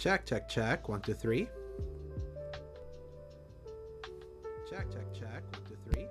Check, check, check. 1, 2, 3. Check, check, check. 1, 2, 3. Check, check, check. 1, 2, 3.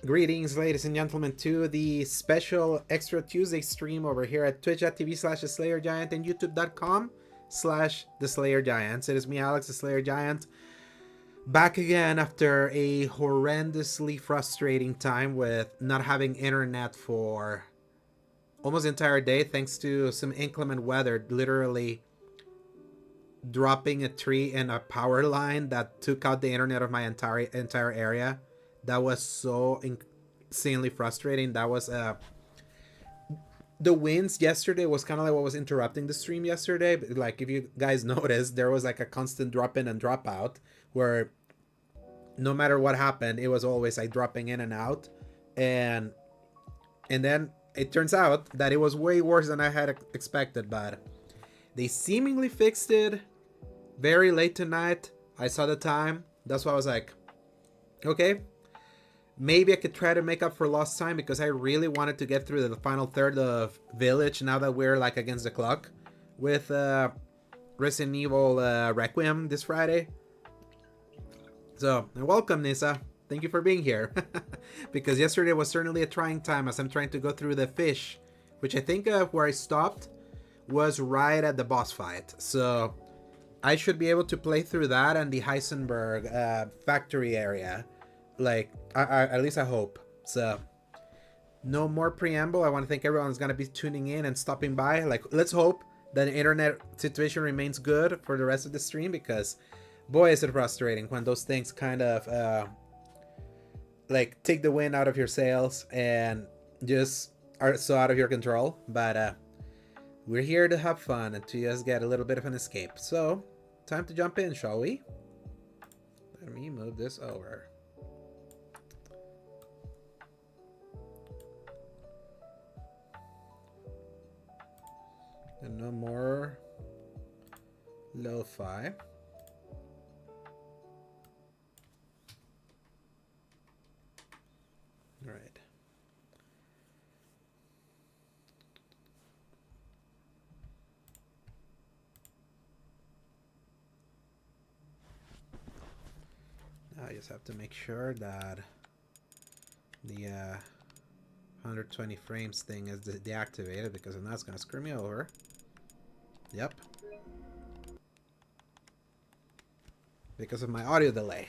Greetings, ladies and gentlemen, to the special Extra Tuesday stream over here at twitch.tv/theslayergiant and youtube.com/theslayergiants. It is me, Alex, the Slayer Giant, back again after a horrendously frustrating time with not having internet for almost the entire day, thanks to some inclement weather, literally dropping a tree in a power line that took out the internet of my entire area. That was so insanely frustrating. That was the winds yesterday was kind of like what was interrupting the stream yesterday. Like, if you guys noticed, there was like a constant drop in and drop out, where no matter what happened, it was always like dropping in and out. And then it turns out that it was way worse than I had expected, but they seemingly fixed it very late tonight. I saw the time. That's why I was like, okay, maybe I could try to make up for lost time, because I really wanted to get through the final third of Village now that we're like against the clock with Resident Evil Requiem this Friday. So, welcome, Nissa. Thank you for being here. Because yesterday was certainly a trying time as I'm trying to go through the fish, which I think where I stopped was right at the boss fight. So I should be able to play through that and the Heisenberg factory area. Like, at least I hope. So, no more preamble. I want to thank everyone who's going to be tuning in and stopping by. Like, let's hope that the internet situation remains good for the rest of the stream, because boy, is it frustrating when those things kind of like take the wind out of your sails and just are so out of your control. But we're here to have fun and to just get a little bit of an escape. So, time to jump in, shall we? Let me move this over. And no more lo-fi. All right. Now I just have to make sure that the 120 frames thing is deactivated, because if not, it's going to screw me over. Yep. Because of my audio delay.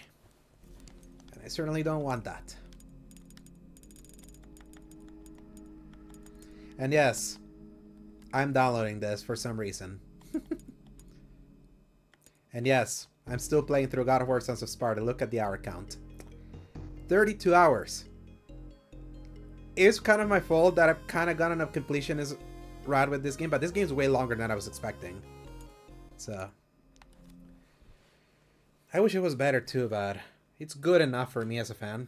And I certainly don't want that. And yes, I'm downloading this for some reason. And yes, I'm still playing through God of War Sons of Sparta. Look at the hour count. 32 hours. It's kind of my fault that I've kind of gotten a completionist ride with this game, but this game's way longer than I was expecting. So I wish it was better too, but it's good enough for me as a fan.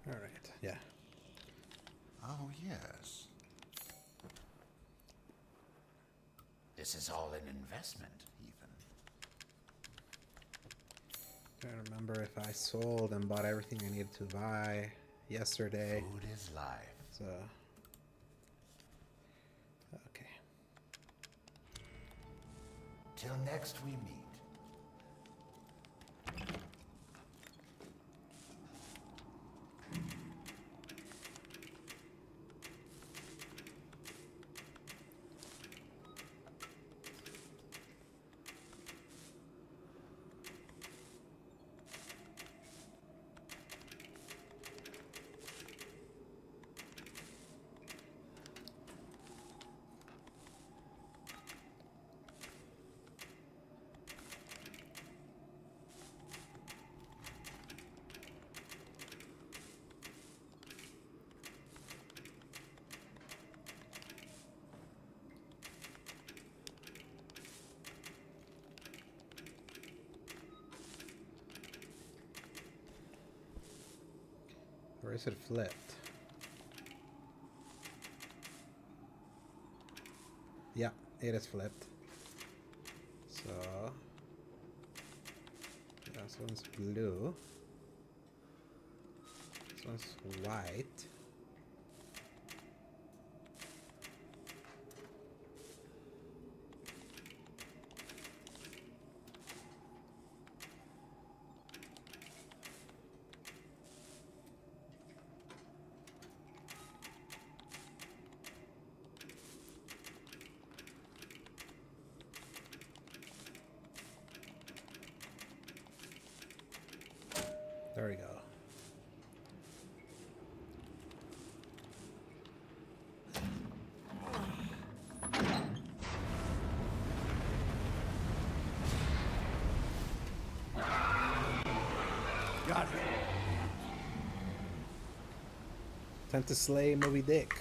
All right, yeah. Oh, yes. This is all an investment, even. I don't remember if I sold and bought everything I needed to buy yesterday. Food is life. So, okay. Till next we meet. Or is it flipped? Yeah, it is flipped. So this one's blue. This This one's white. There we go. Got it. Time to slay Moby Dick.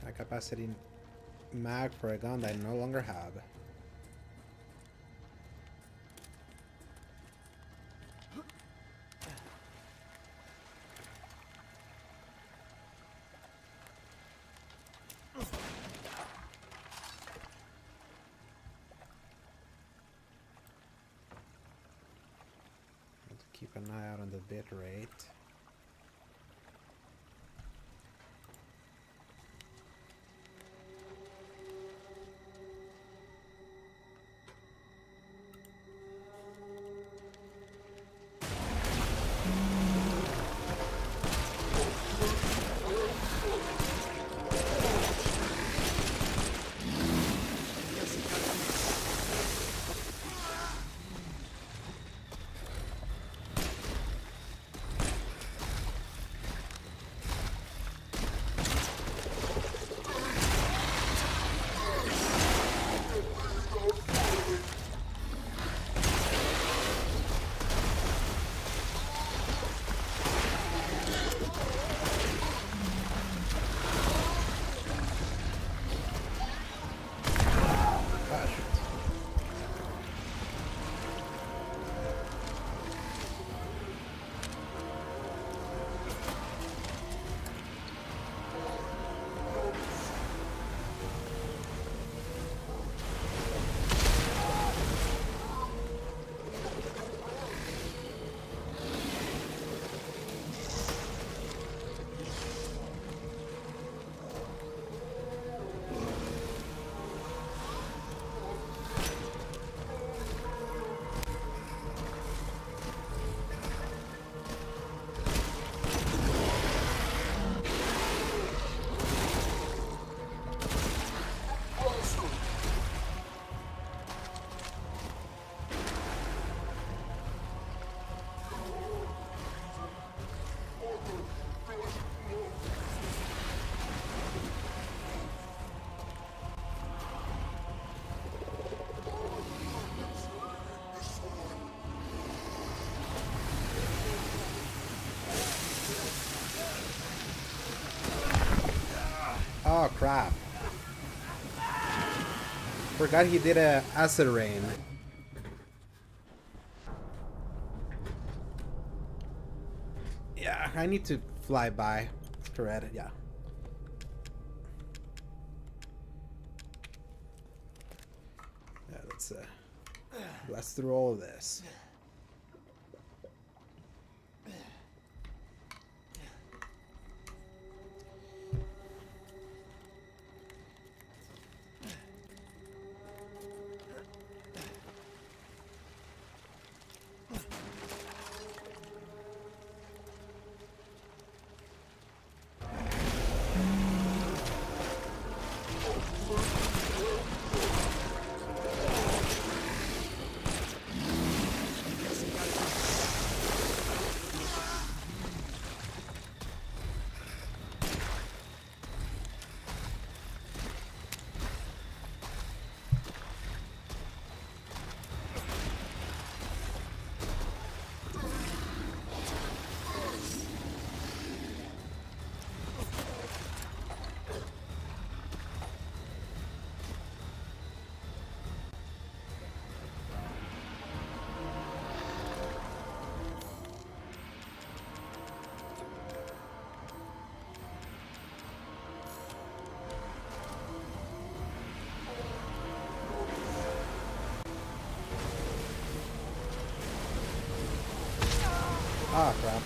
High capacity mag for a gun that I no longer have. Have to keep an eye out on the bit rate. Oh crap. Forgot he did a acid rain. Yeah, I need to fly by. Correct, yeah. Yeah, let's blast through all of this. Ah, crap.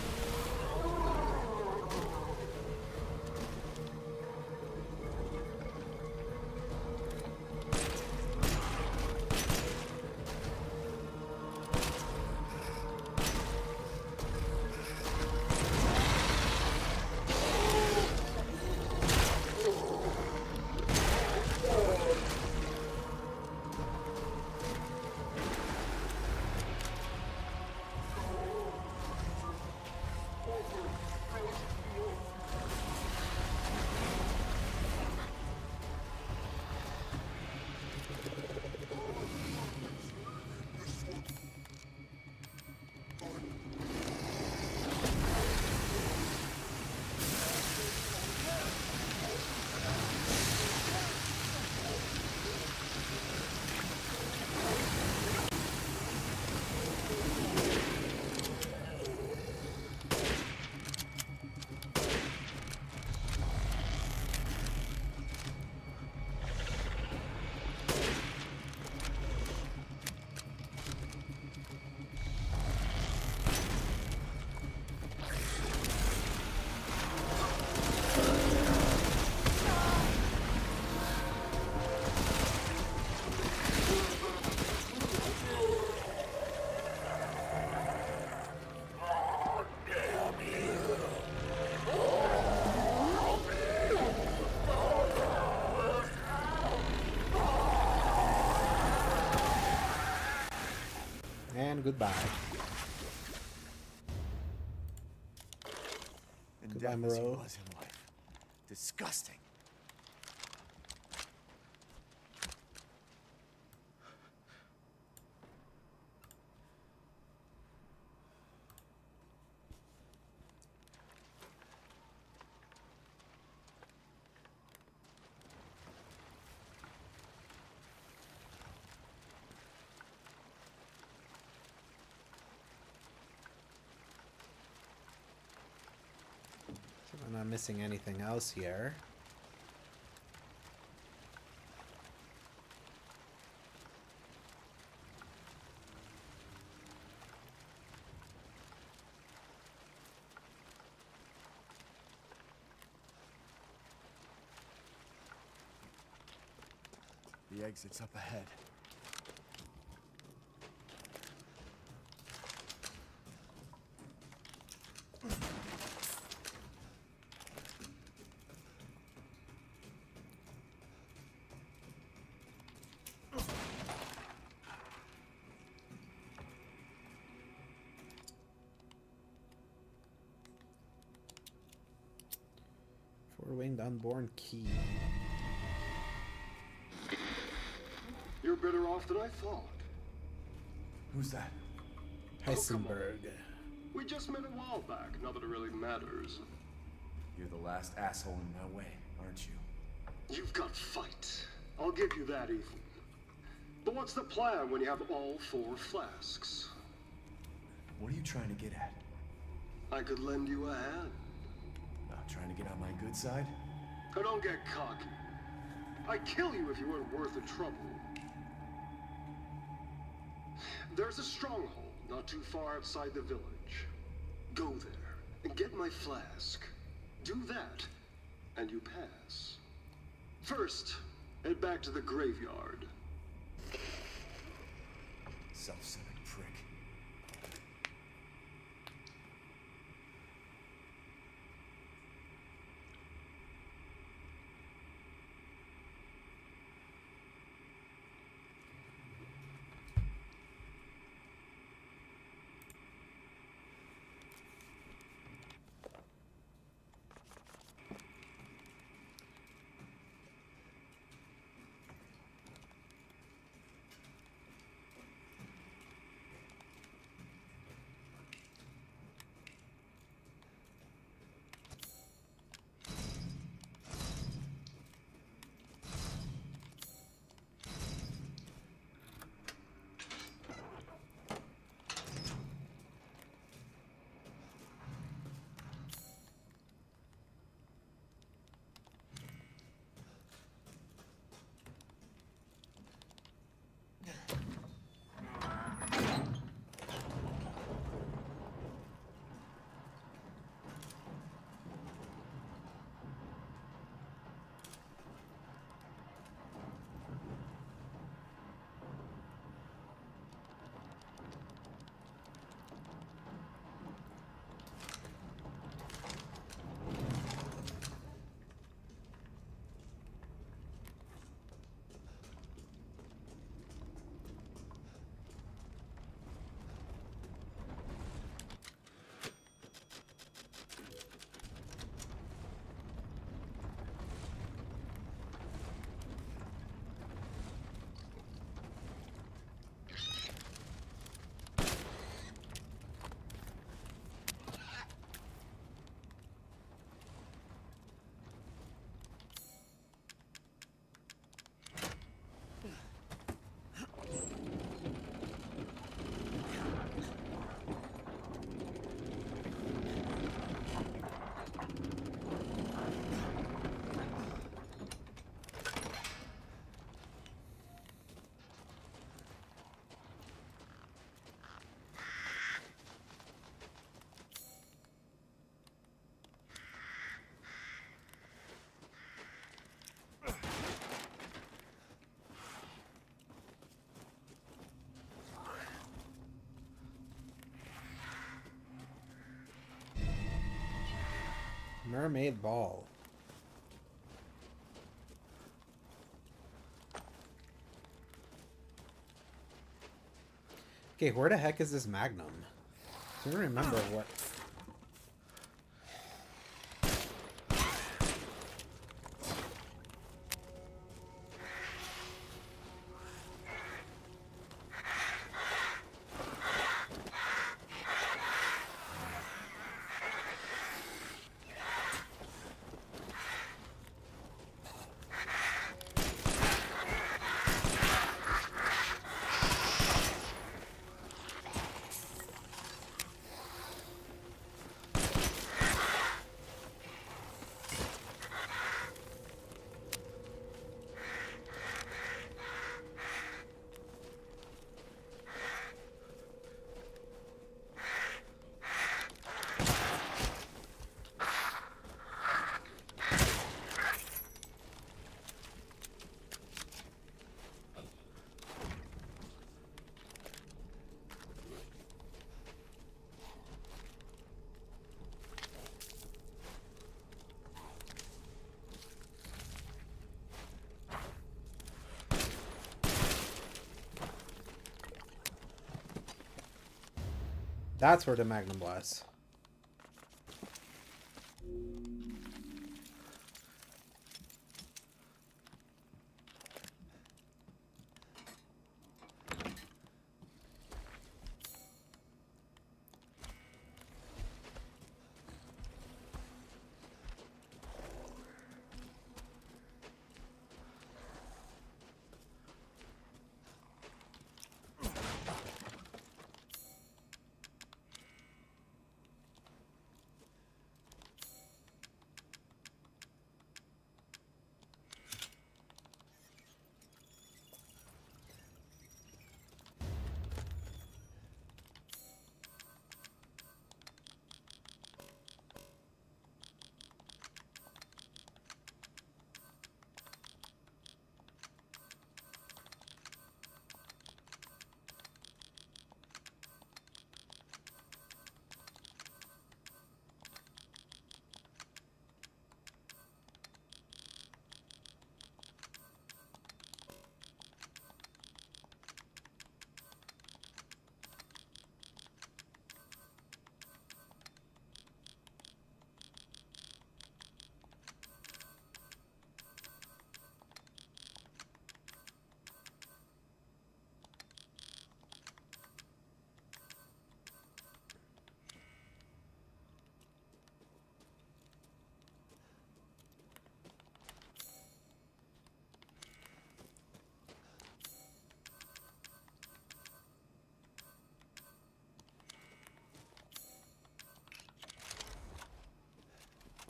And goodbye. And Goodbye, death as he Moreau. was in life. Disgusting. I'm not missing anything else here. The exit's up ahead. Four-winged unborn key. You're better off than I thought. Who's that? Heisenberg. We just met a while back, not that it really matters. You're the last asshole in my way, aren't you? You've got fight. I'll give you that, Ethan. But what's the plan when you have all 4 flasks? What are you trying to get at? I could lend you a hand. Not trying to get on my good side? I don't get cocky. I'd kill you if you weren't worth the trouble. There's a stronghold not too far outside the village. Go there and get my flask. Do that, and you pass. First, head back to the graveyard. Self-centered prick. Mermaid ball. Okay, where the heck is this Magnum? I don't remember what. That's where the Magnum was.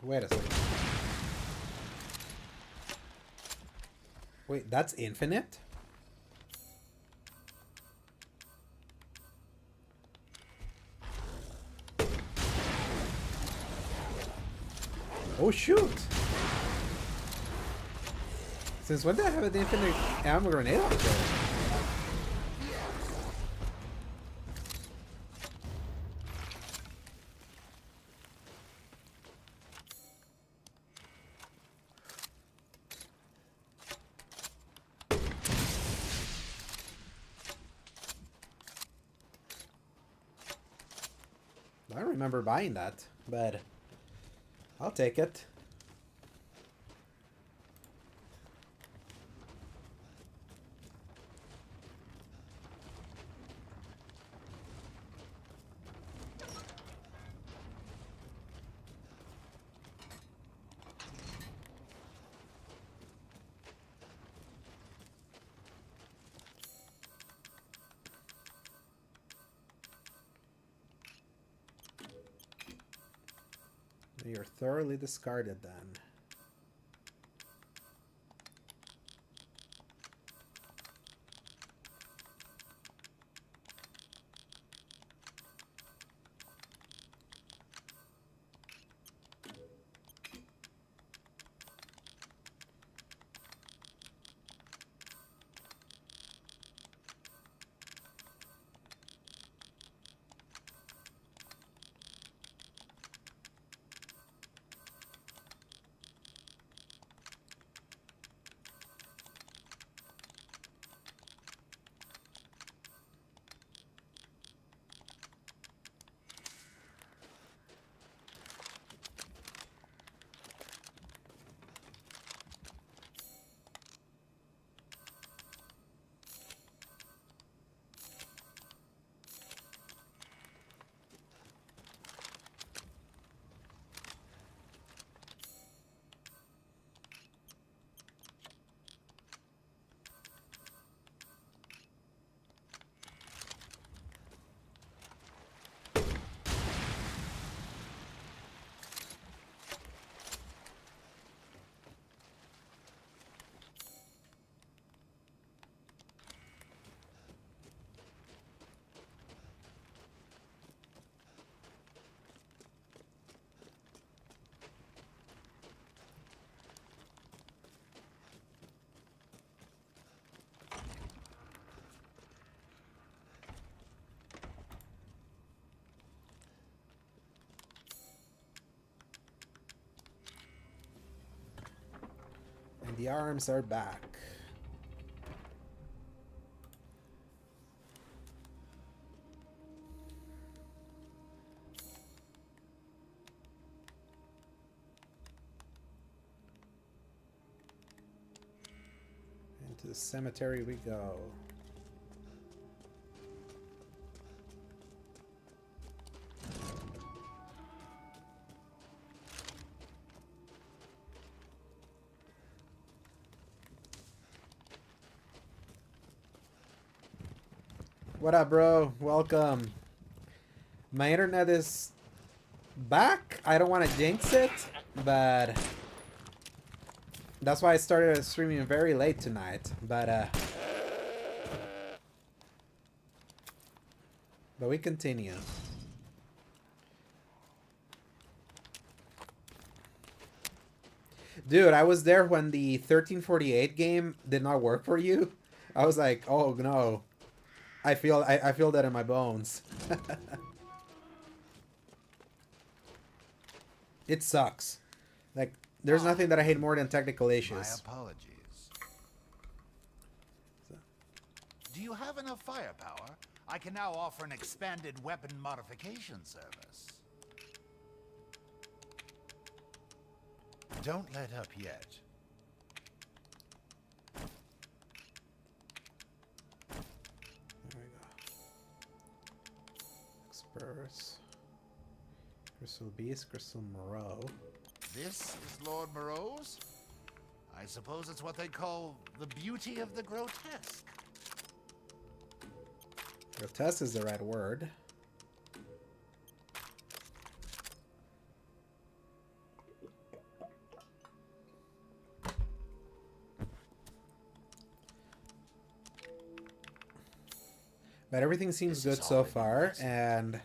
Wait a second. Wait, that's infinite? Oh shoot! Since when did I have an infinite ammo grenade launcher? I don't remember buying that, but I'll take it. You're thoroughly discarded then. The arms are back. Into the cemetery we go. What up, bro? Welcome. My internet is back. I don't want to jinx it, but that's why I started streaming very late tonight. But we continue. Dude, I was there when the 1348 game did not work for you. I was like, oh no. I feel that in my bones. It sucks. Like, there's nothing that I hate more than technical issues. My apologies. Do you have enough firepower? I can now offer an expanded weapon modification service. Don't let up yet. There we go. Express. Crystal Beast, Crystal Moreau. This is Lord Moreau's? I suppose it's what they call the beauty of the grotesque. Grotesque is the right word. But everything seems good so far, and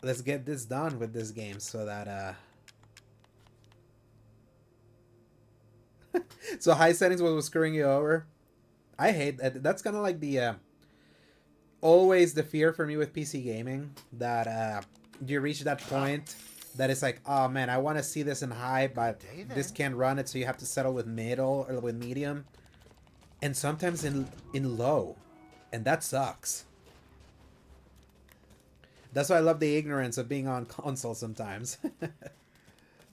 let's get this done with this game so that so high settings was screwing you over. I hate that. That's kind of like the always the fear for me with PC gaming, that you reach that point that it's like, oh man, I want to see this in high, but this can't run it, so you have to settle with middle or with medium, and sometimes in low, and that sucks. That's why I love the ignorance of being on console sometimes.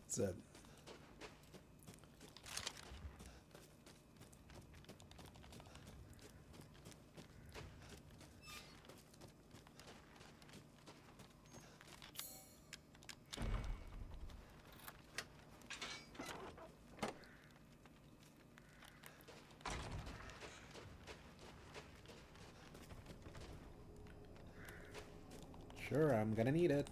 So. Sure, I'm gonna need it.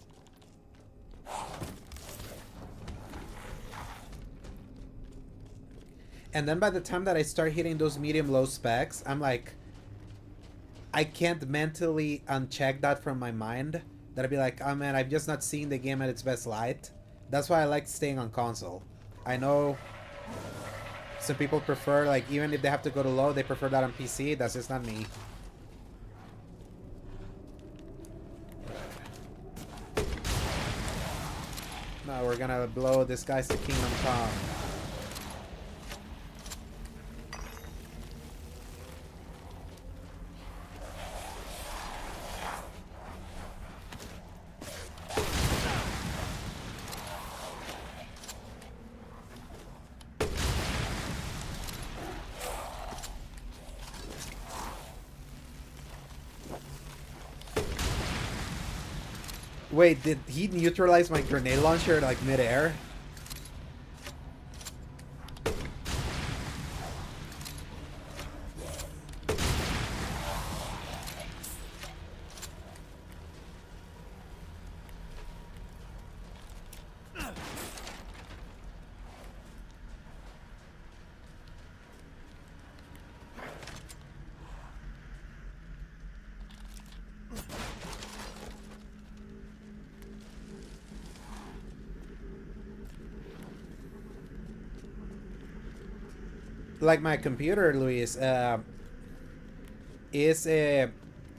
And then by the time that I start hitting those medium-low specs, I'm like, I can't mentally uncheck that from my mind. That I'd be like, oh man, I'm just not seeing the game at its best light. That's why I like staying on console. I know some people prefer, like, even if they have to go to low, they prefer that on PC. That's just not me. No, we're gonna blow this guy's Kingdom Come. Wait, did he neutralize my grenade launcher like mid-air? Like my computer, Luis, is a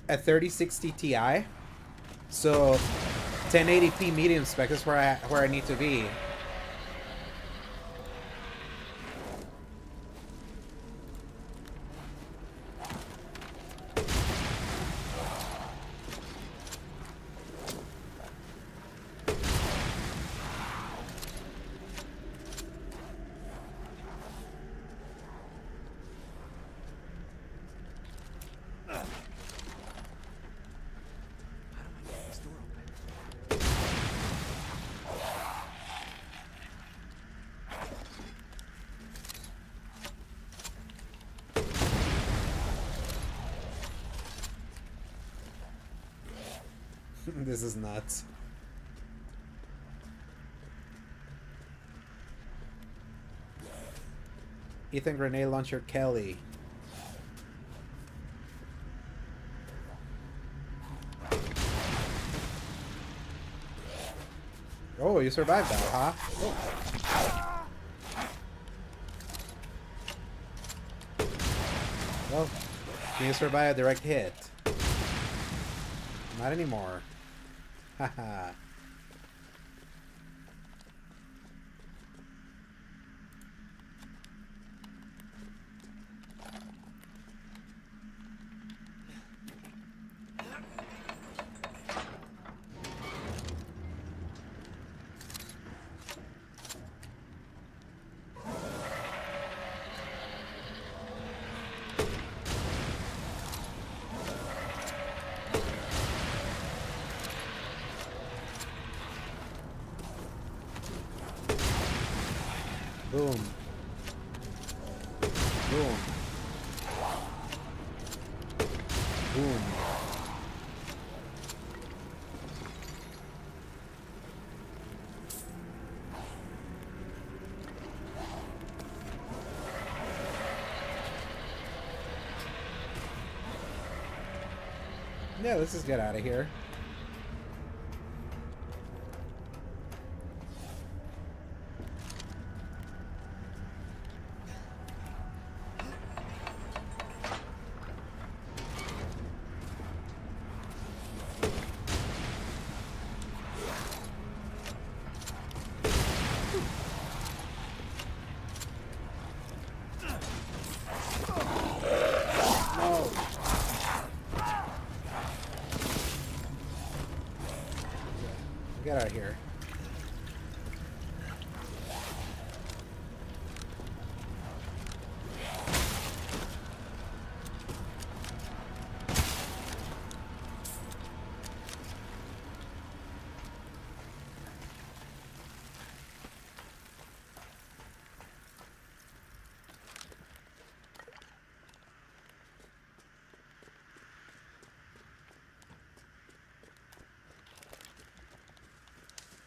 3060 Ti, so 1080p medium spec is where I need to be. This is nuts. Ethan grenade launcher Kelly. Oh, you survived that, huh? Oh. Well, can you survive a direct hit? Not anymore. Haha. Boom. Boom. Boom. Yeah, let's just get out of here. Get out of here.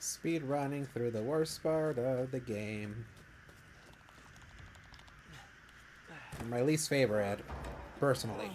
Speed running through the worst part of the game. My least favorite, personally.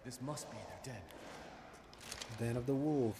This must be their den. Den of the Wolf.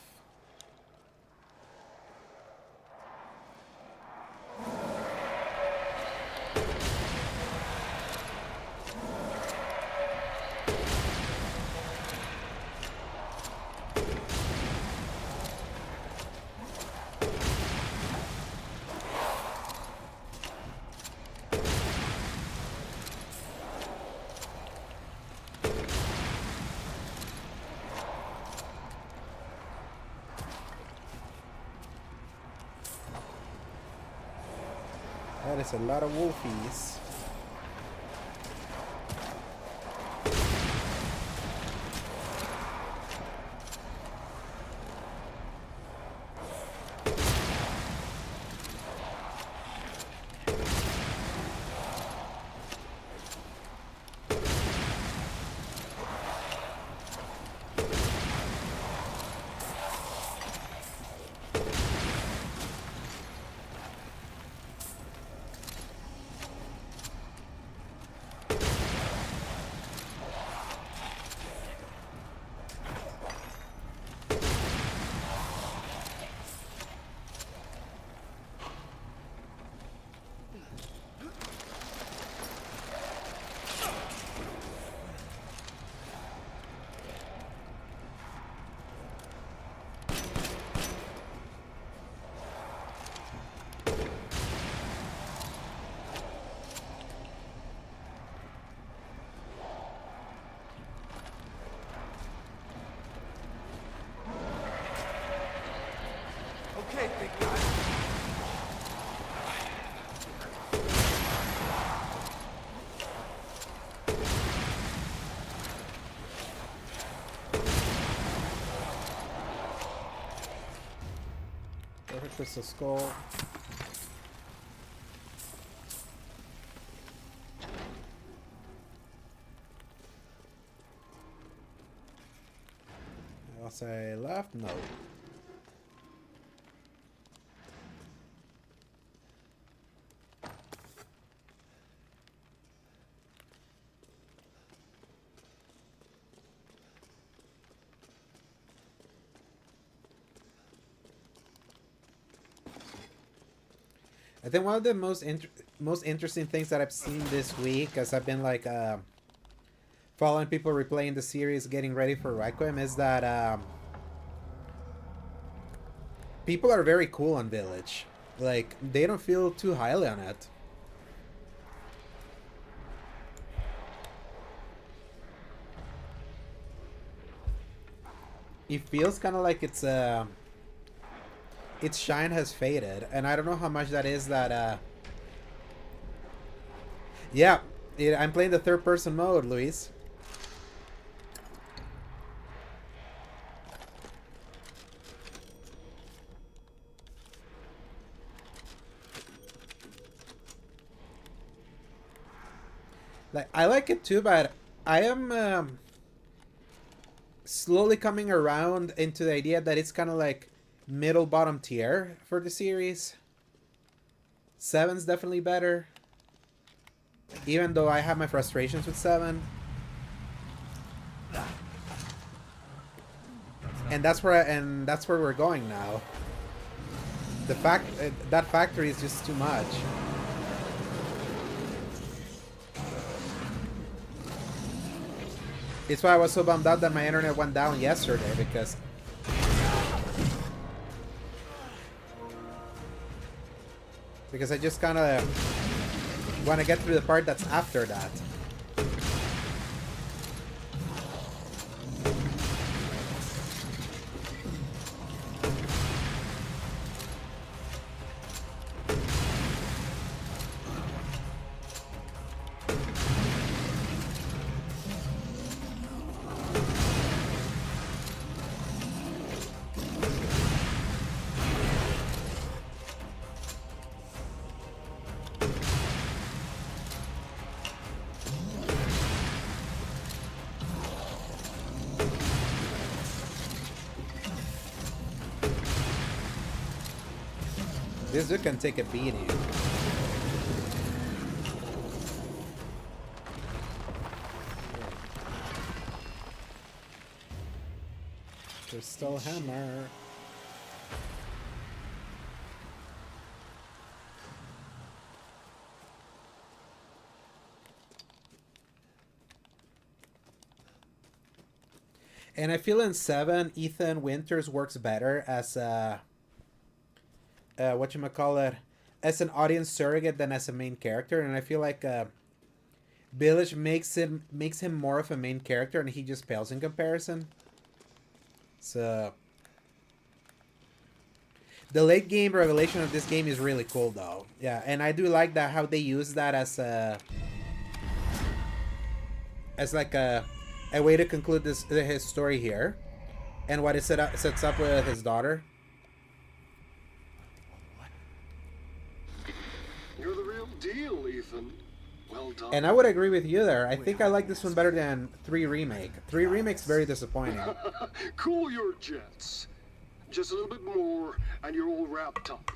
That is a lot of wolfies. okay, thank God. Perfect crystal skull. I'll say left, no. I think one of the most interesting things that I've seen this week, as I've been like following people replaying the series, getting ready for Requiem, is that people are very cool on Village. Like, they don't feel too highly on it. It feels kind of like its shine has faded, and I don't know how much that is that yeah, I'm playing the third person mode, Luis. Like, I like it too, but I am slowly coming around into the idea that it's kind of like middle bottom tier for the series. 7's definitely better, even though I have my frustrations with 7. And that's where we're going now. The fact that factory is just too much. It's why I was so bummed out that my internet went down yesterday, because I just kind of want to get through the part that's after that. This dude can take a beating. Crystal hammer. And I feel in 7, Ethan Winters works better as a whatchamacallit, as an audience surrogate than as a main character, and I feel like Village makes him more of a main character, and he just pales in comparison. So the late game revelation of this game is really cool, though. Yeah, and I do like that how they use that as like a way to conclude his story here, and what it sets up with his daughter. You're the real deal, Ethan. Well done. And I would agree with you there. I think I like this one better than 3 Remake. 3 Remake's very disappointing. Cool your jets. Just a little bit more, and you're all wrapped up.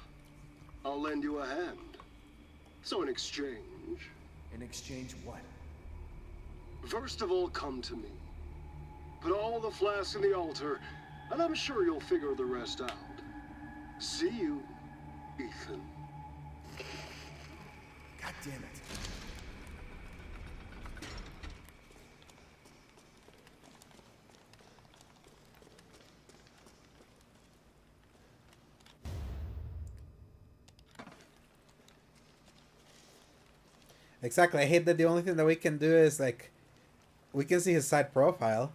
I'll lend you a hand. So in exchange... In exchange what? First of all, come to me. Put all the flasks in the altar, and I'm sure you'll figure the rest out. See you, Ethan. God damn it. Exactly. I hate that the only thing that we can do is, like, we can see his side profile.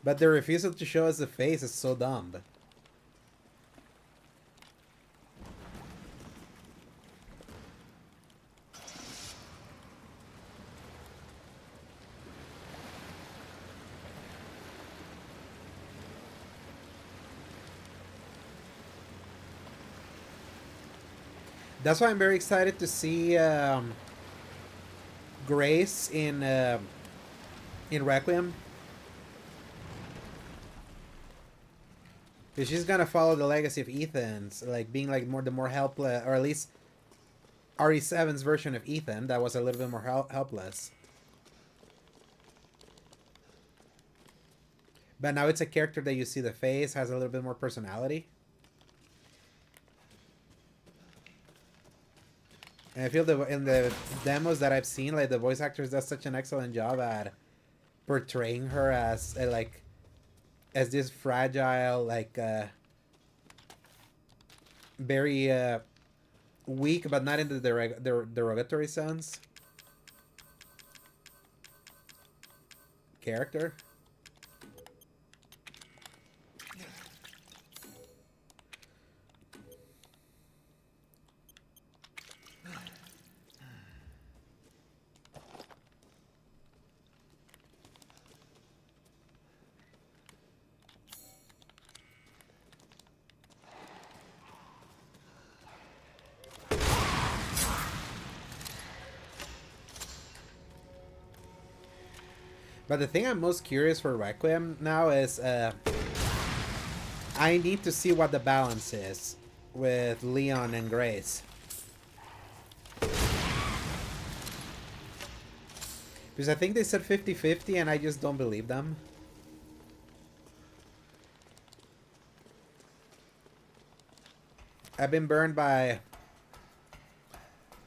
But the refusal to show us the face is so dumb. That's why I'm very excited to see Grace in Requiem. Because she's gonna follow the legacy of Ethan's, like being like the more helpless, or at least RE7's version of Ethan that was a little bit more helpless. But now it's a character that you see the face, has a little bit more personality. And I feel that in the demos that I've seen, like the voice actors does such an excellent job at portraying her as as this fragile, like very weak, but not in the derogatory sense. Character. But the thing I'm most curious for Requiem now is I need to see what the balance is with Leon and Grace. Because I think they said 50-50 and I just don't believe them. I've been burned by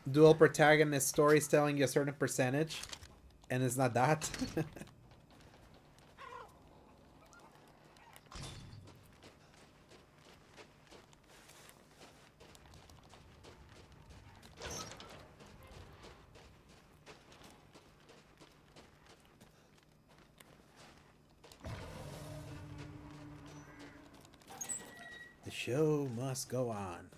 dual protagonist stories telling you a certain percentage, and it's not that. The show must go on.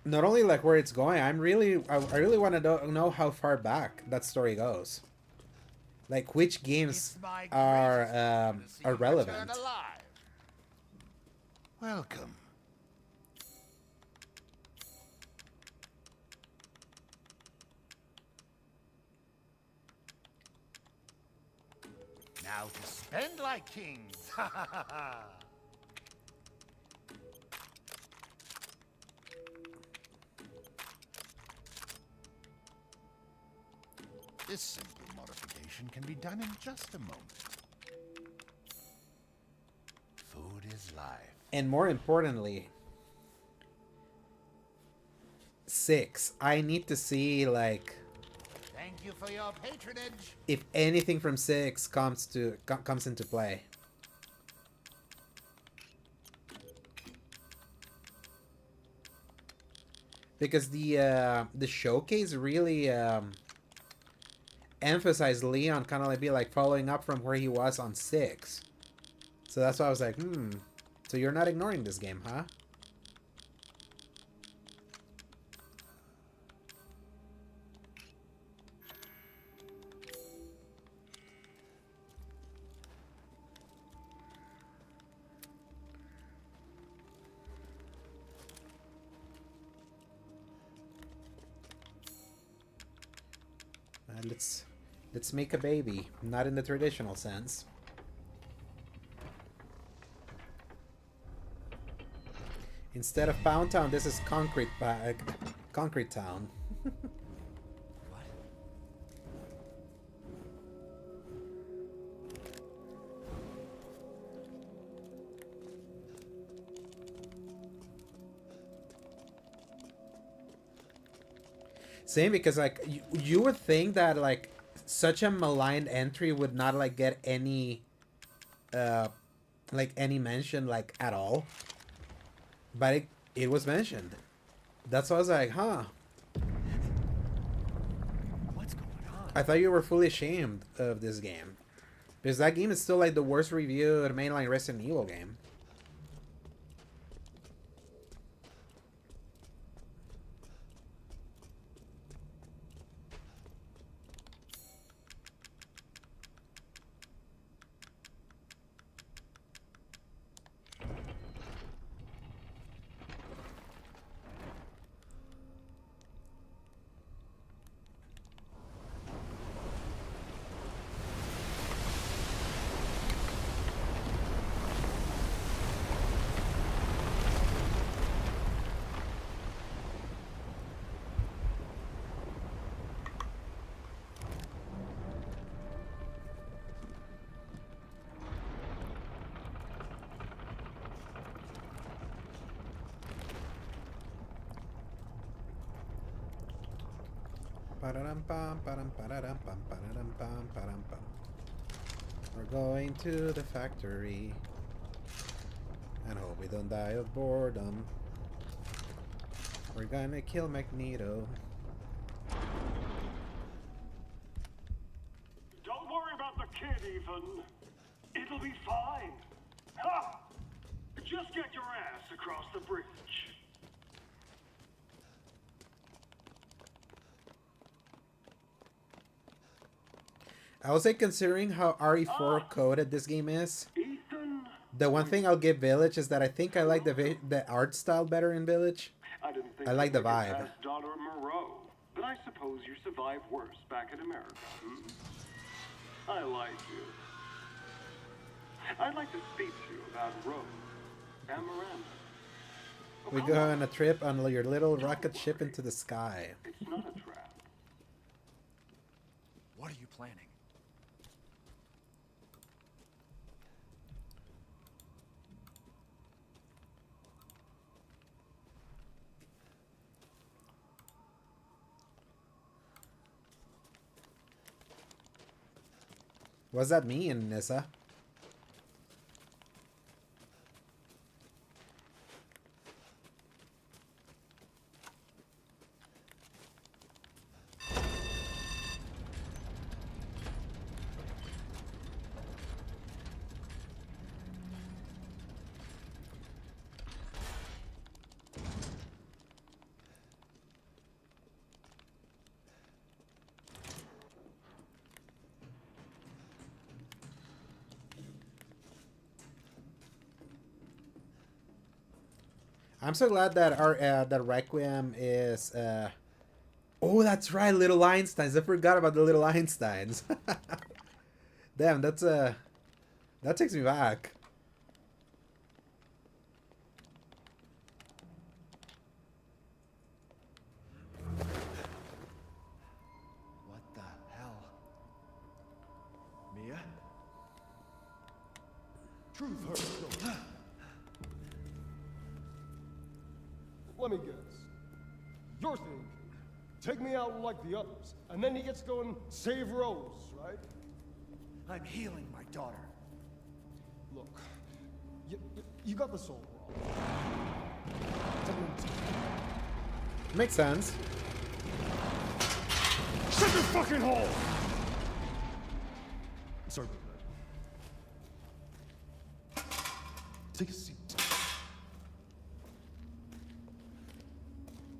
Not only like where it's going, I really want to know how far back that story goes. Like which games are relevant. Welcome. Now to spend like kings. Ha ha ha ha. This simple modification can be done in just a moment. Food is life. And more importantly, 6. I need to see like Thank you for your patronage. if anything from 6 comes into play. Because the showcase really emphasized Leon kind of like be like following up from where he was on 6. So that's why I was like, so you're not ignoring this game, huh? Let's make a baby, not in the traditional sense. Instead of Pound Town, this is Concrete Town. Same, because like you would think that like such a maligned entry would not like get any any mention like at all, but it was mentioned. That's why I was like, huh. What's going on? I thought you were fully ashamed of this game, because that game is still like the worst reviewed mainline Resident Evil game. Pararam pam param pararam pam pararam pam param pam. We're going to the factory and hope we don't die of boredom. We're gonna kill Magneto. Don't worry about the kid, Ethan. It'll be fine. Ha! Just get your ass across the bridge. I would say, considering how RE4 coded this game is, Ethan, the one thing I'll give Village is that I think I like the art style better in Village. I didn't think I like you'd the make it vibe. past Daughter Moreau, but I suppose you survived worse back in America. Hmm? I like you. I'd like to speak to you about Rose and Miranda. Oh, We come go on. on a trip on your little rocket ship into the sky. It's not a trap. What are you planning? What's that mean, Nissa? I'm so glad that our that Requiem is. Oh, that's right, little Einsteins. I forgot about the little Einsteins. Damn, that's that takes me back. What the hell? Mia? Truth hurts, no. Let me guess. You're thinking, take me out like the others, and then he gets to go and save Rose, right? I'm healing my daughter. Look, you got this all wrong. Take me to- Makes sense. Shut your fucking hole! Sorry about that. Take a seat.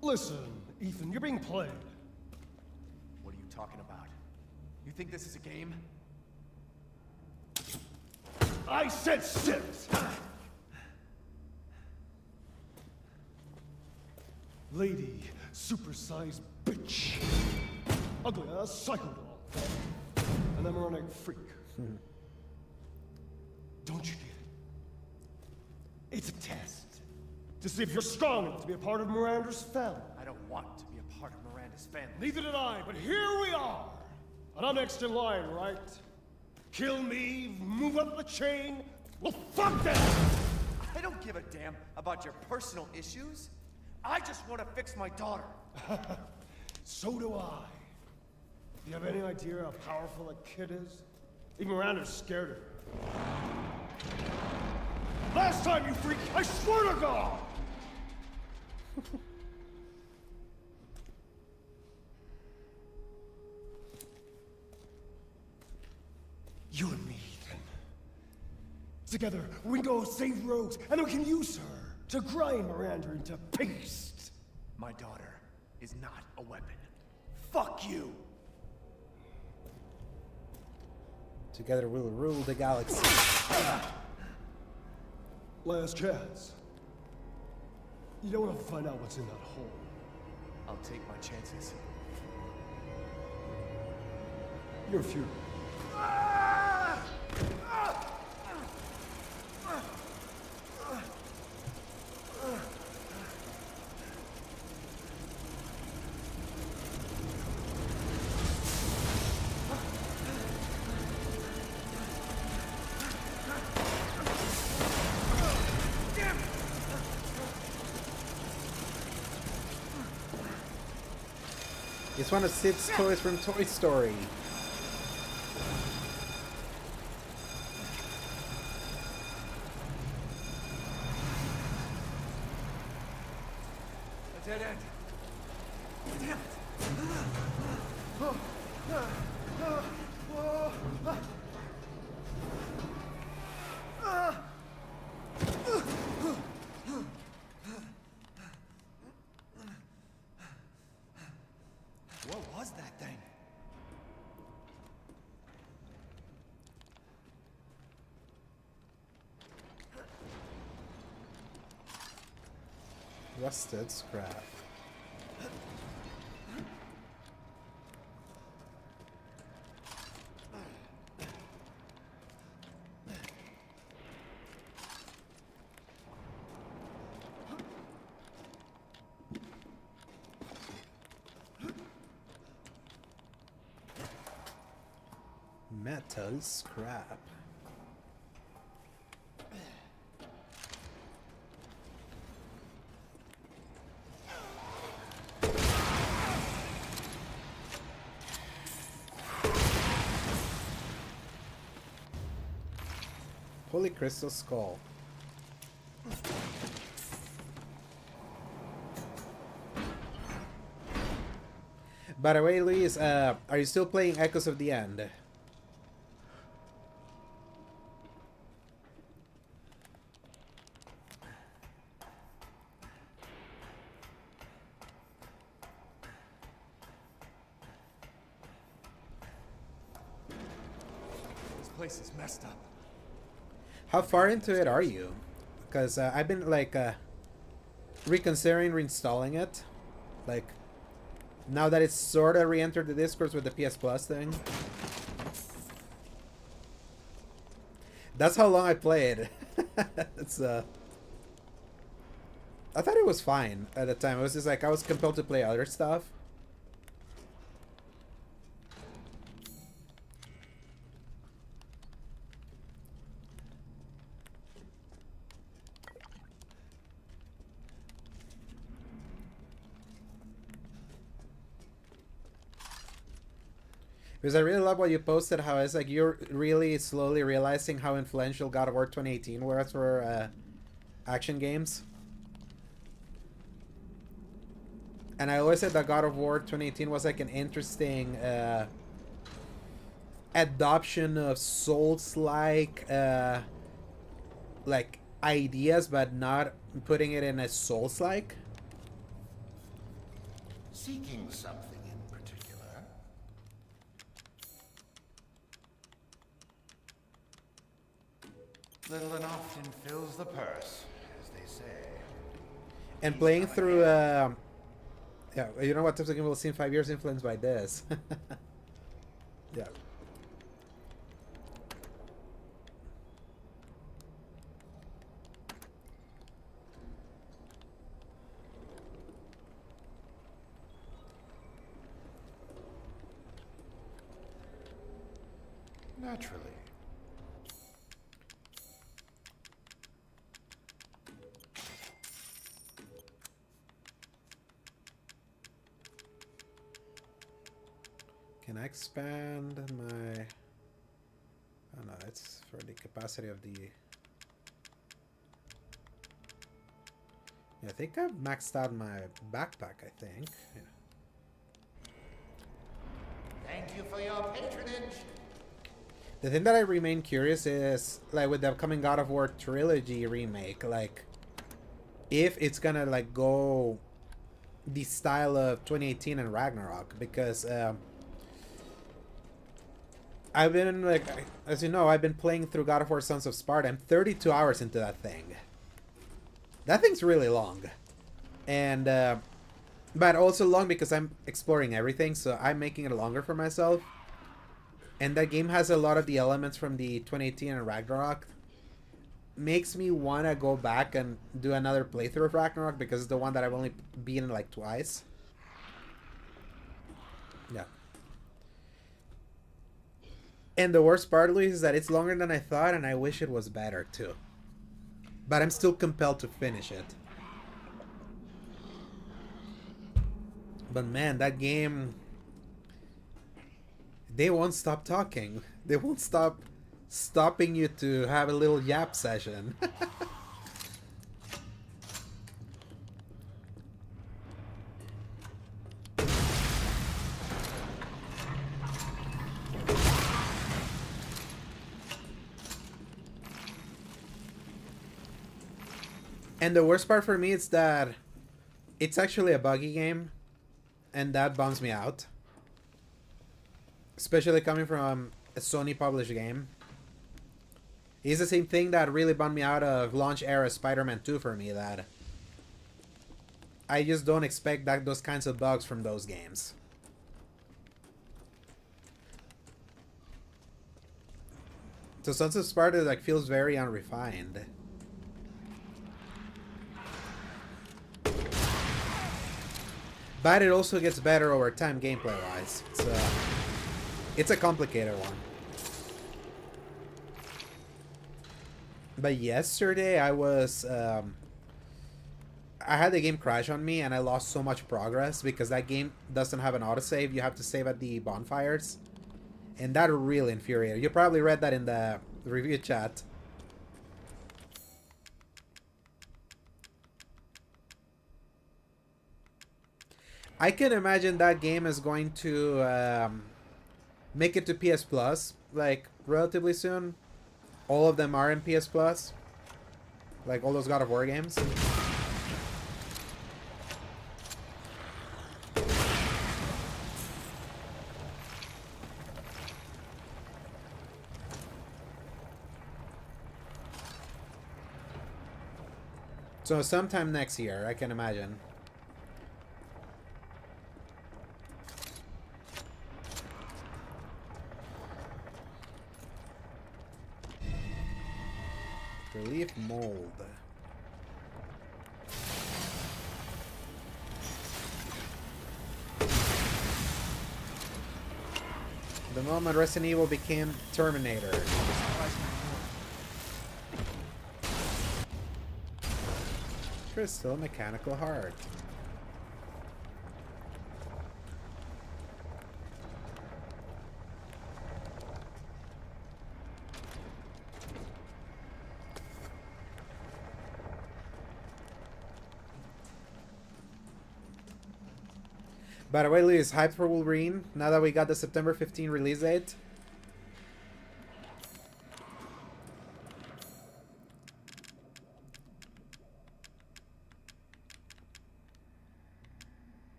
Listen, Ethan, you're being played. What are you talking about? You think this is a game? I said sit! Lady, supersized bitch. Ugly ass psycho doll. An emeronic freak. Don't you get it? It's a test. To see if you're strong enough to be a part of Miranda's family. I don't want to be a part of Miranda's family. Neither did I, but here we are. And I'm next in line, right? Kill me, move up the chain. Well, fuck that! I don't give a damn about your personal issues. I just want to fix my daughter. So do I. Do you have any idea how powerful that kid is? Even Miranda's scared of her. Last time, you freak, I swear to God! You and me, Ethan. Together, we can go save Rose, and we can use her to grind Miranda into paste. My daughter is not a weapon. Fuck you! Together we'll rule the galaxy. Last chance. You don't want to find out what's in that hole. I'll take my chances. You're futile. It's one of Sid's toys from Toy Story. A dead end. Damn it. What was that thing? Rusted scrap. Metal scrap. Holy crystal skull. By the way, Luis, are you still playing Echoes of the End? This place is messed up. How far into it are you? Because I've been like reconsidering reinstalling it. Like now that it's sort of re-entered the Discourse with the PS Plus thing. That's how long I played. It's I thought it was fine at the time. It was just like I was compelled to play other stuff. Because I really love what you posted, how it's like you're really slowly realizing how influential God of War 2018 was for action games. And I always said that God of War 2018 was like an interesting adoption of Souls-like like ideas, but not putting it in a Souls-like. Seeking something in particular. Little and often fills the purse, as they say. And playing through yeah, you know what, Tips Game will see in 5 years influenced by this. Yeah. Naturally. Can I expand my... Oh no, it's for the capacity of the... Yeah, I think I've maxed out my backpack, I think. Yeah. Thank you for your patronage. The thing that I remain curious is, like, with the upcoming God of War trilogy remake, like, if it's gonna, like, go the style of 2018 and Ragnarok, because, I've been, like, as you know, I've been playing through God of War Sons of Sparta. I'm 32 hours into that thing. That thing's really long. And, but also long because I'm exploring everything, so I'm making it longer for myself. And that game has a lot of the elements from the 2018 and Ragnarok. Makes me want to go back and do another playthrough of Ragnarok because it's the one that I've only beaten like twice. Yeah. And the worst part, Luis, is that it's longer than I thought, and I wish it was better too. But I'm still compelled to finish it. But man, that game... they won't stop talking. They won't stop stopping you to have a little yap session. And the worst part for me is that it's actually a buggy game, and that bums me out. Especially coming from a Sony published game. It's the same thing that really bummed me out of launch era Spider-Man 2 for me, that I just don't expect those kinds of bugs from those games. So Sons of Sparta like feels very unrefined. But it also gets better over time gameplay wise. So it's a complicated one. But yesterday I was I had the game crash on me and I lost so much progress because that game doesn't have an autosave. You have to save at the bonfires. And that really infuriated. You probably read that in the review chat. I can imagine that game is going to make it to PS Plus, like, relatively soon. All of them are in PS Plus. Like, all those God of War games. So sometime next year, I can imagine. Relief mold. The moment Resident Evil became Terminator. Crystal mechanical heart. By the way, Luis, hyped for Wolverine now that we got the September 15 release date?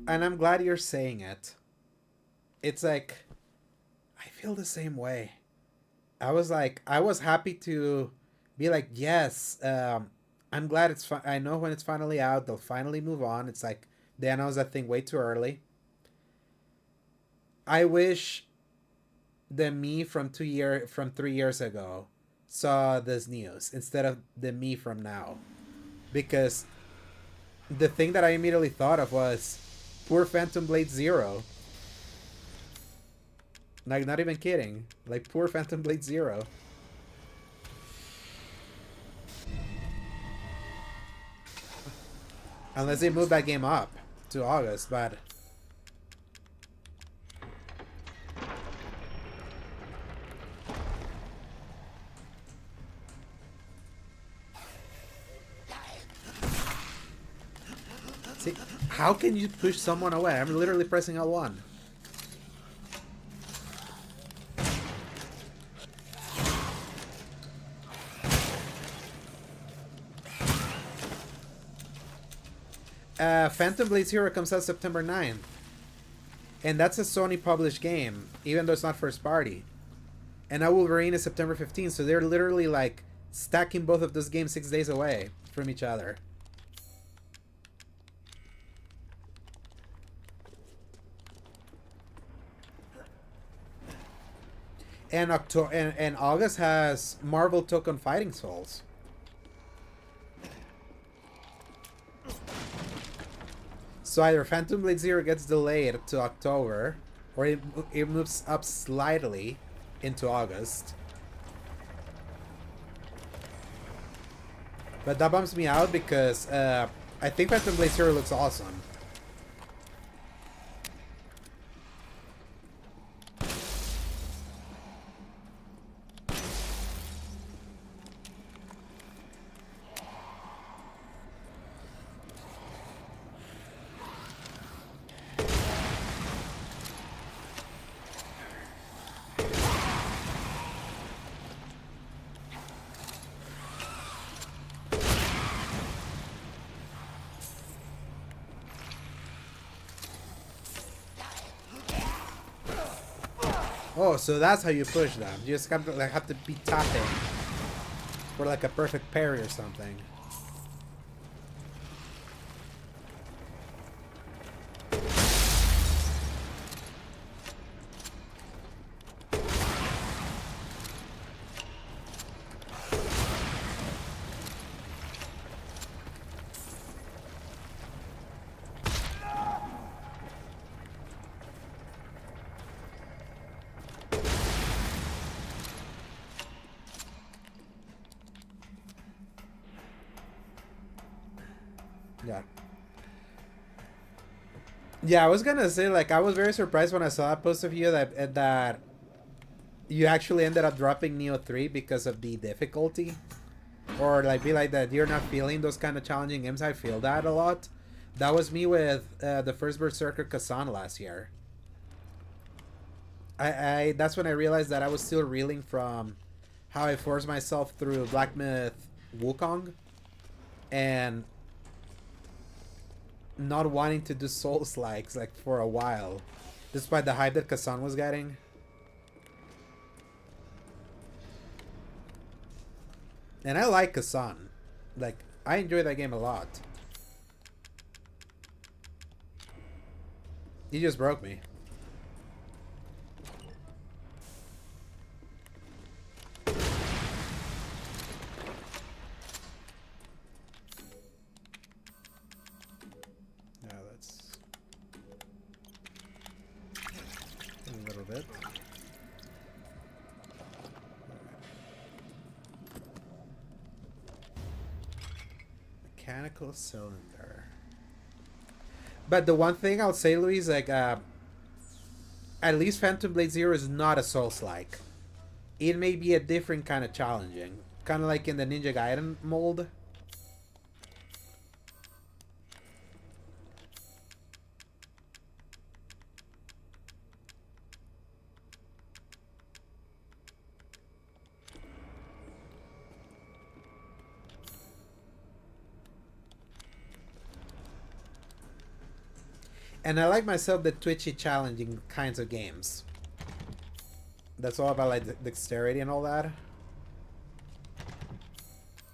And I'm glad you're saying it. It's like, I feel the same way. I was happy to be like, yes, I'm glad it's I know when it's finally out, they'll finally move on. It's like, they announced that thing way too early. I wish the me from 3 years ago saw this news instead of the me from now. Because the thing that I immediately thought of was, poor Phantom Blade Zero. Like, not even kidding. Like, poor Phantom Blade Zero. Unless they move that game up to August, but... See, how can you push someone away? I'm literally pressing L1. Phantom Blade Zero comes out September 9th. And that's a Sony published game, even though it's not first party. And now Wolverine is September 15th, so they're literally like stacking both of those games 6 days away from each other. And August has Marvel took on Fighting Souls. So either Phantom Blade Zero gets delayed to October, or it moves up slightly, into August. But that bums me out because I think Phantom Blade Zero looks awesome. Oh, so that's how you push them. You just have to be tapping for like a perfect parry or something. Yeah. Yeah, I was gonna say, like, I was very surprised when I saw a post of you that you actually ended up dropping Neo 3 because of the difficulty. Or, like, be like that you're not feeling those kind of challenging games. I feel that a lot. That was me with the first Berserker Kazan last year. That's when I realized that I was still reeling from how I forced myself through Black Myth Wukong. And not wanting to do Souls-likes like for a while, despite the hype that Kazan was getting. And I like Kazan. Like, I enjoy that game a lot. He just broke me. Bit. Mechanical cylinder. But the one thing I'll say, Luis, like, at least Phantom Blade Zero is not a Souls-like. It may be a different kind of challenging. Kind of like in the Ninja Gaiden mold. And I like myself the twitchy, challenging kinds of games. That's all about like dexterity and all that.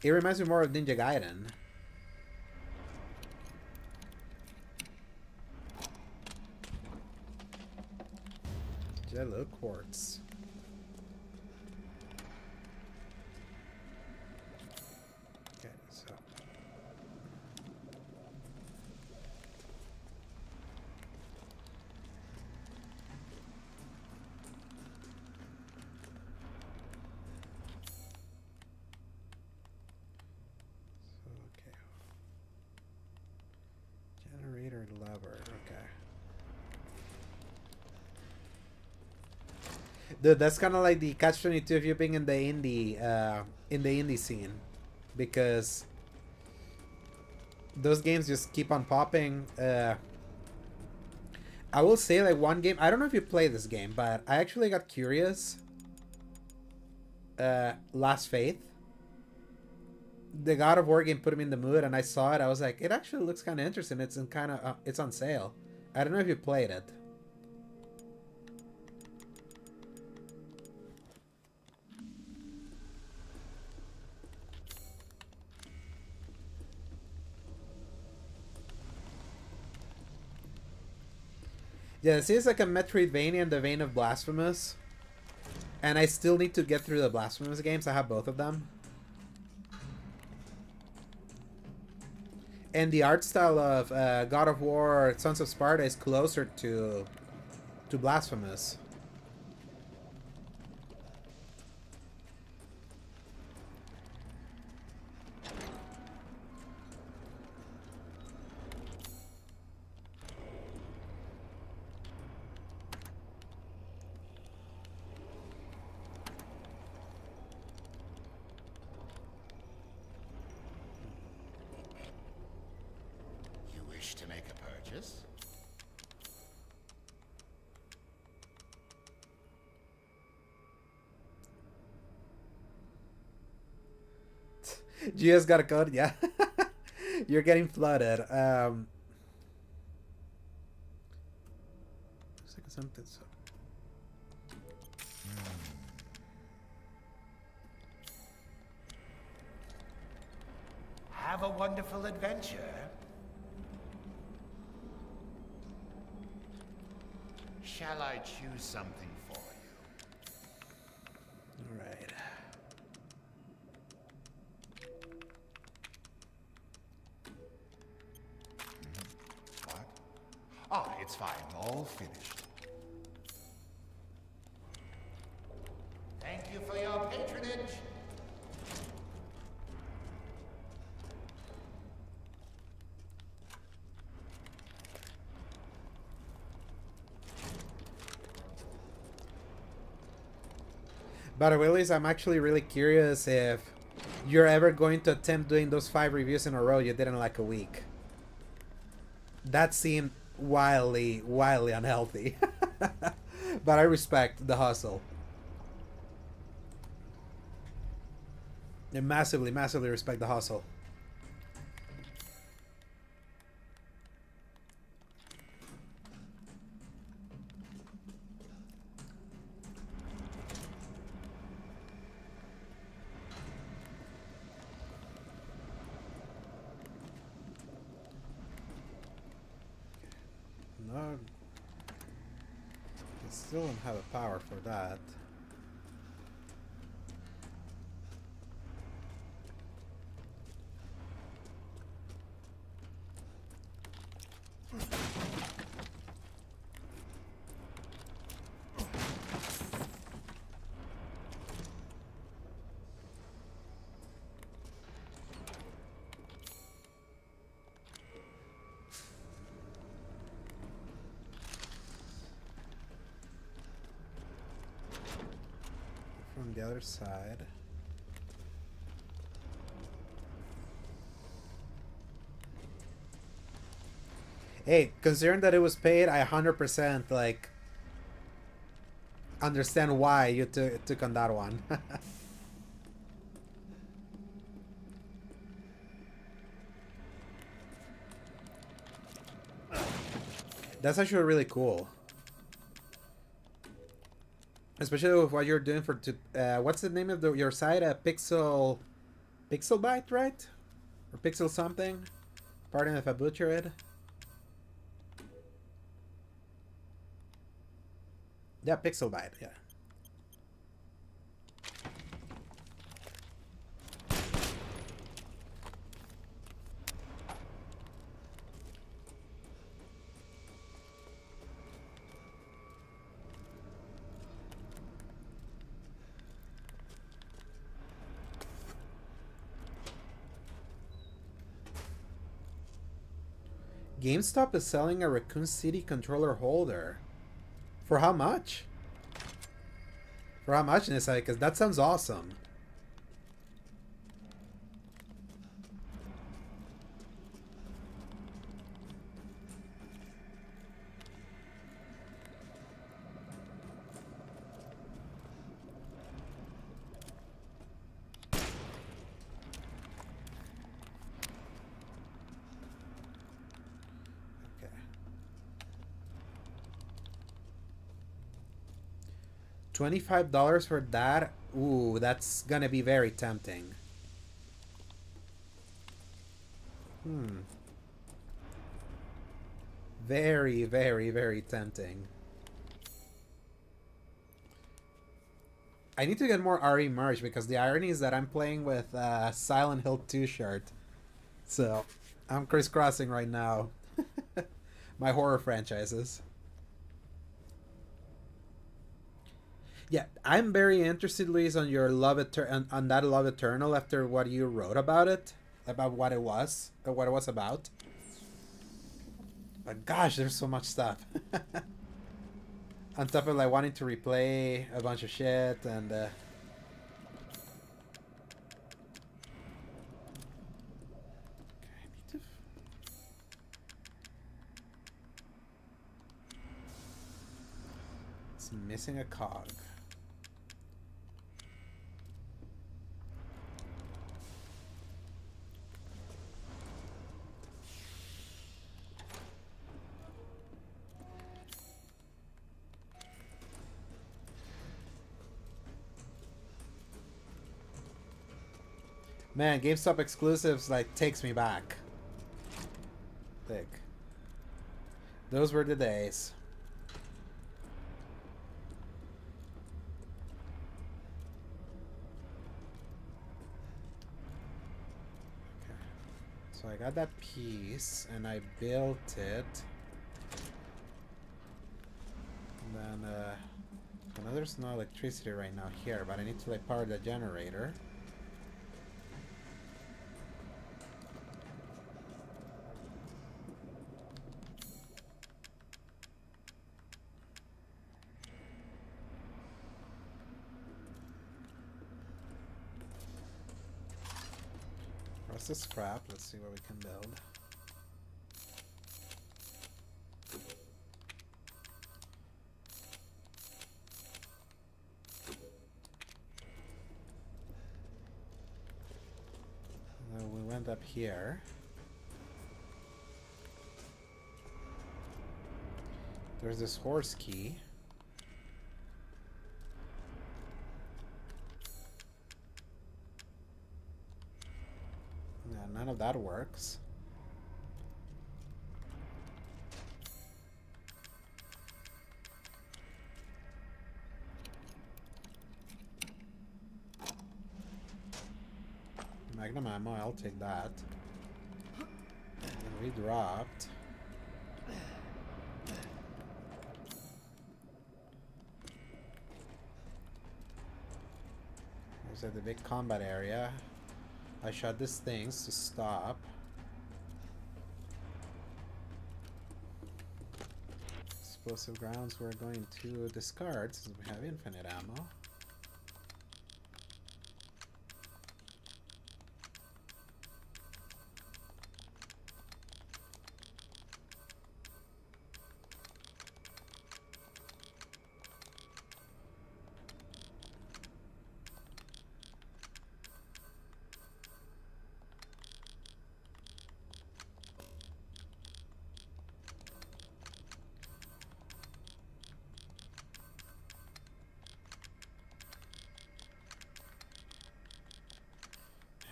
It reminds me more of Ninja Gaiden. Jello quartz. Okay, so. Lever, okay. Dude, that's kind of like the catch-22 of you being in the indie scene, because those games just keep on popping. I will say, like, one game, I don't know if you play this game, but I actually got curious. Last Faith. The God of War game put me in the mood, and I saw it. I was like, it actually looks kind of interesting. It's in kind of it's on sale. I don't know if you played it. Yeah, it seems like a Metroidvania in the vein of Blasphemous, and I still need to get through the Blasphemous games. I have both of them. And the art style of God of War, Sons of Sparta is closer to Blasphemous. this. Gio's got a code, yeah. You're getting flooded. Looks like something. Have a wonderful adventure. Shall I choose something for you? All right. What? Ah, it's fine. All finished. Thank you for your patronage. But Willis, I'm actually really curious if you're ever going to attempt doing those 5 reviews in a row you did in like a week. That seemed wildly unhealthy. But I respect the hustle. I massively respect the hustle. No, I still don't have a power for that. From the other side. Hey, considering that it was paid, I 100% like understand why you took on that one. That's actually really cool. Especially with what you're doing for what's the name of your site? Pixel Byte, right? Or Pixel something? Pardon if I butcher it. Yeah, Pixel Byte, yeah. GameStop is selling a Raccoon City controller holder. For how much? For how much, Nisai? Because that sounds awesome. $25 for that? Ooh, that's gonna be very tempting. Very tempting. I need to get more RE merch because the irony is that I'm playing with Silent Hill 2 shirt. So, I'm crisscrossing right now. My horror franchises. Yeah, I'm very interested, Luis, on your on that Love Eternal after what you wrote about it, about what it was, or what it was about. But gosh, there's so much stuff. On top of like wanting to replay a bunch of shit and. missing a cog. Man, GameStop exclusives like takes me back. Thick. Those were the days. Okay. So I got that piece and I built it. And then I know there's no electricity right now here, but I need to like power the generator. What's the scrap? Let's see what we can build. And then we went up here. There's this horse key. None of that works. Magnum ammo, I'll take that. And we dropped. There's the big combat area. I shot these things to stop. Explosive grounds we're going to discard since we have infinite ammo.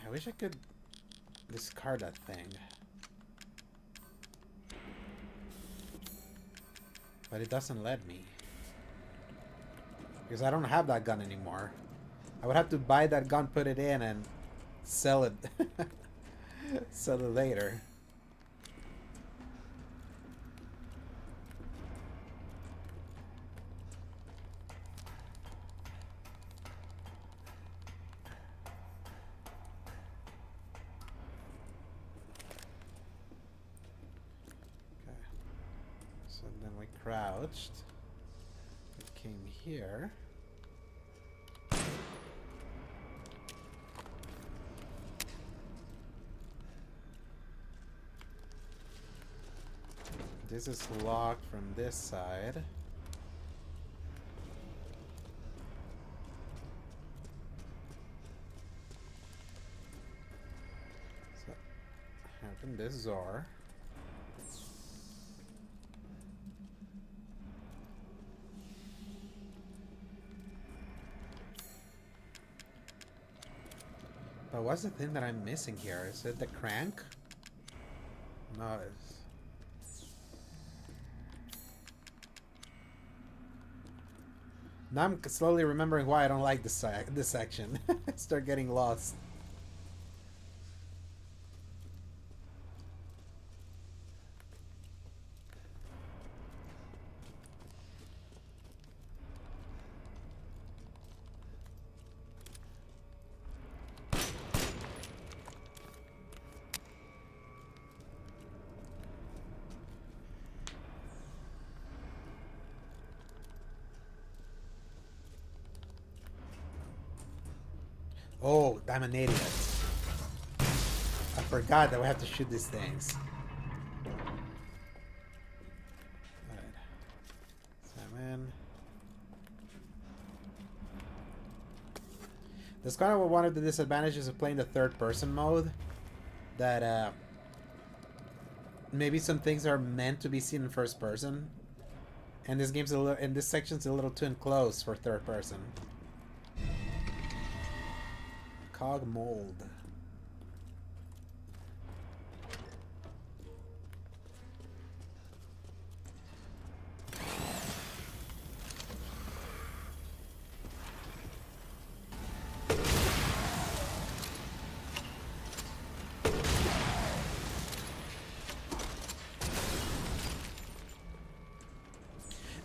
I wish I could discard that thing. But it doesn't let me. Because I don't have that gun anymore. I would have to buy that gun, put it in, and sell it. Sell it later. Crouched. It came here. This is locked from this side. So, open this door. But what's the thing that I'm missing here? Is it the crank? No, it's... Now I'm slowly remembering why I don't like this section. Start getting lost. Oh, I'm an idiot. I forgot that we have to shoot these things. Alright. Salmon. That's kind of one of the disadvantages of playing the third-person mode. That maybe some things are meant to be seen in first person, and this game's a little, and this section's a little too enclosed for third person. Cog mold.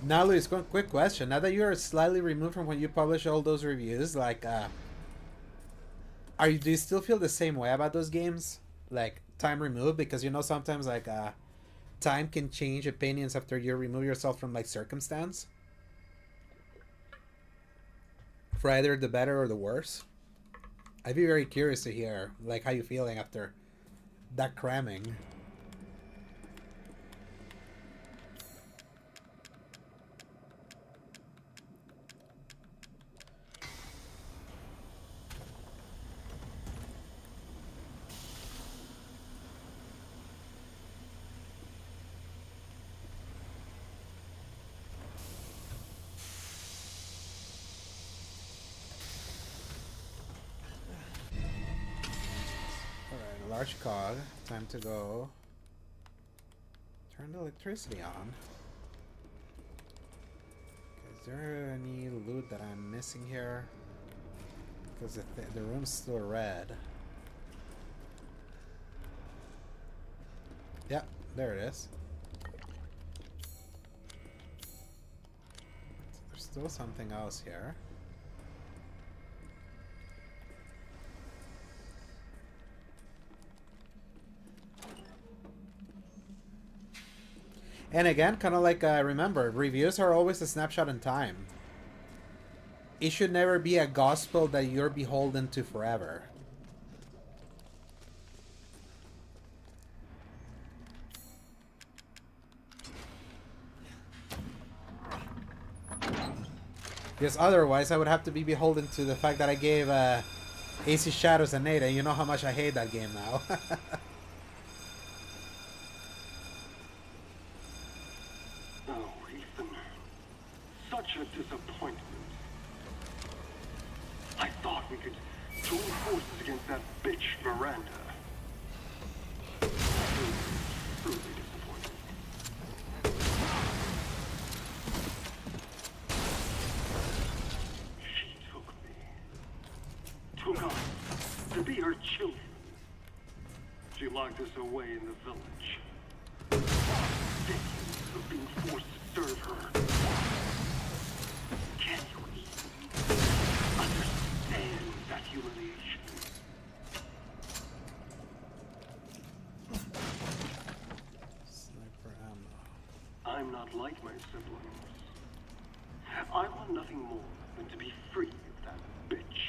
Now, Luis, quick question. Now that you are slightly removed from when you publish all those reviews, like, do you still feel the same way about those games? Like, time removed? Because, you know, sometimes, like, time can change opinions after you remove yourself from, like, circumstance. For either the better or the worse. I'd be very curious to hear, like, how you're feeling after that cramming. Large cog. Time to go. Turn the electricity on. Is there any loot that I'm missing here? Because the room's still red. Yeah, there it is. There's still something else here. And again, kind of like, remember, reviews are always a snapshot in time. It should never be a gospel that you're beholden to forever. Because otherwise, I would have to be beholden to the fact that I gave AC Shadows an 8, and you know how much I hate that game now. Such a disappointment. I thought we could join forces against that bitch Miranda. Truly disappointed. She took us to be her children. She locked us away in the village. Decades of being forced to serve her. Can you even understand that humiliation? Sniper ammo. I'm not like my siblings. I want nothing more than to be free of that bitch.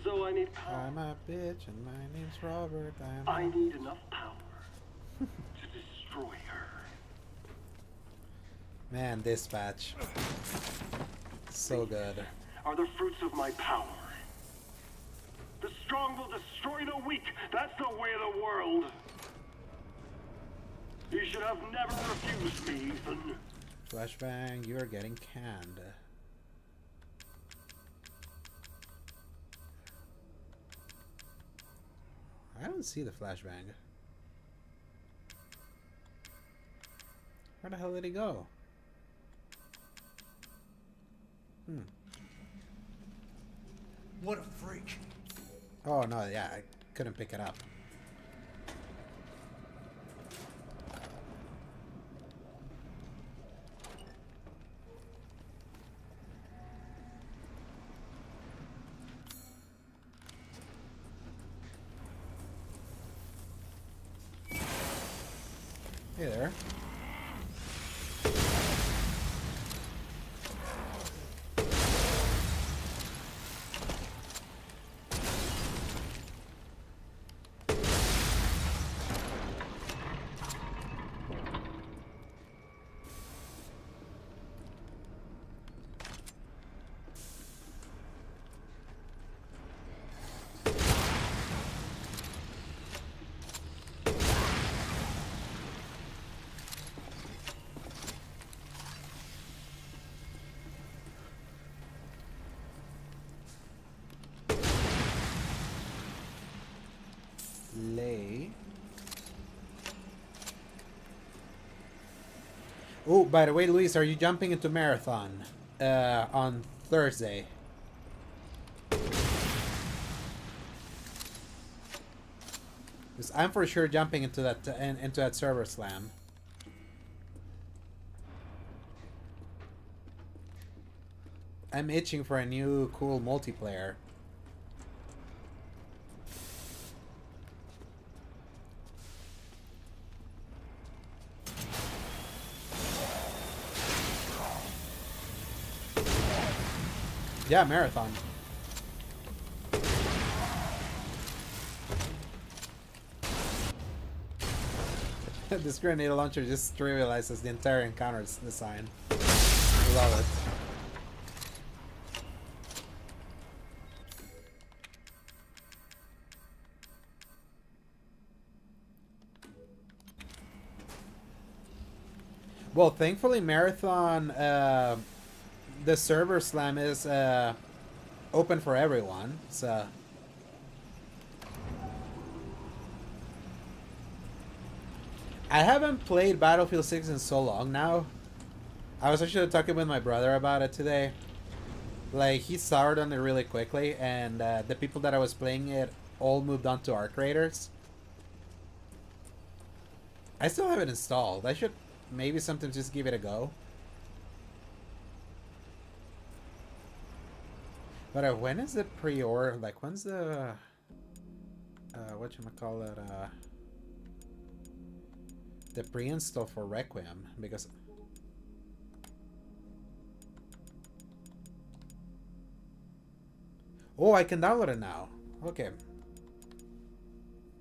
So I need power. I'm a bitch and my name's Robert. I need enough power to destroy her. Man, Dispatch. So good. Are the fruits of my power. The strong will destroy the weak. That's the way of the world. You should have never refused me, Ethan. Flashbang, you are getting canned. I don't see the flashbang. Where the hell did he go? What a freak. Oh no, yeah, I couldn't pick it up. Hey there. Oh, by the way, Luis, are you jumping into Marathon on Thursday? Because I'm for sure jumping into that server slam. I'm itching for a new cool multiplayer. Yeah, Marathon. This grenade launcher just trivializes the entire encounter's design. I love it. Well, thankfully, Marathon, the server slam is open for everyone, so... I haven't played Battlefield 6 in so long now. I was actually talking with my brother about it today. Like, he soured on it really quickly, and the people that I was playing it all moved on to Arc Raiders. I still have it installed. I should maybe sometimes just give it a go. But when is the pre-order? Like, when's the... whatchamacallit? The pre-install for Requiem? Because... Oh, I can download it now. Okay.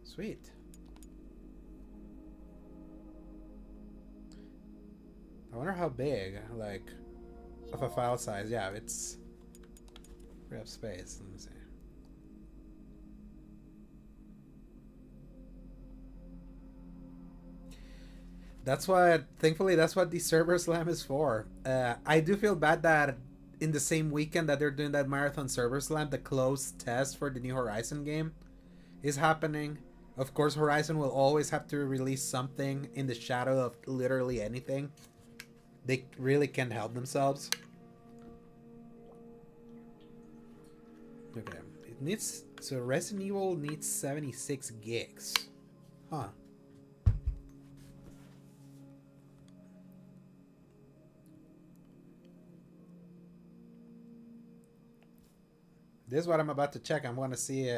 Sweet. I wonder how big, like, of a file size. Yeah, it's... We have space. Let me see. That's what, thankfully, that's what the server slam is for. I do feel bad that in the same weekend that they're doing that Marathon server slam, the closed test for the new Horizon game is happening. Of course, Horizon will always have to release something in the shadow of literally anything. They really can't help themselves. Okay, it needs... So Resident Evil needs 76 gigs. Huh. This is what I'm about to check. I want to see...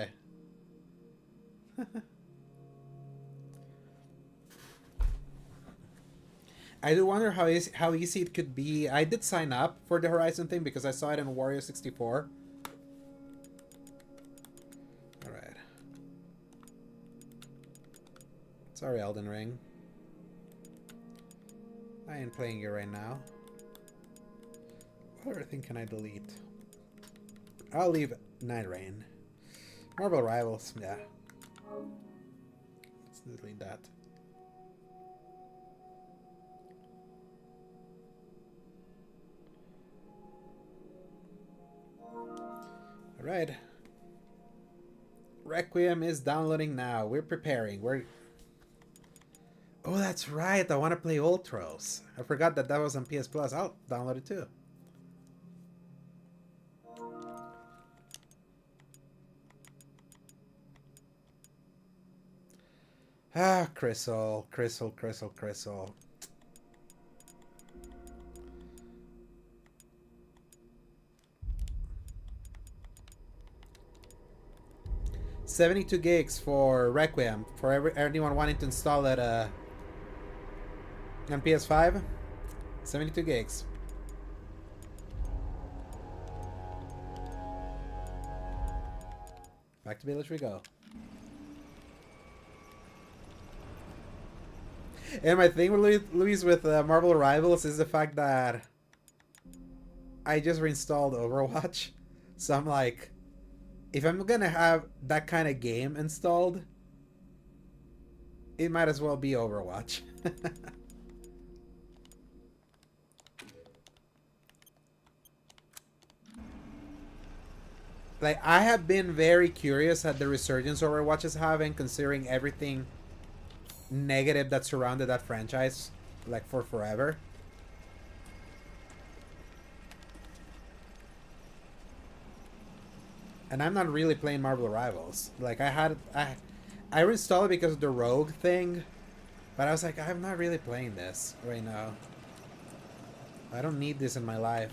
I do wonder how easy it could be. I did sign up for the Horizon thing because I saw it in Wario 64. Alright. Sorry, Elden Ring. I ain't playing you right now. What other thing can I delete? I'll leave Night Rain. Marvel Rivals, yeah. Let's delete that. Alright. Requiem is downloading now. We're preparing. Oh, that's right. I want to play Ultros. I forgot that was on PS Plus. I'll download it too. Ah, Crystal. 72 gigs for Requiem. For anyone wanting to install it on PS5. 72 gigs. Back to Village we go. And my thing with Luis with Marvel Rivals is the fact that I just reinstalled Overwatch. So I'm like, if I'm gonna have that kind of game installed, it might as well be Overwatch. Like, I have been very curious at the resurgence Overwatch is having, considering everything negative that surrounded that franchise, like, for forever. And I'm not really playing Marvel Rivals. Like I reinstalled it because of the Rogue thing, but I was like, I'm not really playing this right now. I don't need this in my life.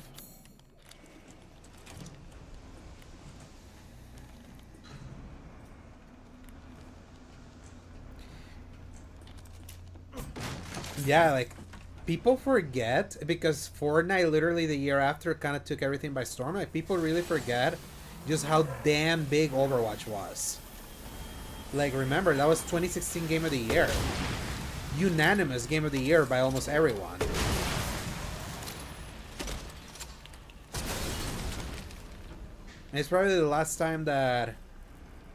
Yeah, like, people forget, because Fortnite literally the year after kind of took everything by storm. Like, people really forget just how damn big Overwatch was. Like, remember, that was 2016 Game of the Year. Unanimous Game of the Year by almost everyone. And it's probably the last time that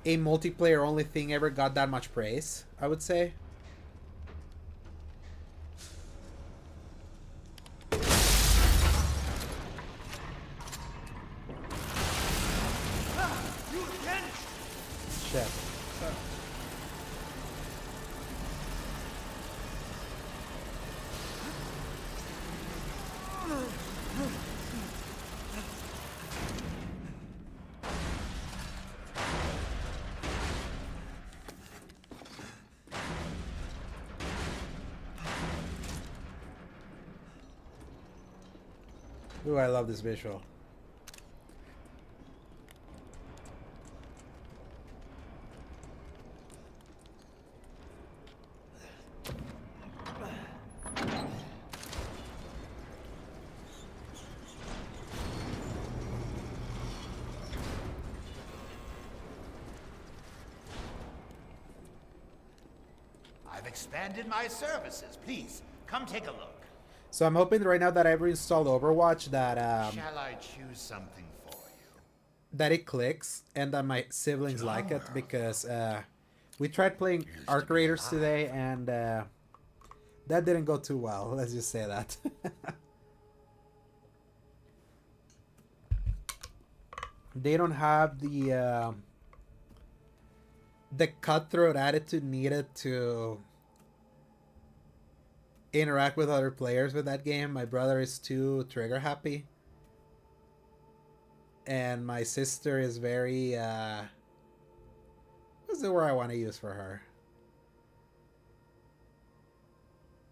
a multiplayer only thing ever got that much praise, I would say. Shit. Ooh, I love this visual. I've expanded my services. Please, come take a look. So I'm hoping right now that I've reinstalled Overwatch that Shall I choose something for you? that it clicks and that my siblings like it, because we tried playing Arc Raiders today and that didn't go too well. Let's just say that. They don't have the cutthroat attitude needed to interact with other players with that game. My brother is too trigger happy, and my sister is very what's the word I want to use for her?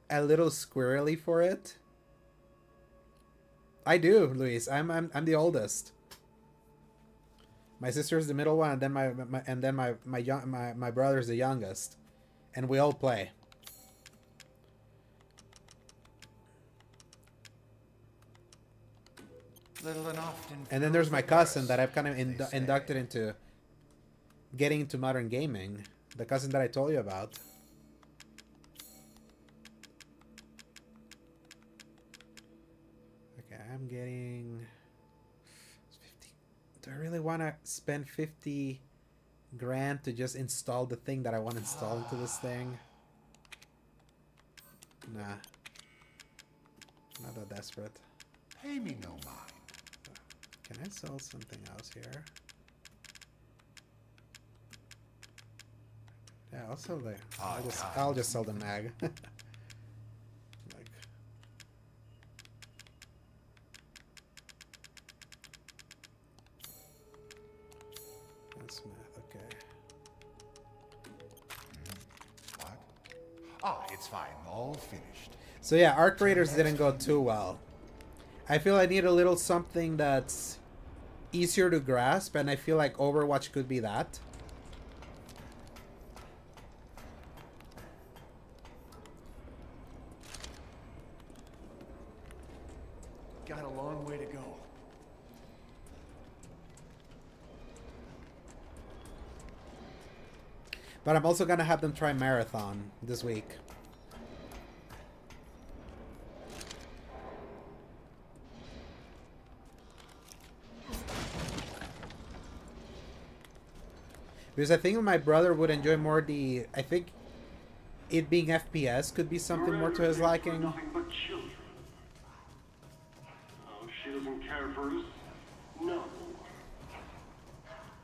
A little squirrely for it. I do, Luis. I'm the oldest. My sister's the middle one, and then my brother's the youngest, and we all play. Little and often. And then there's my cousin that I've kind of inducted into getting into modern gaming. The cousin that I told you about. Okay, I'm getting 50. Do I really want to spend 50 grand to just install the thing that I want to install into this thing? Nah. Not that desperate. Pay me no mind. Can I sell something else here? Yeah, I'll sell the. I'll just sell the mag. Like, that's math. Okay. What? Ah, it's fine. All finished. So yeah, Arc Raiders didn't go too well. I feel I need a little something that's easier to grasp, and I feel like Overwatch could be that. Got a long way to go. But I'm also gonna have them try Marathon this week. Because I think my brother would enjoy more the... I think it being FPS could be something more to his liking. Nothing but children. Oh, she doesn't care for us? No.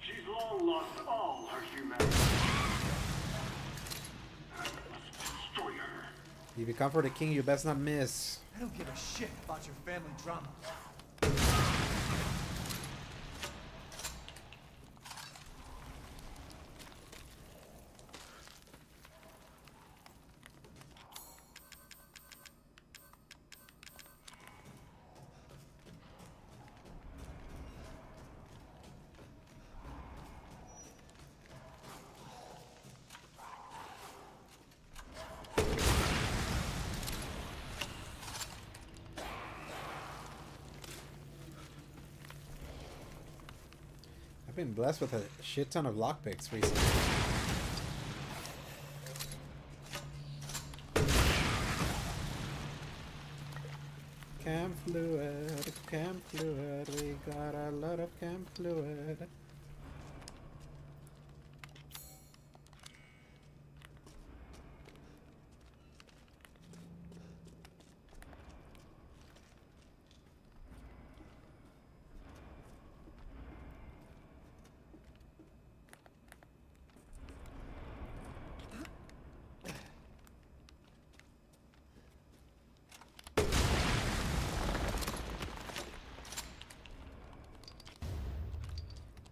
She's long lost all her humanity. I must destroy her. If you come for the king, you best not miss. I don't give a shit about your family drama. been blessed with a shit ton of lockpicks recently. Cam fluid, we got a lot of cam fluid.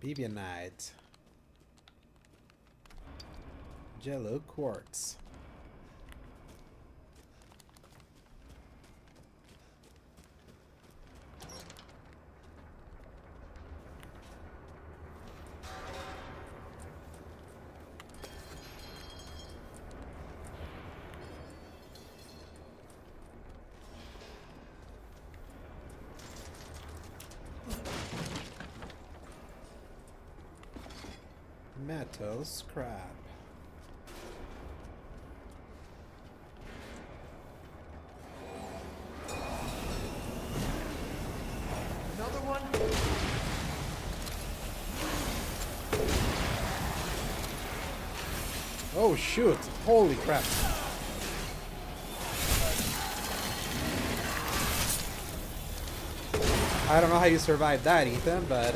Bibionite. Jello quartz. Metal scrap. Another one? Oh shoot! Holy crap! I don't know how you survived that, Ethan, but...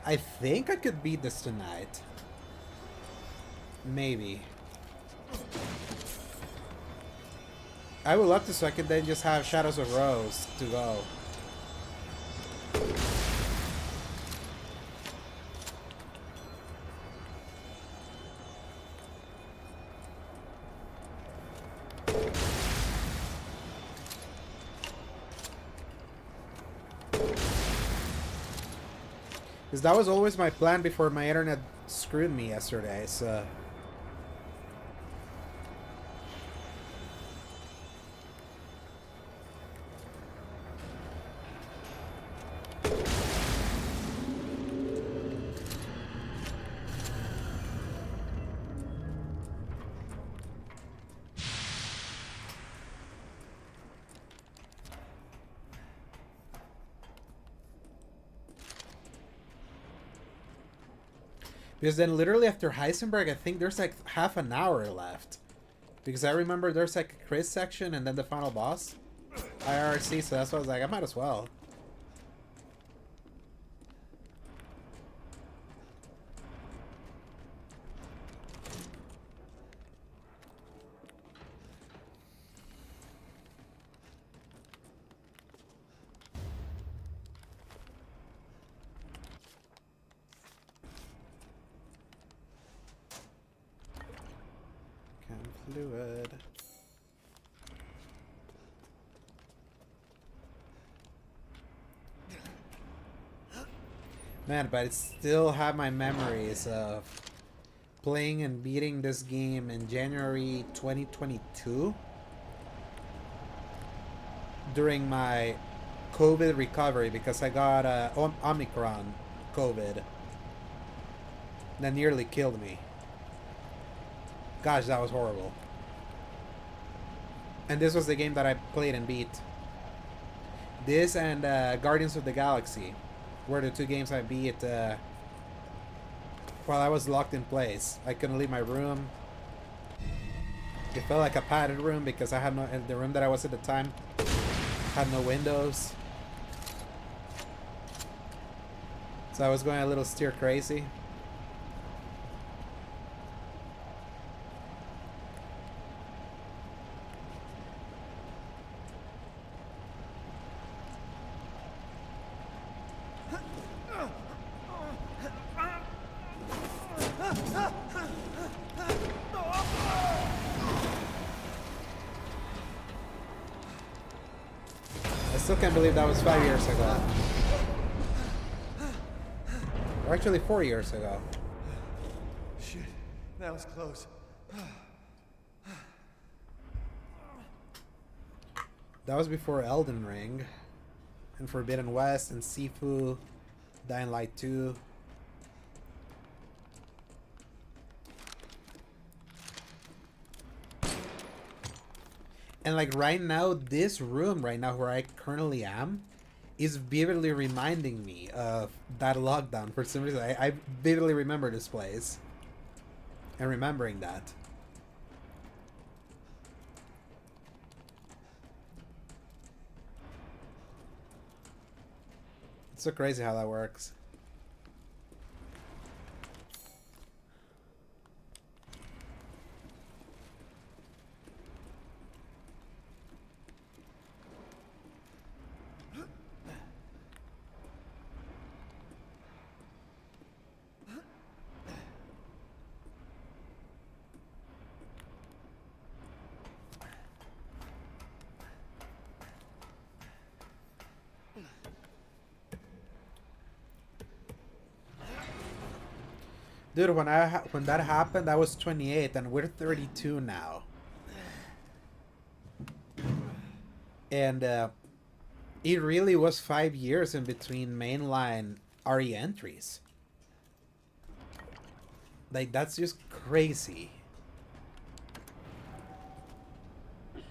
I think I could beat this tonight. Maybe. I would love to, so I could then just have Shadows of Rose to go. Because that was always my plan before my internet screwed me yesterday, so... Because then literally after Heisenberg, I think there's like half an hour left. Because I remember there's like a quiz section and then the final boss. IRC, so that's why I was like, I might as well. Fluid. Man, but I still have my memories of playing and beating this game in January 2022 during my COVID recovery because I got Omicron COVID that nearly killed me. Gosh, that was horrible. And this was the game that I played and beat. This and Guardians of the Galaxy were the two games I beat while I was locked in place. I couldn't leave my room. It felt like a padded room because I had no... the room that I was at the time Had no windows. So I was going a little stir crazy. I still can't believe that was 5 years ago. Or actually 4 years ago. Shit, that was close. That was before Elden Ring. And Forbidden West and Sifu. Dying Light 2. And like right now, this room right now where I currently am is vividly reminding me of that lockdown for some reason. I vividly remember this place. And remembering that. It's so crazy how that works. Dude, when that happened, I was 28, and we're 32 now. And it really was 5 years in between mainline RE entries. Like, that's just crazy.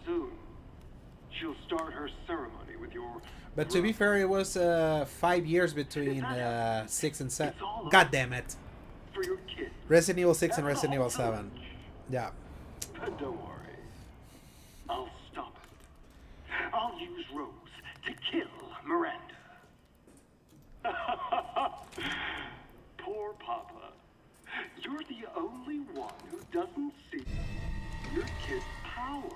Soon, she'll start her ceremony with your... But to be fair, it was 5 years between 6 and 7. God damn it. For your kid. Resident Evil 6 and Resident Evil 7. Yeah. But don't worry. I'll stop it. I'll use Rose to kill Miranda. Poor Papa. You're the only one who doesn't see your kid's power.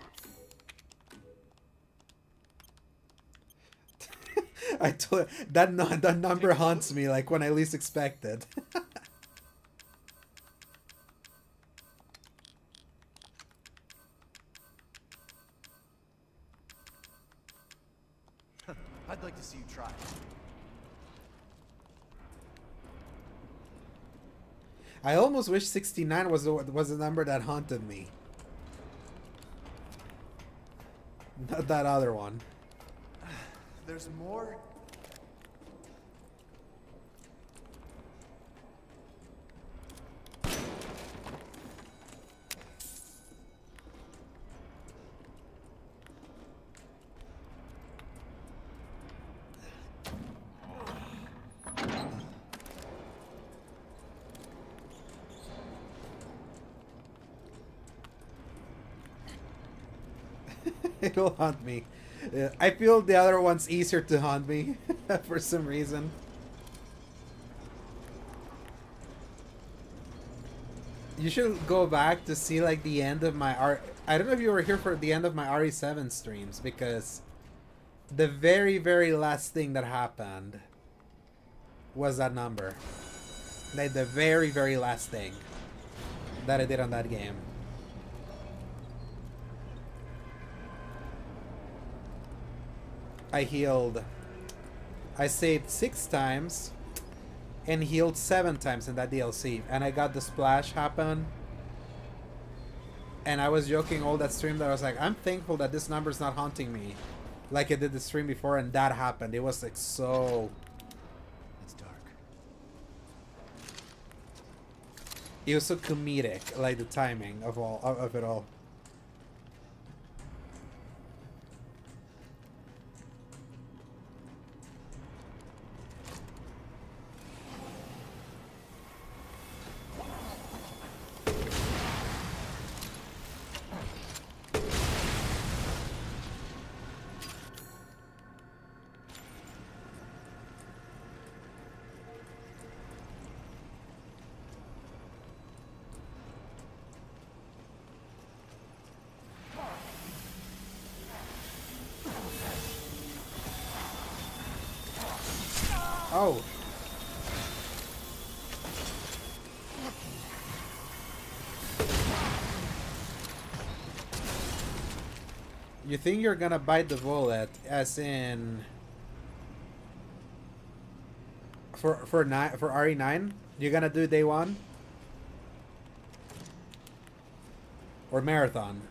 I told that number haunts me like when I least expect it. I'd like to see you try. I almost wish 69 was the number that haunted me. Not that other one. There's more? It'll haunt me. I feel the other one's easier to haunt me for some reason. You should go back to see like the end of my I don't know if you were here for the end of my RE7 streams, because the very, very last thing that happened was that number. Like the very, very last thing that I did on that game. I healed. I saved 6 times and healed 7 times in that DLC, and I got the splash happen. And I was joking all that stream that I was like, I'm thankful that this number's not haunting me like it did the stream before, and that happened. It was like so... It's dark. It was so comedic, like the timing of it all. Oh. You think you're gonna bite the bullet, as in for RE9? You're gonna do day one or marathon?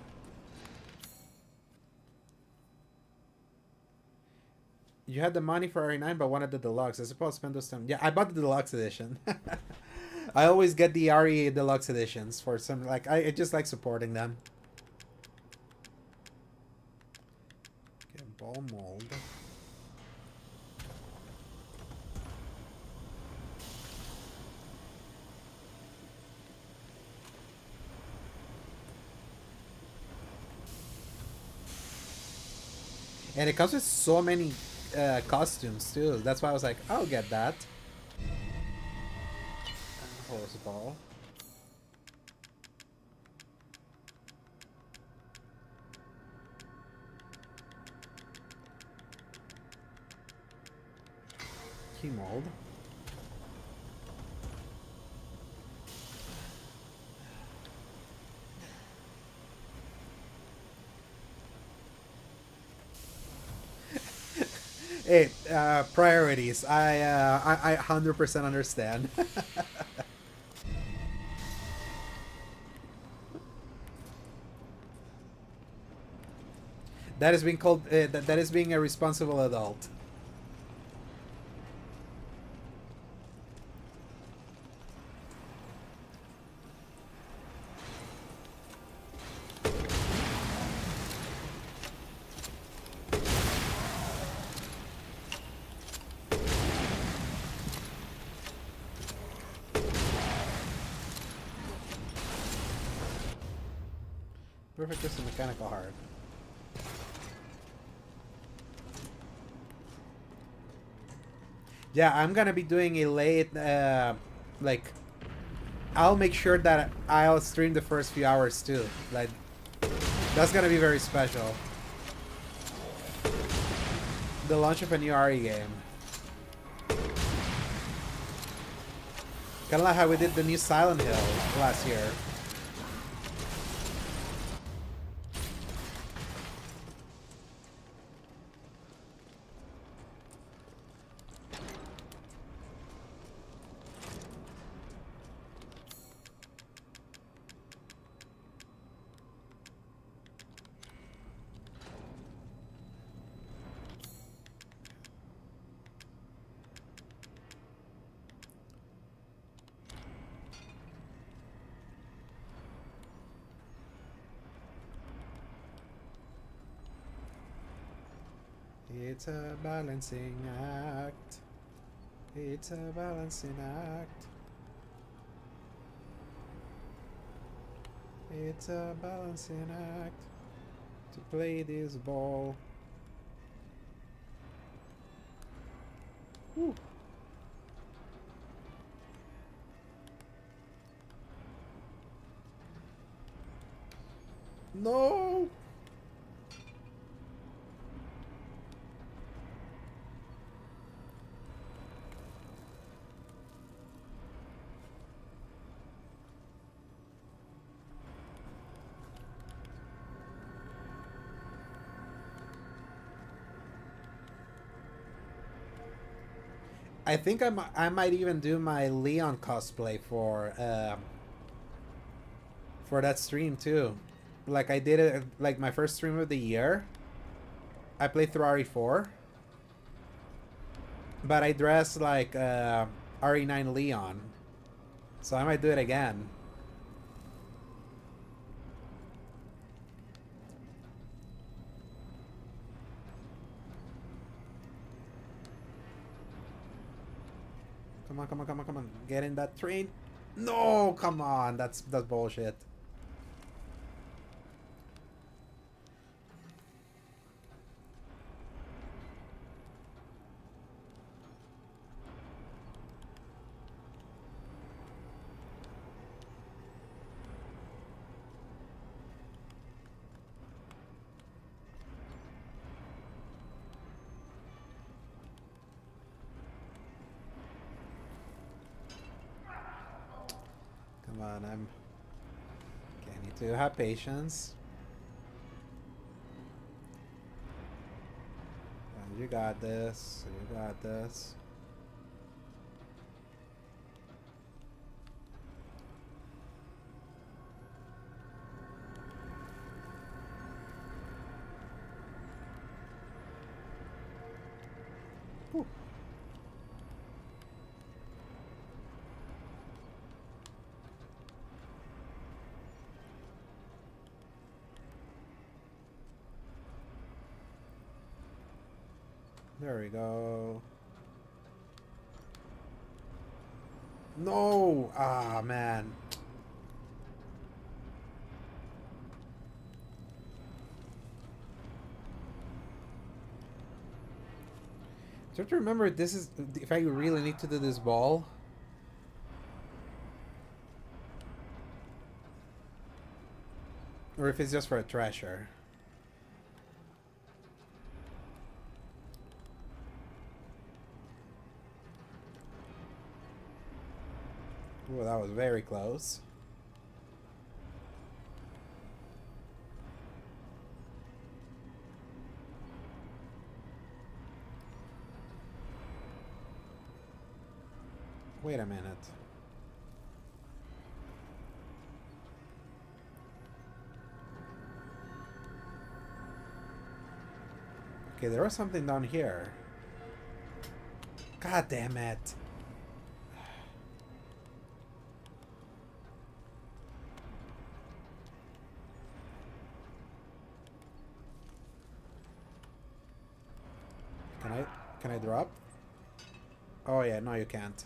You had the money for RE9, but wanted the deluxe. I suppose spend those time. Yeah, I bought the deluxe edition. I always get the RE deluxe editions for some, like, I just like supporting them. Okay, ball mold. And it comes with so many costumes too. That's why I was like, I'll get that. Horse ball. Key mold. Hey, priorities. I 100% understand. That is being called. That is being a responsible adult. Perfect, just a mechanical heart. Yeah, I'm gonna be doing a late, like, I'll make sure that I'll stream the first few hours too. Like, that's gonna be very special. The launch of a new RE game. Kinda like how we did the new Silent Hill last year. It's a balancing act. It's a balancing act. It's a balancing act to play this ball. Woo. No! I think I might even do my Leon cosplay for that stream too. Like I did it like my first stream of the year. I played through RE4, but I dressed like RE9 Leon, so I might do it again. Come on, come on, come on, come on. Get in that train. No, come on. That's bullshit. Do have patience. You got this. You got this. Whew. There we go. No! Ah, man. Do you have to remember this is if I really need to do this ball? Or if it's just for a treasure. Oh, that was very close. Wait a minute. Okay, there was something down here. God damn it. Can I drop? Oh yeah, no you can't.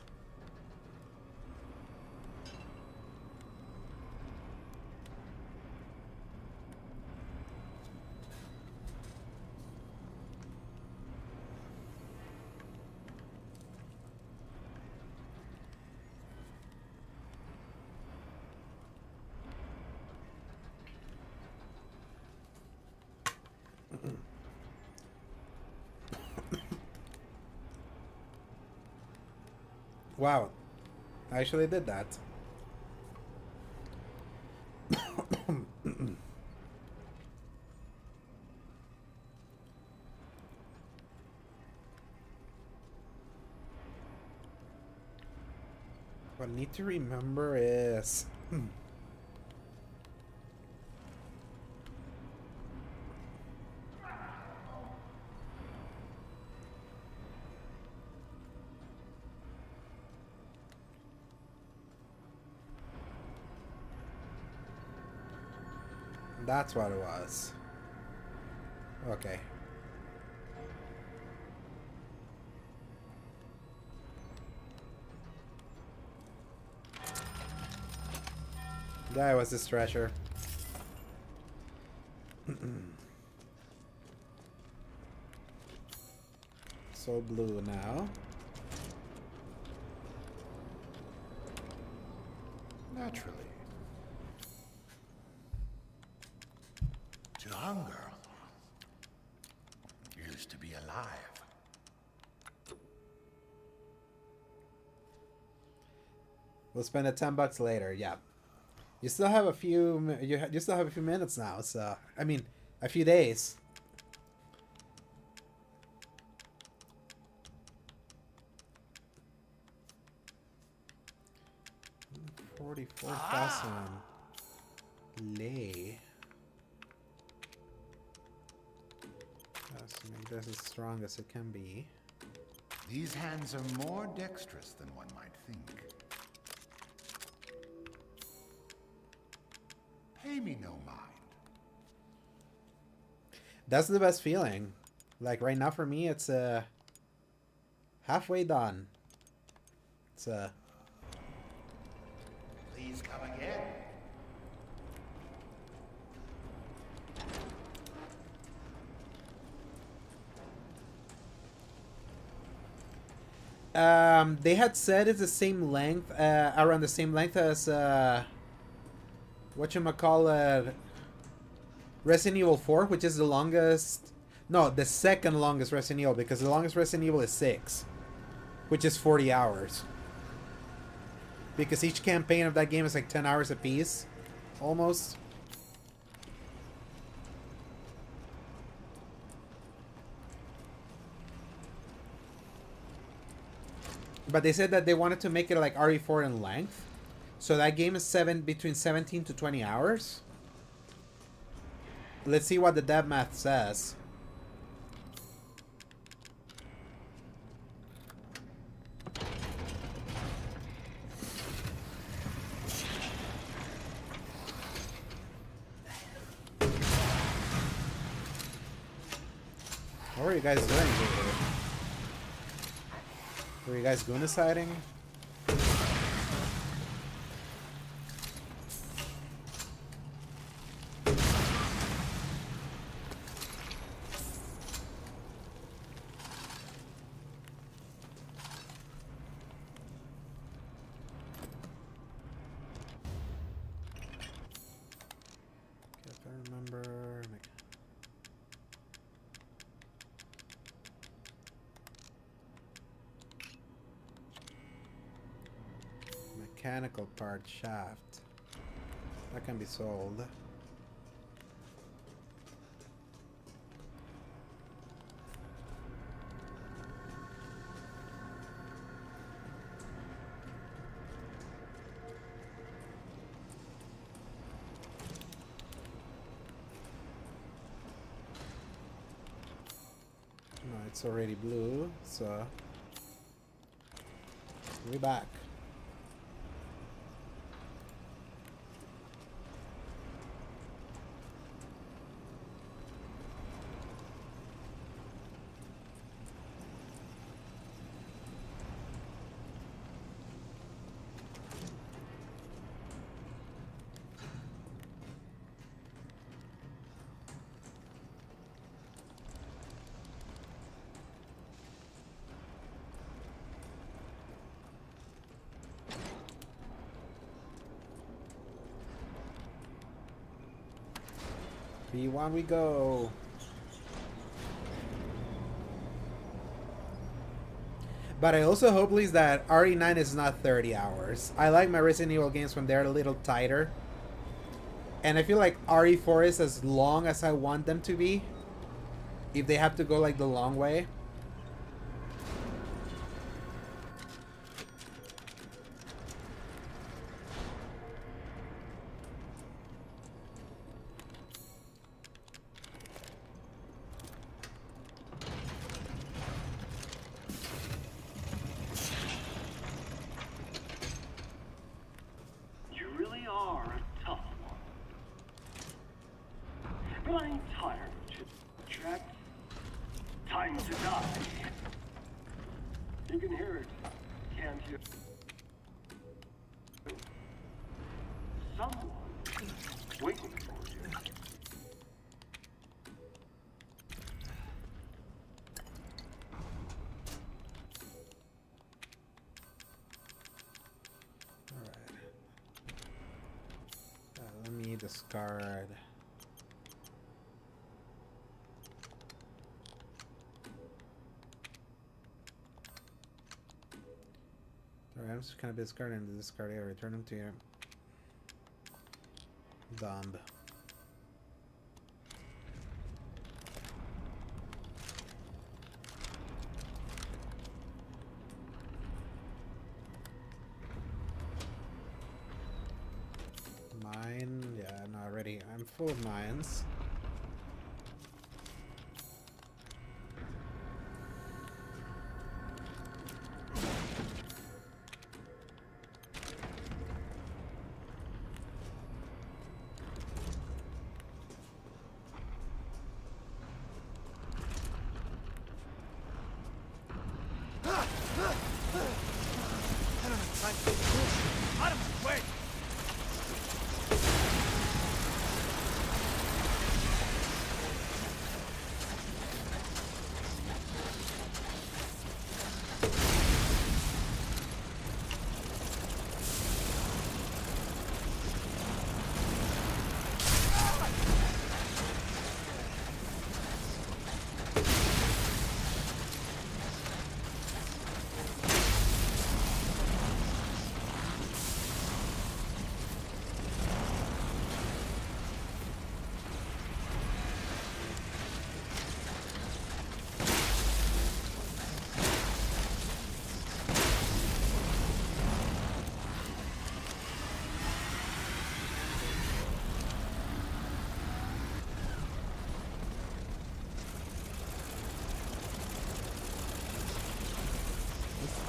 Wow, I actually did that. What I need to remember is... That's what it was. Okay. That was this treasure. So blue now. Naturally. To hunger used to be alive. We'll spend the $10 later. Yeah. You still have a few. You still have a few minutes now. So I mean, a few days. $44,000 lei. Let's make this as strong as it can be. These hands are more dexterous than one might think. Pay me no mind. That's the best feeling. Like right now for me, it's halfway done. It's Please come again. They had said it's the same length, around the same length as whatchamacallit, Resident Evil 4, which is the longest, no, the second longest Resident Evil, because the longest Resident Evil is 6, which is 40 hours. Because each campaign of that game is like 10 hours apiece, almost. But they said that they wanted to make it like RE4 in length. So that game is between 17 to 20 hours. Let's see what the dev math says. What were you guys doing here? Were you guys gooniciding? If I remember... Mechanical part shaft. That can be sold. No, it's already blue, so we're back. B1 we go. But I also hope, please, that RE9 is not 30 hours. I like my Resident Evil games when they're a little tighter. And I feel like RE4 is as long as I want them to be. If they have to go like the long way. But I ain't tired of chit-chat. Time to die. You can hear it, can't you? Someone's waiting for you. Alright. Let me discard. Alright, I'm just gonna be discarding the discard area. Return them to you. Dumb. Mine, yeah, I'm not ready. I'm full of mines.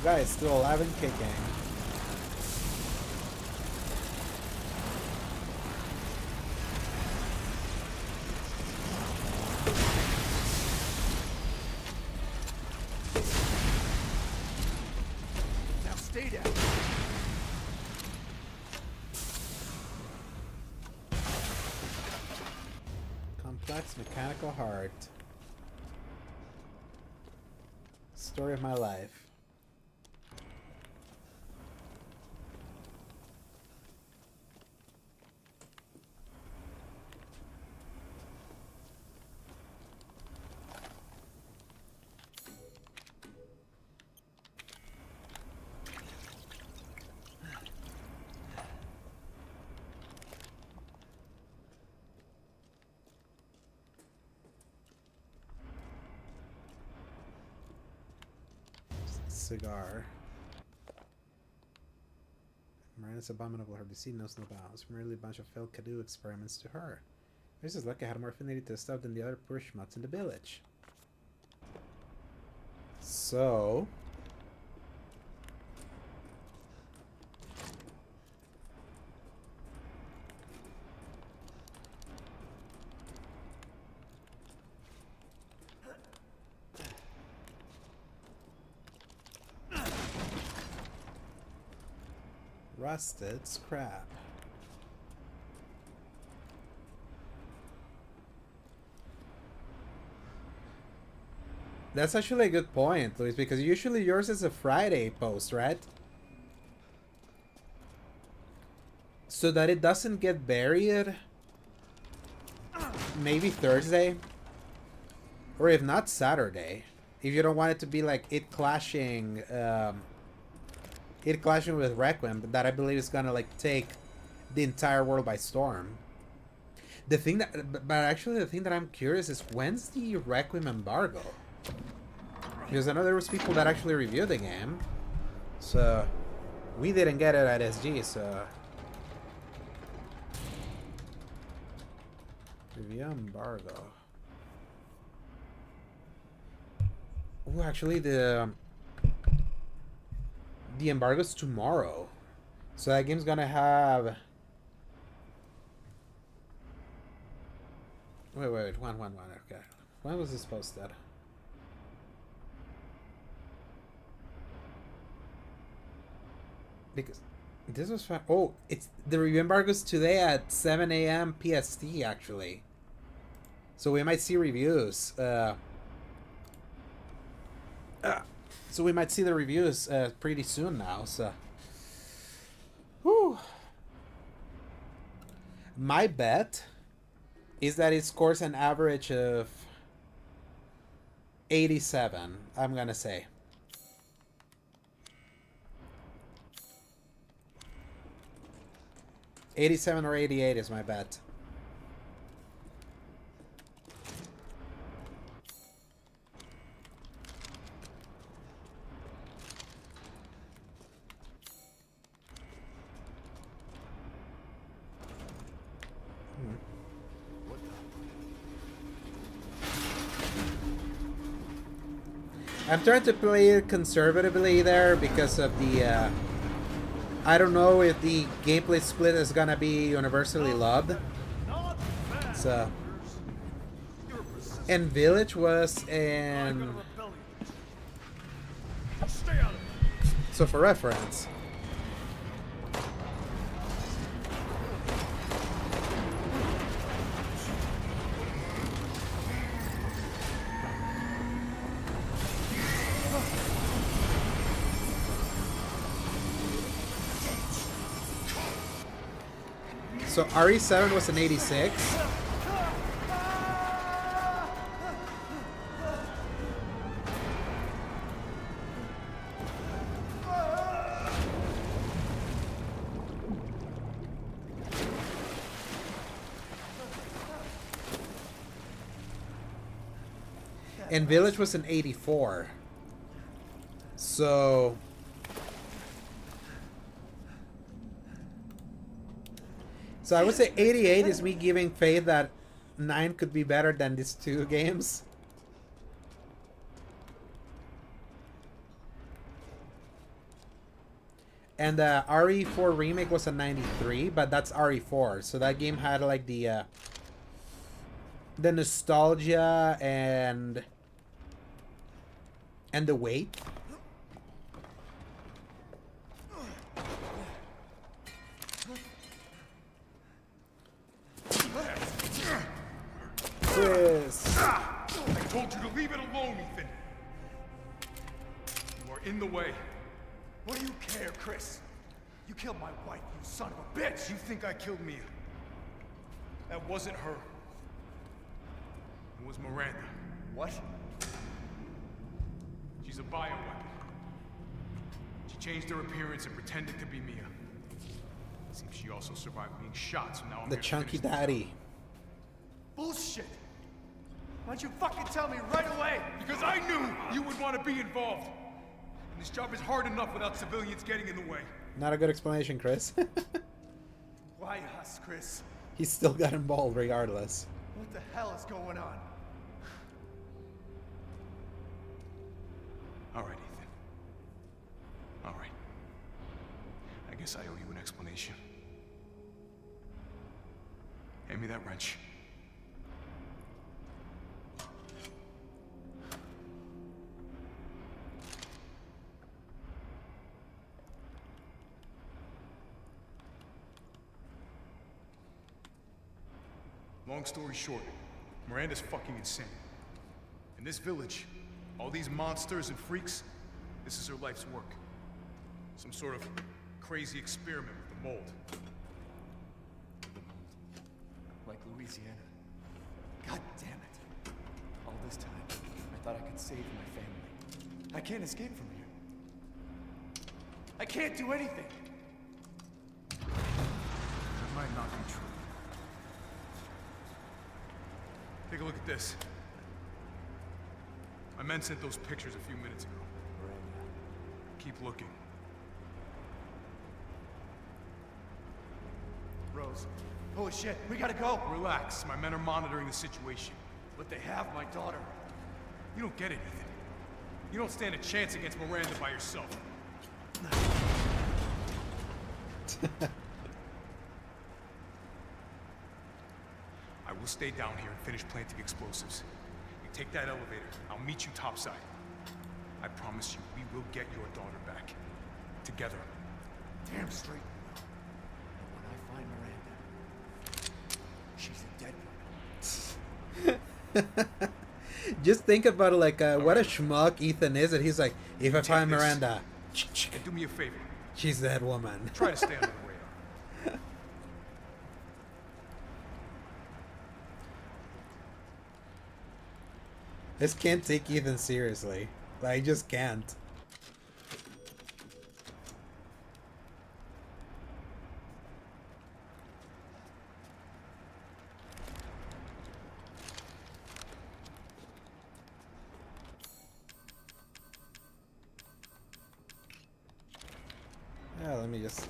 Guy is still alive and kicking. Now stay down. Complex mechanical heart. Story of my life. Cigar. Miranda's abominable herbicide knows no bounds. Merely a bunch of failed Cadu experiments to her. This is lucky I had more affinity to stuff than the other poor schmucks in the village. So... rusted scrap. That's actually a good point, Luis, because usually yours is a Friday post, right? So that it doesn't get buried. Maybe Thursday. Or if not, Saturday. If you don't want it to be like it clashing with Requiem, but that I believe is gonna like take the entire world by storm. The thing that, but actually the thing that I'm curious is when's the Requiem embargo? Because I know there was people that actually reviewed the game, so we didn't get it at SG. So review embargo. Oh, actually the embargo's tomorrow, so that game's gonna have. Wait, one. Okay, when was this posted? Because this was fun. Oh, it's the review embargo's today at 7 a.m. PST actually, so we might see reviews. So we might see the reviews pretty soon now, so... Whew. My bet is that it scores an average of 87, I'm gonna say. $87 or $88 is my bet. I'm trying to play it conservatively there because of the, I don't know if the gameplay split is gonna be universally loved. So, and Village was in, so for reference. So RE7 was an 86. And Village was an 84. So... So I would say 88 is me giving faith that 9 could be better than these two games. And the RE4 remake was a 93, but that's RE4. So that game had like the nostalgia and the weight. Chris. I told you to leave it alone, Ethan. You are in the way. What do you care, Chris? You killed my wife, you son of a bitch! You think I killed Mia? That wasn't her. It was Miranda. What? She's a bioweapon. She changed her appearance and pretended to be Mia. Seems she also survived being shot, so now I'm The here to chunky finish the daddy. job. Bullshit! Why don't you fucking tell me right away? Because I knew you would want to be involved. And this job is hard enough without civilians getting in the way. Not a good explanation, Chris. Why us, Chris? He still got involved regardless. What the hell is going on? All right, Ethan. All right. I guess I owe you an explanation. Hand me that wrench. Long story short, Miranda's fucking insane. In this village, all these monsters and freaks, this is her life's work. Some sort of crazy experiment with the mold. Like Louisiana. God damn it. All this time, I thought I could save my family. I can't escape from here. I can't do anything. That might not be true. Take a look at this. My men sent those pictures a few minutes ago. Keep looking. Rose. Holy shit, we gotta go. Relax. My men are monitoring the situation. But they have my daughter. You don't get it, Ethan. You don't stand a chance against Miranda by yourself. I will stay down here and finish planting explosives. You take that elevator. I'll meet you topside. I promise you, we will get your daughter back. Together. Damn straight we will. And when I find Miranda, she's a dead woman. Just think about it, like what a schmuck Ethan is, and he's like, if I Take find this. Miranda, And do me a favor. she's that woman. Try to stay under the radar. I just can't take Ethan seriously. I just can't. Yeah, let me just...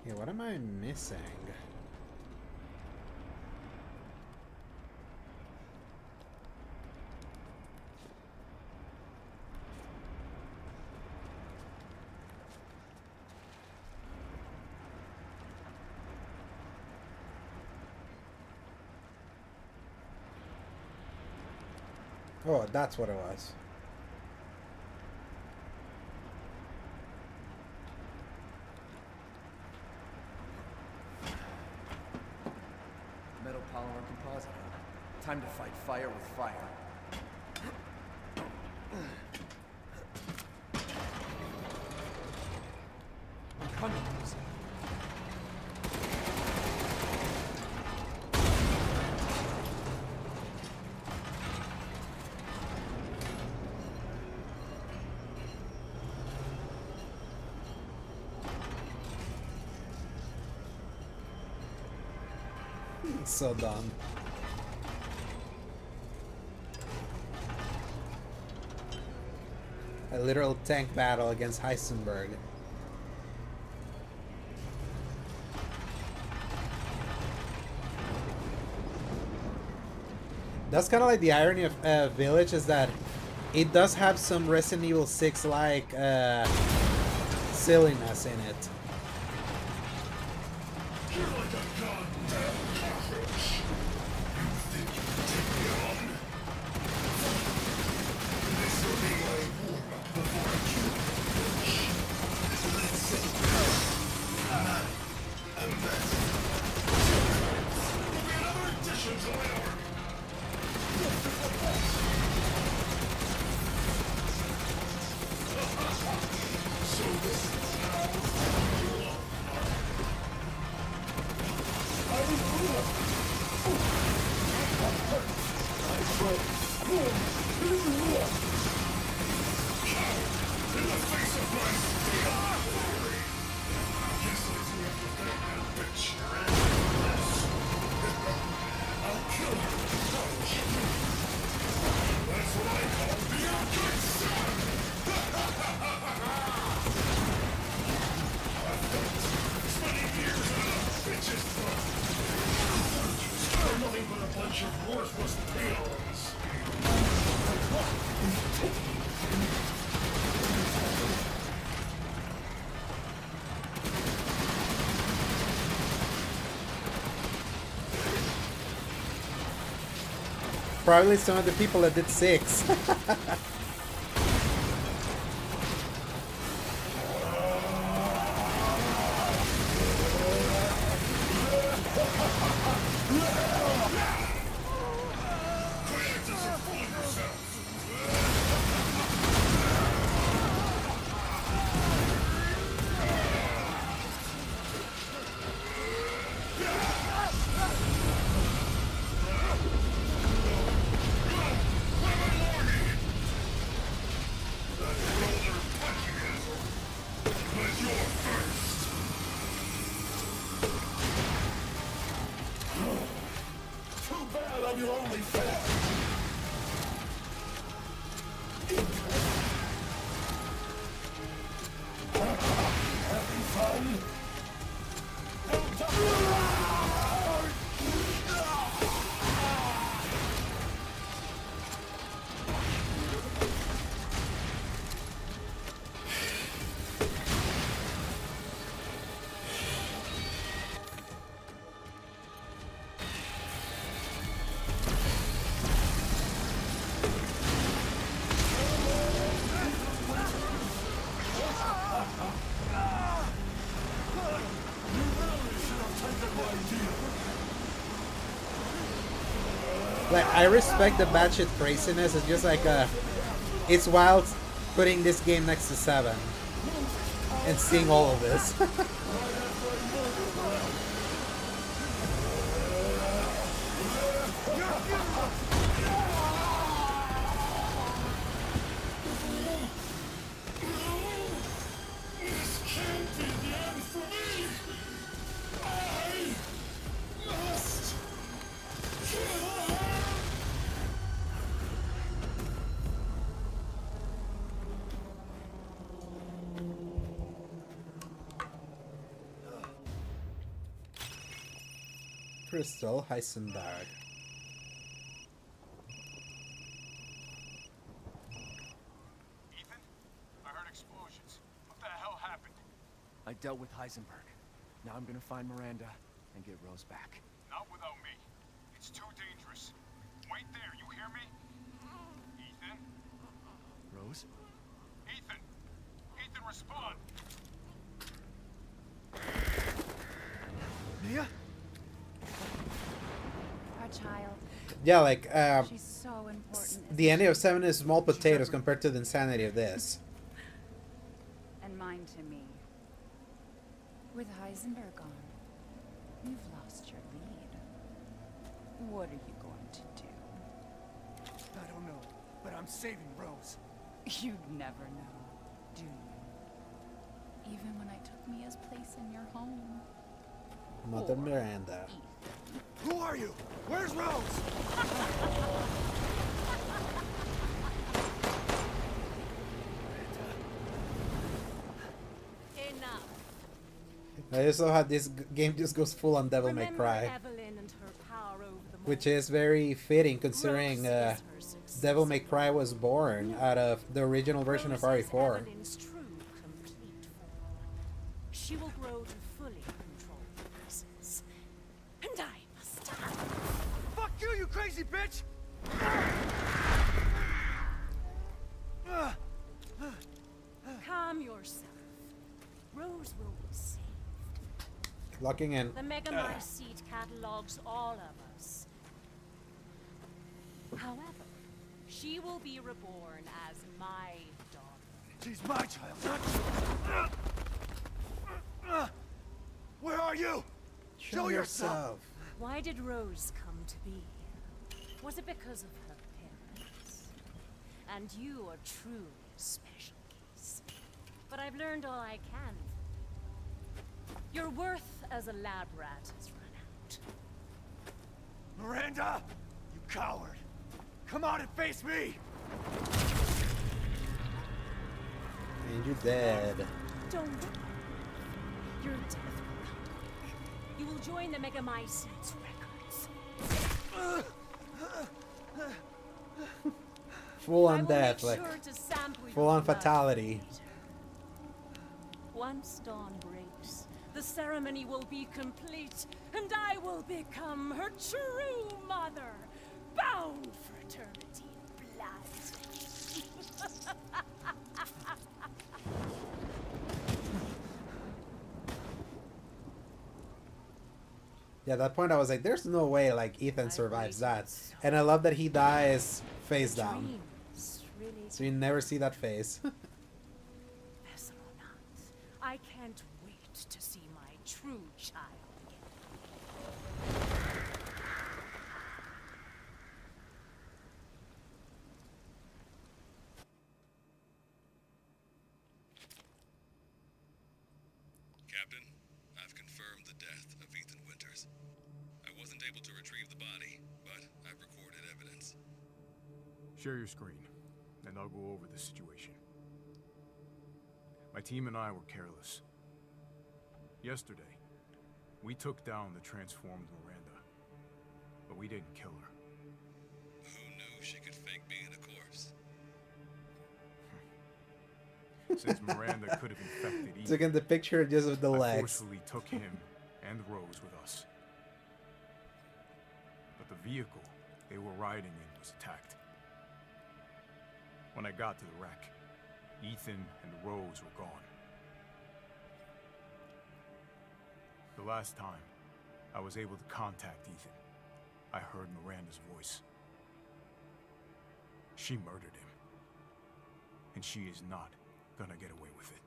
Yeah, what am I missing? Oh, that's what it was. Metal polymer composite. Time to fight fire with fire. I'm coming, Lucy. So done. A literal tank battle against Heisenberg. That's kind of like the irony of Village, is that it does have some Resident Evil 6 like silliness in it. Probably some of the people that did 6. Like, I respect the batshit craziness. It's just like it's wild putting this game next to 7 and seeing all of this. Crystal Heisenberg. Ethan? I heard explosions. What the hell happened? I dealt with Heisenberg. Now I'm gonna find Miranda and get Rose back. Not without me. It's too dangerous. Wait there, you hear me? Ethan? Rose? Ethan! Ethan, respond! Mia? Our child. Yeah, like She's so important. the ending of Seven is small potatoes compared to the insanity of this. And mine to me. With Heisenberg gone, you've lost your lead. What are you going to do? I don't know, but I'm saving Rose. You'd never know, do you? Even when I took Mia's place in your home. Mother Miranda. Who are you? Where's Rose? Enough. I just love how this game just goes full on Devil May Remember Cry, Evelyn and her power over the which mold? is very fitting considering Rose is her successor. Devil May Cry was born out of the original version of Rose is RE4. Evelyn's true, complete form. She will grow to fully control the forces. And I must die. Fuck you, you crazy bitch! Calm yourself. Rose will be saved. Locking in. The Megamai seed catalogs all of us. However, she will be reborn as my daughter. She's my child, not... Where are you? Show yourself! Why did Rose come to be? Was it because of her parents? And you are truly a special case. But I've learned all I can. Your worth as a lab rat has run out. Miranda! You coward! Come out and face me! And you're dead. Don't worry. Your death will come. You will join the Megamai Seeds records. Full I on will death, make like sure to sample full your on blood fatality. later. Once dawn breaks, the ceremony will be complete, and I will become her true mother, bound for eternity in blood. Yeah, at that point I was like, there's no way like Ethan survives that. And I love that he dies face down. Dreams really So you never see that face. vessel or not, I can't wait to see my true child again. Captain, I've confirmed the death of Ethan Winters. I wasn't able to retrieve the body, but I've recorded evidence. Share your screen, and I'll go over the situation. My team and I were careless. Yesterday, we took down the transformed Miranda, but we didn't kill her. Who knew she could fake being a corpse? Since Miranda could have infected Ethan, Took in the picture just of the I legs. forcefully took him and Rose with us. But the vehicle they were riding in was attacked. When I got to the wreck, Ethan and Rose were gone. The last time I was able to contact Ethan, I heard Miranda's voice. She murdered him. And she is not gonna get away with it.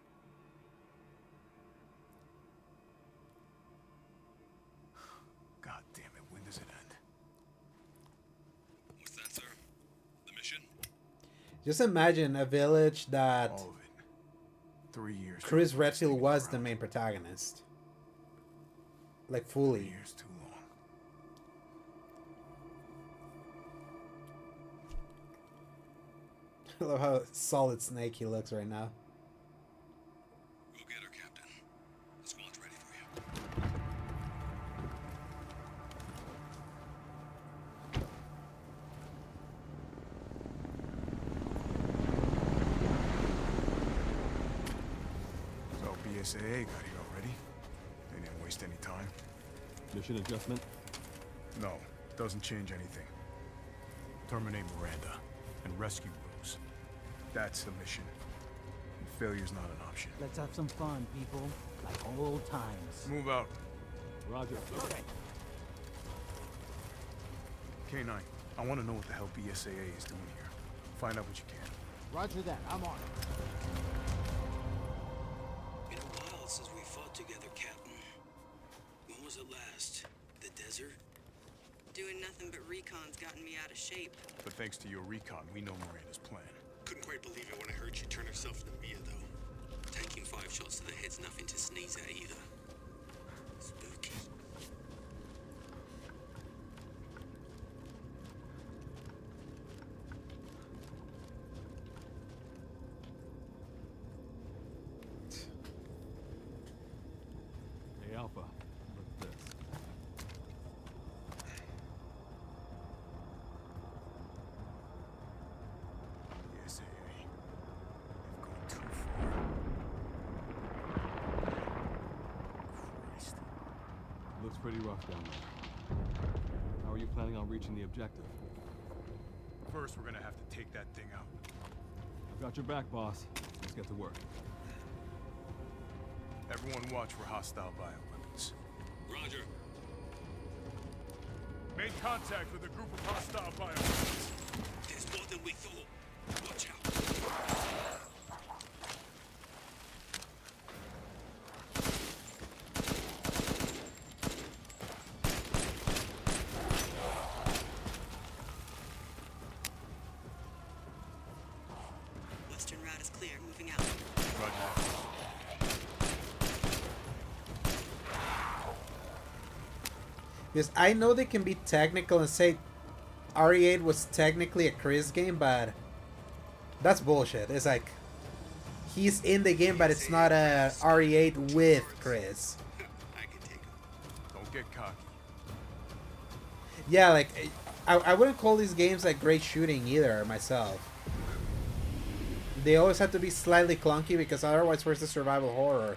God damn it, when does it end? What's that, sir? The mission? Just imagine a village that All of it. 3 years. Chris Taking Redfield was the around. main protagonist. Like 3 fully. years too long. I love how solid Snake he looks right now. Go get her, Captain. The squad's ready for you. So BSAA got here already. They didn't waste any time. Mission adjustment? No, doesn't change anything. Terminate Miranda and rescue Rose. That's the mission. And failure's not an option. Let's have some fun, people. Like old times. Move out. Roger. Okay. K9, I want to know what the hell BSAA is doing here. Find out what you can. Roger that. I'm on it. Been a while since we fought together, Captain. When was it last? The desert? Doing nothing but recon's gotten me out of shape. But thanks to your recon, we know Miranda's plan. Couldn't quite believe it when I heard she turned herself into Mia, though. Taking 5 shots to the head's nothing to sneeze at either. Spooky. Hey, Alpha. Look at this. BSAA. They've gone too far. Christ. Looks pretty rough down there. How are you planning on reaching the objective? First, we're gonna have to take that thing out. I've got your back, boss. Let's get to work. Everyone watch for hostile bioweapons. Roger. Made contact with a group of hostile bioweapons. There's more than we thought. Watch out. Western route is clear. Moving out. Roger. Because I know they can be technical and say RE8 was technically a Chris game, but that's bullshit. It's like he's in the game, but it's not a RE8 with Chris. I can take him. Don't get cocky. Yeah, like I wouldn't call these games like great shooting either myself. They always have to be slightly clunky because otherwise, where's the survival horror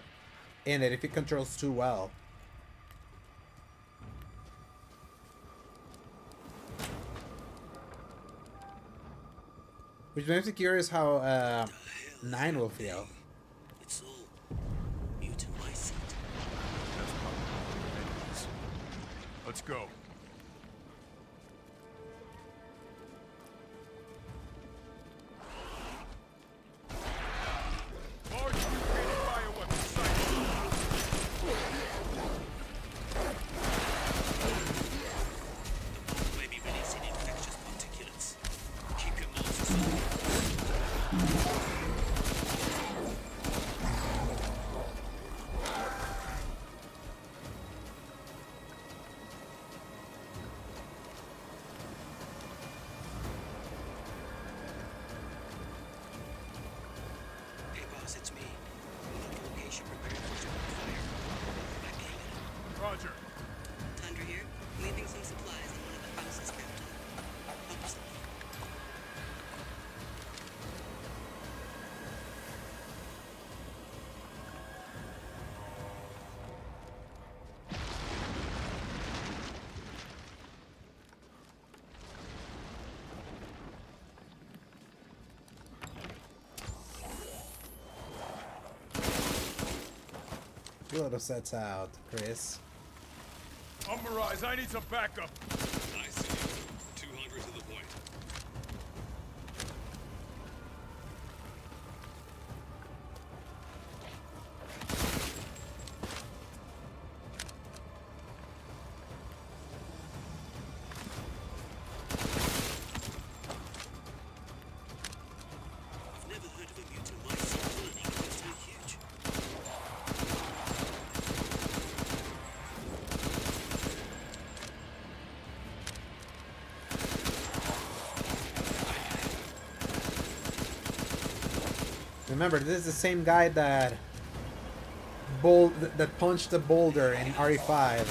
in it if it controls too well? Which makes me curious how 9 will feel. It's all mutant lycite. That's probably what it is. Let's go. Large mutated bioweapon sighted. Maybe releasing infectious particulates. Keep your mouths open. Hey boss, it's me. Mark the location prepared for strong fire. I'm aiming. Roger. Tundra here. Leaving some supplies in one of the houses, Captain. Help yourself. Blow those sets out, Chris. Mirage, I need some backup. I see you. 200 to the point. I've never heard of a mutant lycite colony that was so huge. Remember, this is the same guy that that punched the boulder in RE5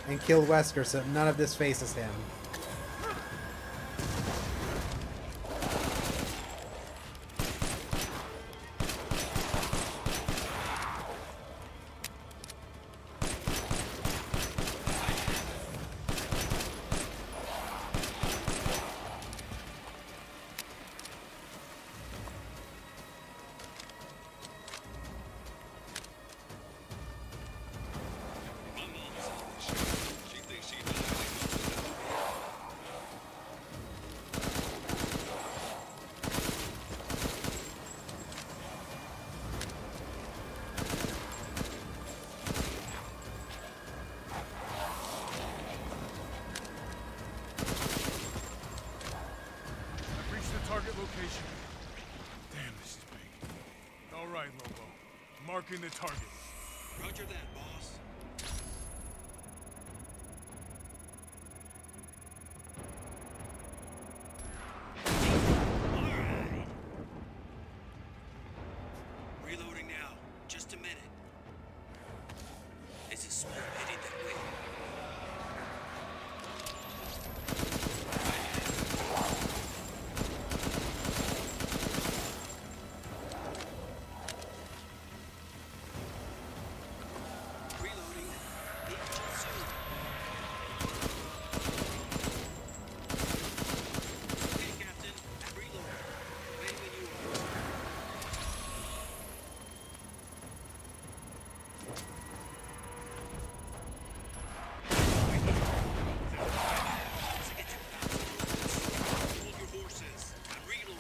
and killed Wesker, so none of this faces him. My mom's on this shit. She thinks she Marking the target. Roger that, boss. Alright. Reloading now. Just a minute. There's a smoke heading that way. Reloading. Need you soon. Okay, Captain. Reload. Ready when you are. Hold your horses. I'm reloading. I'm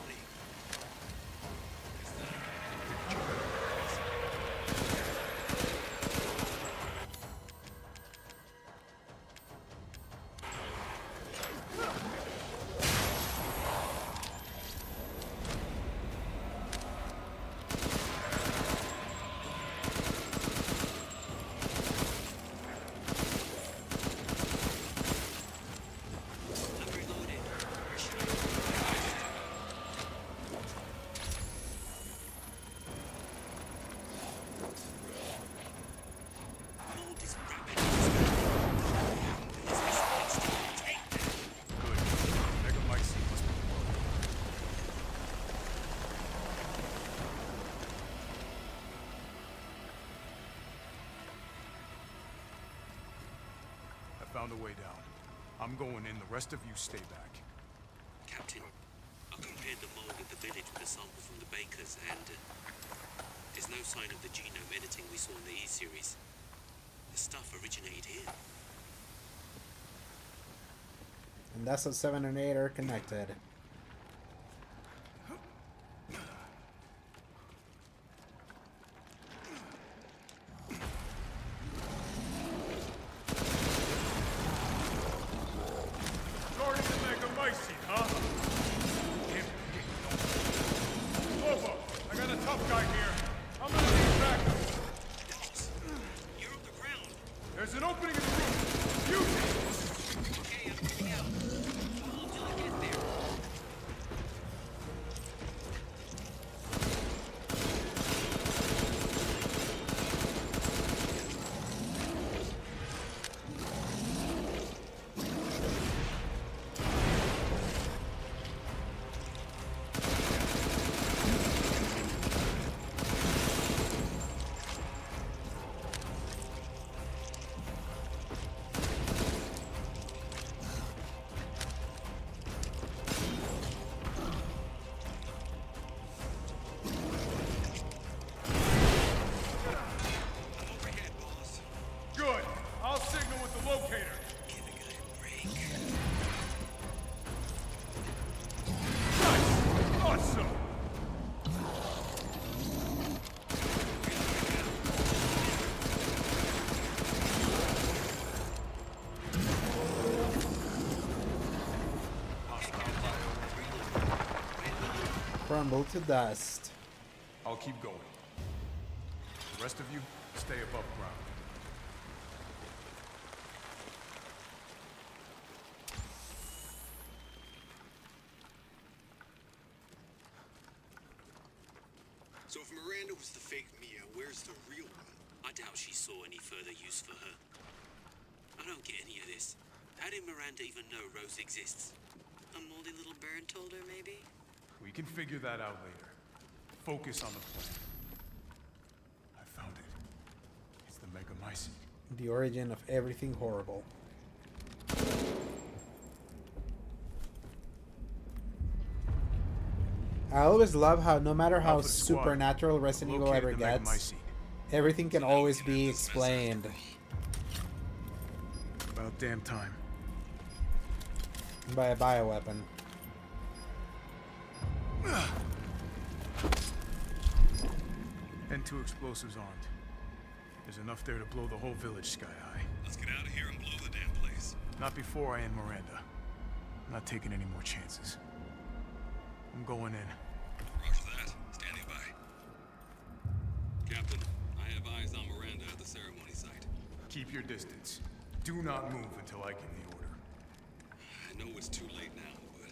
reloaded. Mold is rapidly expanding. This is take that. Good. Megamycete must be low. I found a way down. I'm going in. The rest of you stay back. Captain, I compared the mold at the village with a sample from the bakers, and there's no sign of the genome editing we saw in the E-series. The stuff originated here. And that's how 7 and 8 are connected. Guarding the Megamycete, huh? Lobo, I got a tough guy here. I'm gonna need backup. Boss, you're on the ground. There's an opening in the roof. Use it! Okay, I'm coming out. Hold till I get there. I'm overhead, boss. Good. I'll signal with the locator. Give a guy a break. Nice! Awesome! Crumble to dust. I'll keep going. The rest of you, stay above ground. So if Miranda was the fake Mia, where's the real one? I doubt she saw any further use for her. I don't get any of this. How did Miranda even know Rose exists? A moldy little bird told her, maybe? We can figure that out later. Focus on the plan. I found it. It's the Megamycete. The origin of everything horrible. I always love how no matter how Alpha Squad, supernatural Resident Evil locate ever the gets, Megamycete. everything can always be explained About damn time. by a bioweapon. And 2 explosives armed. There's enough there to blow the whole village sky high. Let's get out of here and blow the damn place. Not before I end Miranda. I'm not taking any more chances. I'm going in. Roger that. Standing by. Captain, I ceremony site. Keep your distance. Do not move until I give the order. I know it's too late now, but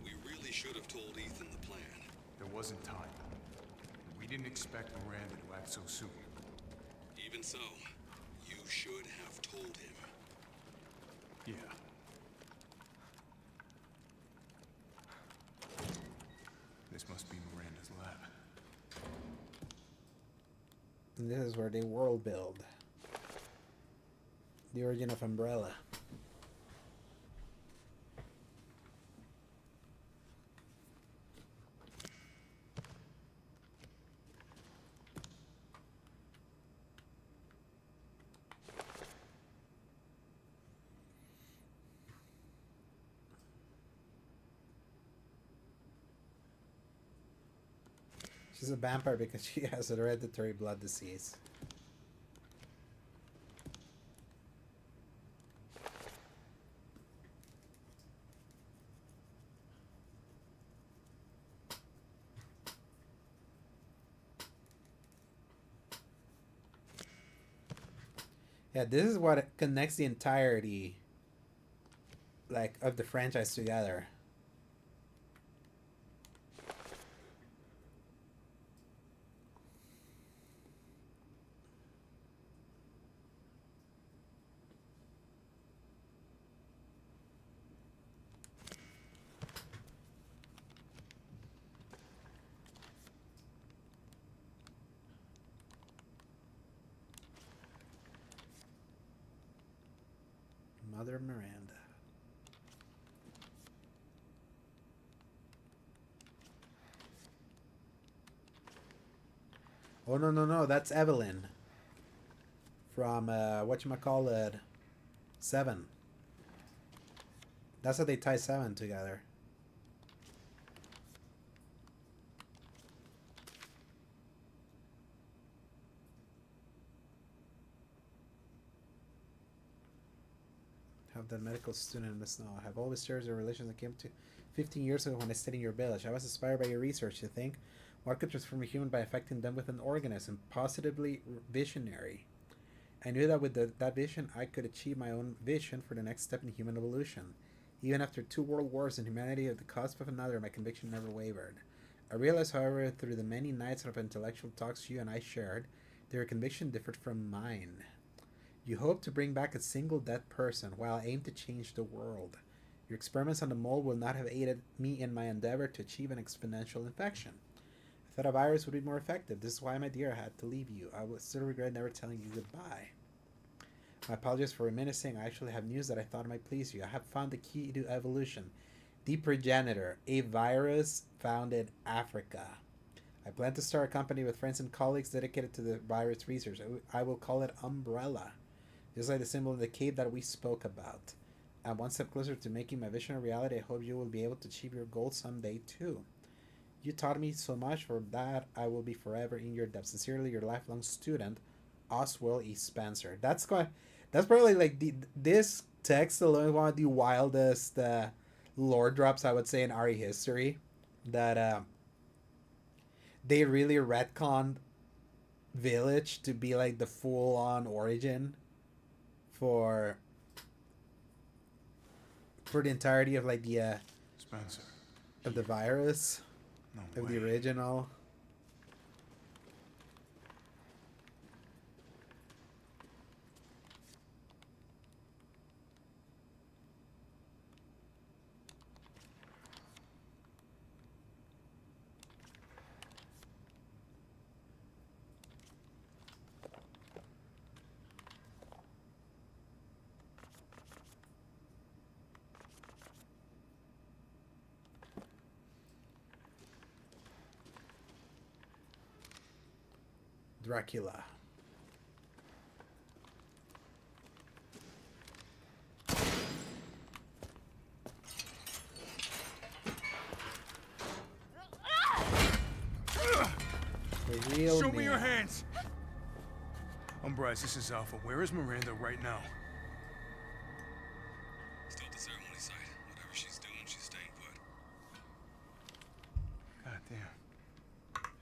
we really should have told Ethan the plan. There wasn't time. We didn't expect Miranda to act so soon. Even so, you should have told him. Yeah. This must be Miranda's lab. And this is where they world build. The origin of Umbrella. She's a vampire because she has a hereditary blood disease. Yeah, this is what connects the entirety, like, of the franchise together. Mother Miranda. Oh, no, that's Evelyn. From, whatchamacallit, 7. That's how they tie 7 together. Have the medical student in the snow. I have always cherished the relations that came to 15 years ago when I stayed in your village. I was inspired by your research to think what could transform a human by affecting them with an organism, positively visionary. I knew that with that vision, I could achieve my own vision for the next step in human evolution. Even after 2 world wars and humanity at the cusp of another, my conviction never wavered. I realized, however, through the many nights of intellectual talks you and I shared, that your conviction differed from mine. You hope to bring back a single dead person, while I aim to change the world. Your experiments on the mole will not have aided me in my endeavor to achieve an exponential infection. I thought a virus would be more effective. This is why, my dear, I had to leave you. I will still regret never telling you goodbye. My apologies for reminiscing. I actually have news that I thought might please you. I have found the key to evolution. The progenitor, a virus found in Africa. I plan to start a company with friends and colleagues dedicated to the virus research. I will call it Umbrella, just like the symbol in the cave that we spoke about. I'm one step closer to making my vision a reality. I hope you will be able to achieve your goals someday too. You taught me so much. For that, I will be forever in your debt. Sincerely, your lifelong student, Oswald E. Spencer. That's probably like this text alone is one of the wildest lore drops, I would say, in RE history. That they really retconned Village to be like the full-on origin for the entirety of like the Spencer. Of the virus. No of way. the original. Dracula. The real Show me your man. hands! Bryce, this is Alpha. Where is Miranda right now? Still at the ceremony site. Whatever she's doing, she's staying put. God damn.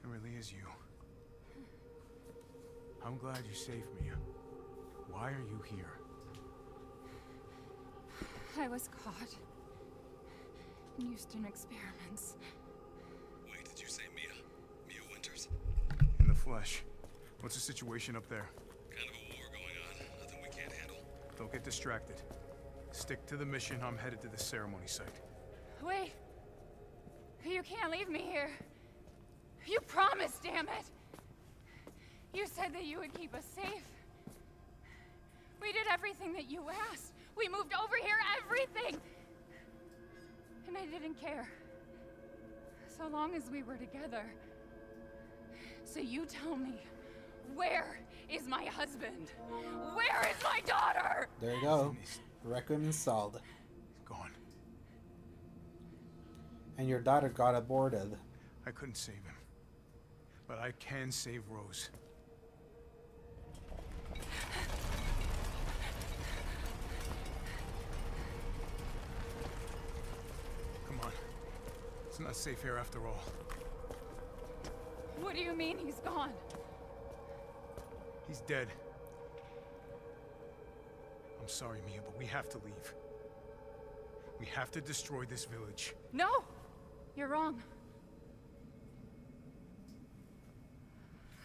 It really is you. I'm glad you saved me. Why are you here? I was caught and used in experiments. Wait, did you say Mia? Mia Winters? In the flesh. What's the situation up there? Kind of a war going on. Nothing we can't handle. Don't get distracted. Stick to the mission. I'm headed to the ceremony site. Wait! You can't leave me here. You promised, damn it! You said that you would keep us safe. We did everything that you asked. We moved over here, everything! And I didn't care. So long as we were together. So you tell me, where is my husband? Where is my daughter? There you go. Requiem installed. Gone. And your daughter got aborted. I couldn't save him. But I can save Rose. Come on. It's not safe here after all. What do you mean he's gone? He's dead. I'm sorry, Mia, but we have to leave. We have to destroy this village. No! You're wrong.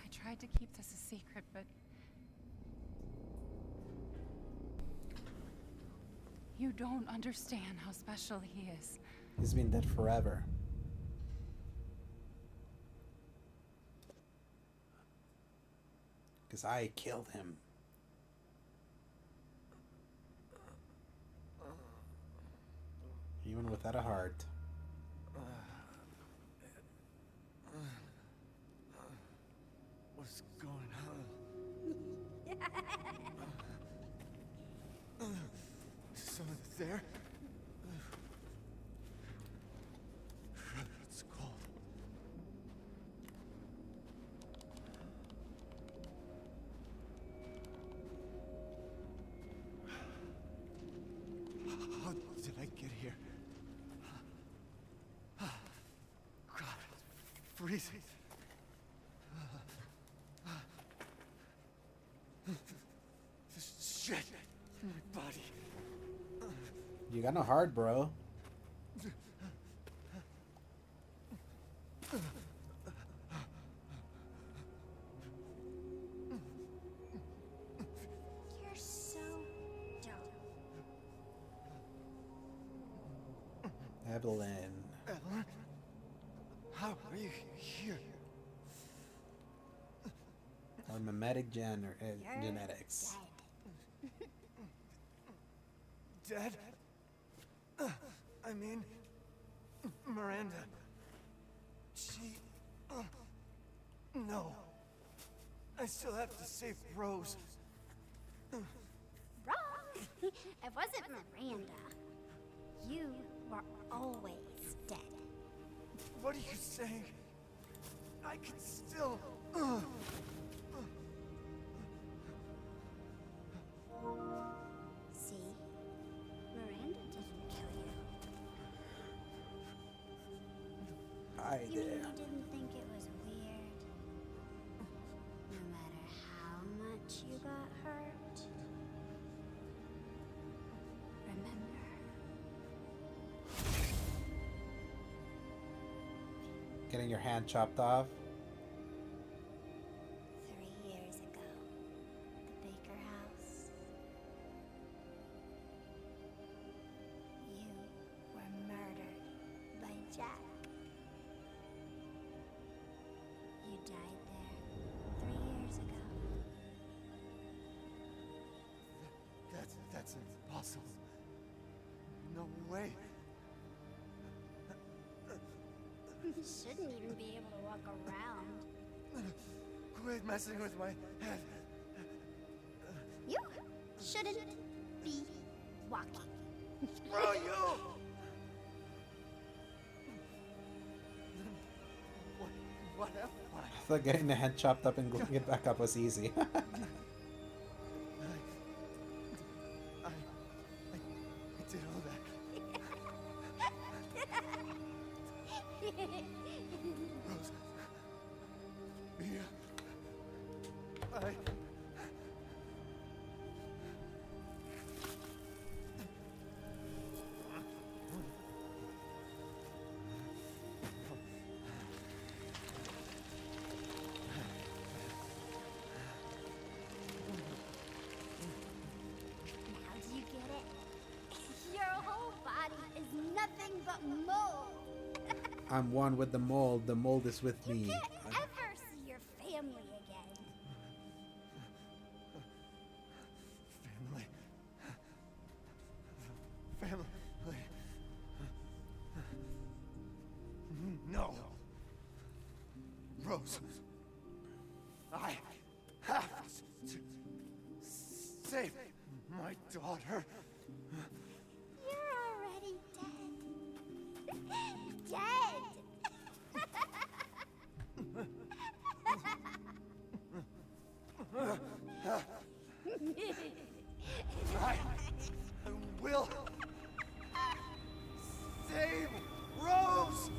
I tried to keep this a secret, but... you don't understand how special he is. He's been dead forever. Because I killed him. Even without a heart. What's going on? Someone there? It's cold. How did I get here? God, it's freezing. This shit in my body. You got no heart, bro. You're so dumb. Evelyn. Evelyn? How are you here? Or mimetic genetics. Dead? I mean, Miranda. She... no. I still have to save Rose. Wrong! It wasn't Miranda. You were always dead. What are you saying? I can still... See? Miranda didn't kill you. I You mean did. you didn't think it was weird? No matter how much you got hurt? Remember. Getting your hand chopped off. 3 years ago, the Baker house. You were murdered by Jack. You died there 3 years ago. That's impossible. No way. You shouldn't even be able to walk around. Quit messing with my head. You shouldn't be walking. Screw you! What else? I thought getting the head chopped up and gluing it back up was easy. I did all that. Rose. Mia. I Now do you get it? Your whole body is nothing but mold. I'm one with the mold. The mold is with You me. can't ever see your family again. Family. Family. No. Rose. I have to save my daughter. You're already dead. Dead. I will save Rose!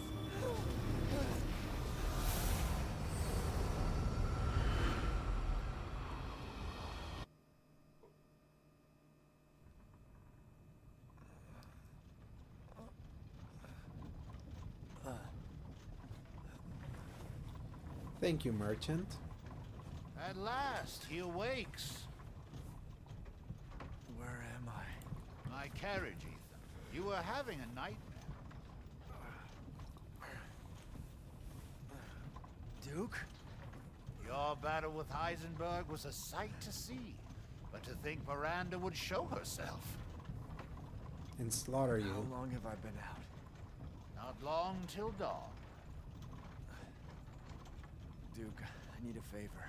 Thank you, merchant. At last, he awakes. Where am I? My carriage, Ethan. You were having a nightmare. Duke? Your battle with Heisenberg was a sight to see. But to think Miranda would show herself. And slaughter you. How long have I been out? Not long till dawn. Duke, I need a favor.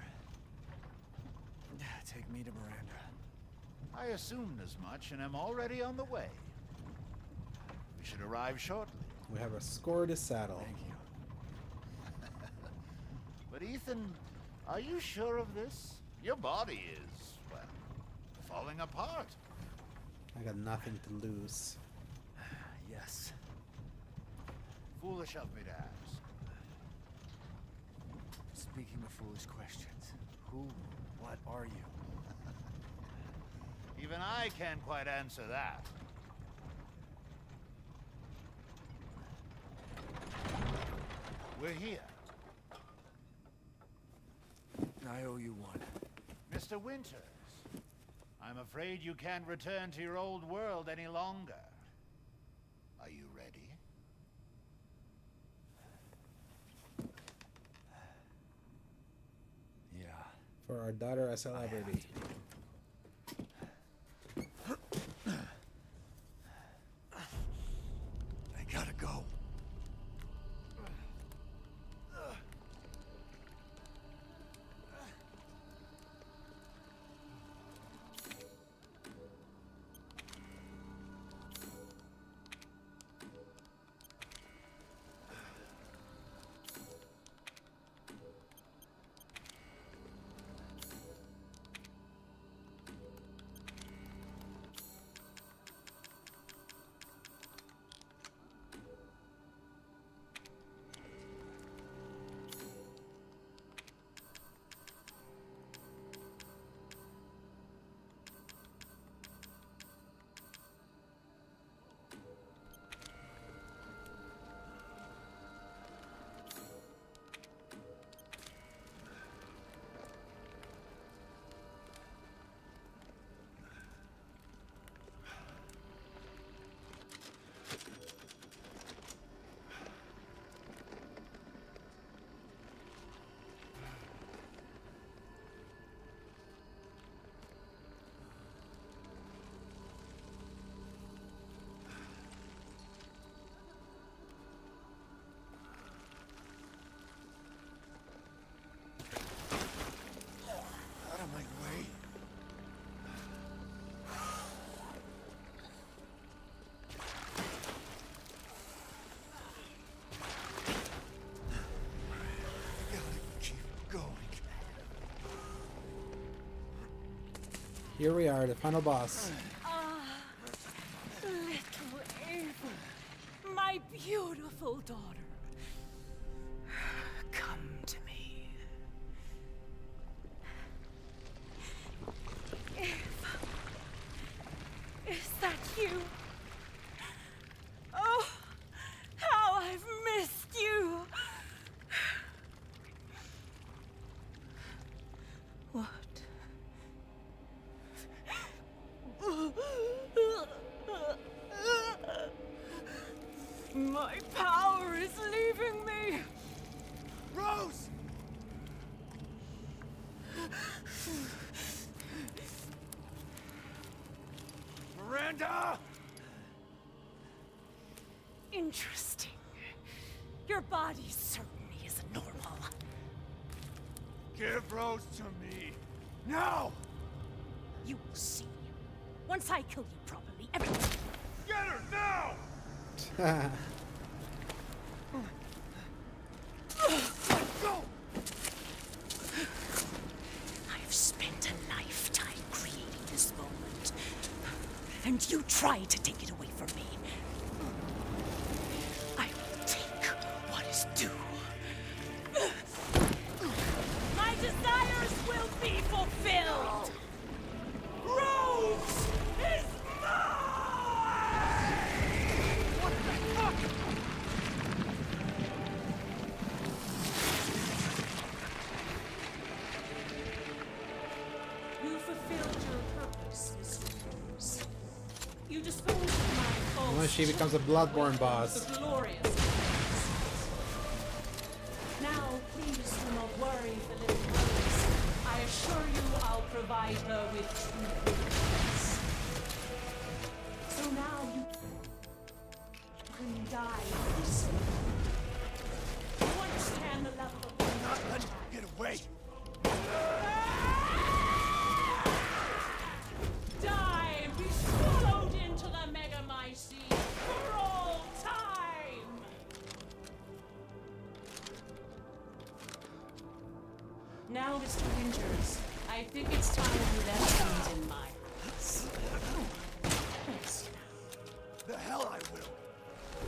Take me to Miranda. I assumed as much and am already on the way. We should arrive shortly. We have a score to settle. Thank you. But Ethan, are you sure of this? Your body is, well, falling apart. I got nothing to lose. Yes. Foolish of me to ask. Speaking of foolish questions, who, what are you? Even I can't quite answer that. We're here. I owe you one. Mr. Winters, I'm afraid you can't return to your old world any longer. Are you ready? Yeah. For our daughter, a celebrity. I gotta go. Out of my way. I gotta keep going. Here we are, the final boss. Little Ava, my beautiful daughter. Come to me. My power is leaving me! Rose! Miranda! Interesting. Your body certainly isn't normal. Give Rose to me! Now! You will see. Once I kill you properly, everything. Get her now! Go! I have spent a lifetime creating this moment, and you try to take it away from me. I will take what is due. My desires will be fulfilled. Rose is mine! What the fuck? You fulfilled your purpose, Mr. Rose. You disposed of my false. Once she becomes a Bloodborne boss. The glorious. Now, please do not worry for little Rose. I assure you I'll provide her with true happiness. So now you can die peacefully. You understand the level of Not letting her get away! Die and be swallowed into the Megamycete for all time! Now, Mr. Winters, I think it's time you left things in my hands. Yes. The hell I will!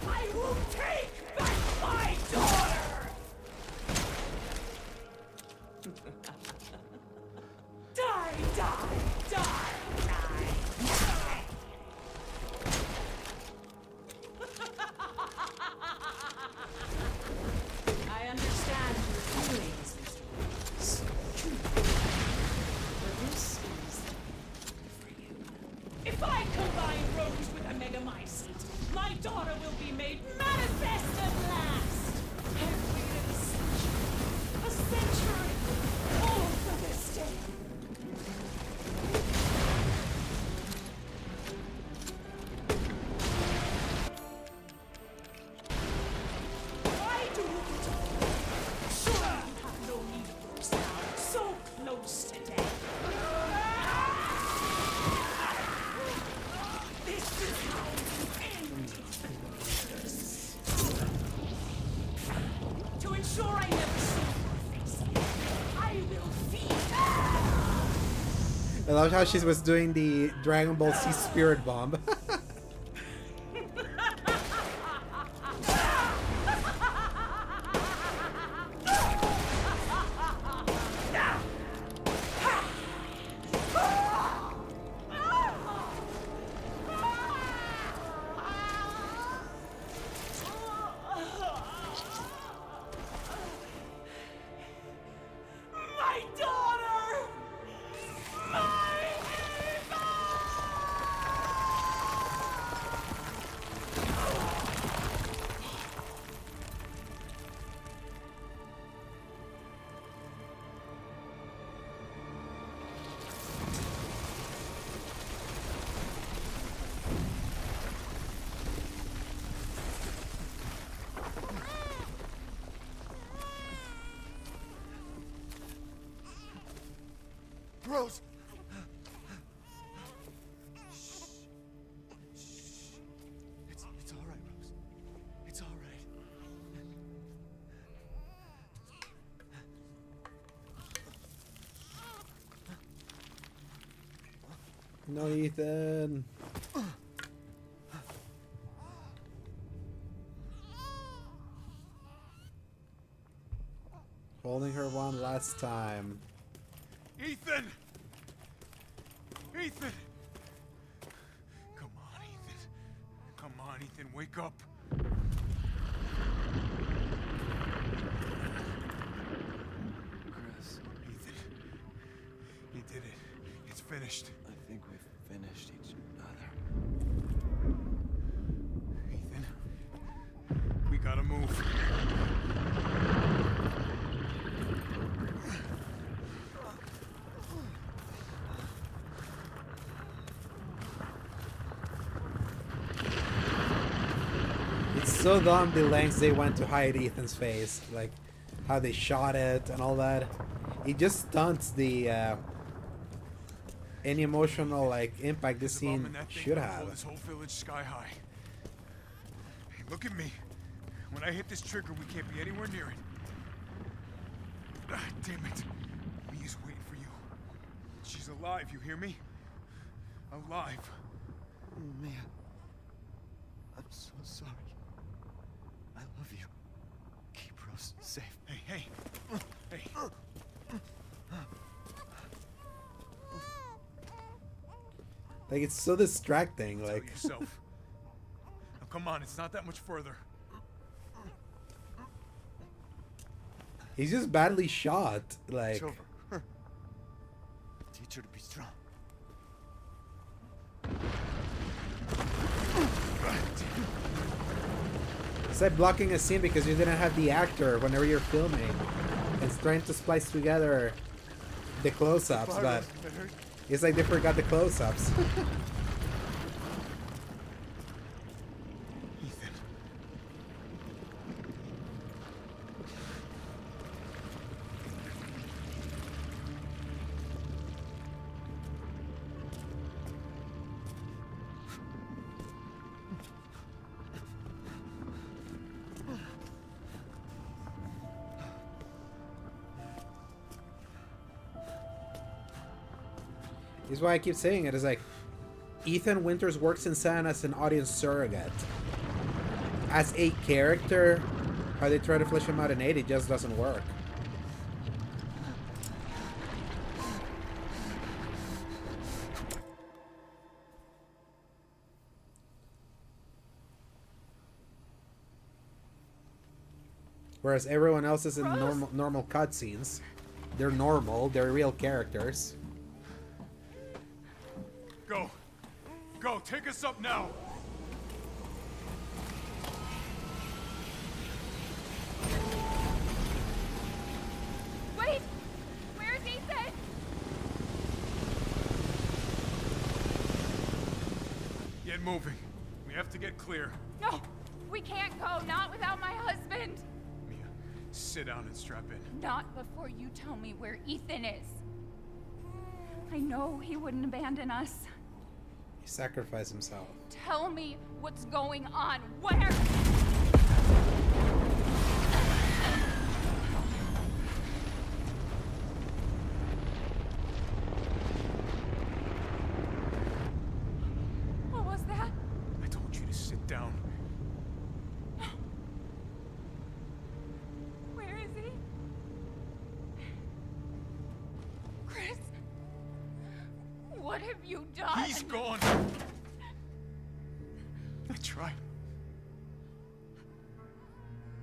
I will take back my daughter! Die, die, die, die, die! I understand your feelings, Mr. Williams. But this is for you. If I combine Rose with a Megamycete, my daughter will be made manifest at last! I've waited a century, all for this day. Why do you continue? Surely you have no need of Rose now, so close to death. This is how you end this. To ensure I never see your face again, I will feed. I love how she was doing the Dragon Ball Z Spirit Bomb. My daughter! My Rose! It's all right, Rose. It's all right. No, Ethan. Holding her one last time. Ethan! Ethan! Come on, Ethan. Come on, Ethan, wake up. Chris, Ethan. You did it. It's finished. I think we've finished each other. Ethan. so dumb the lengths they went to hide Ethan's face, like how they shot it and all that. It just stunts the any emotional like impact this scene should have. This whole village sky high. Hey, look at me. When I hit this trigger, we can't be anywhere near it. Ah, damn it. Mia's waiting for you. She's alive, you hear me? Alive. Mia. I'm so sorry. I love you. Keep Rose safe. Hey, hey. Hey. Like, it's so distracting, Tell like... yourself. Now, come on, it's not that much further. He's just badly shot, like... It's over. Teach her to be strong. It's like blocking a scene because you didn't have the actor whenever you're filming. It's trying to splice together the close-ups, but it's like they forgot the close-ups. This is why I keep saying it. It's like Ethan Winters works in San as an audience surrogate. As a character, how they try to flesh him out in 8, it just doesn't work. Whereas everyone else is in normal cutscenes. They're normal, they're real characters. Go. Go, take us up now. Wait! Where's Ethan? Get moving. We have to get clear. No! We can't go, not without my husband! Mia, sit down and strap in. Not before you tell me where Ethan is. I know he wouldn't abandon us. He sacrificed himself. Tell me what's going on. Where? What was that? I told you to sit down. Where is he? Chris? What have you done? He's gone. I tried.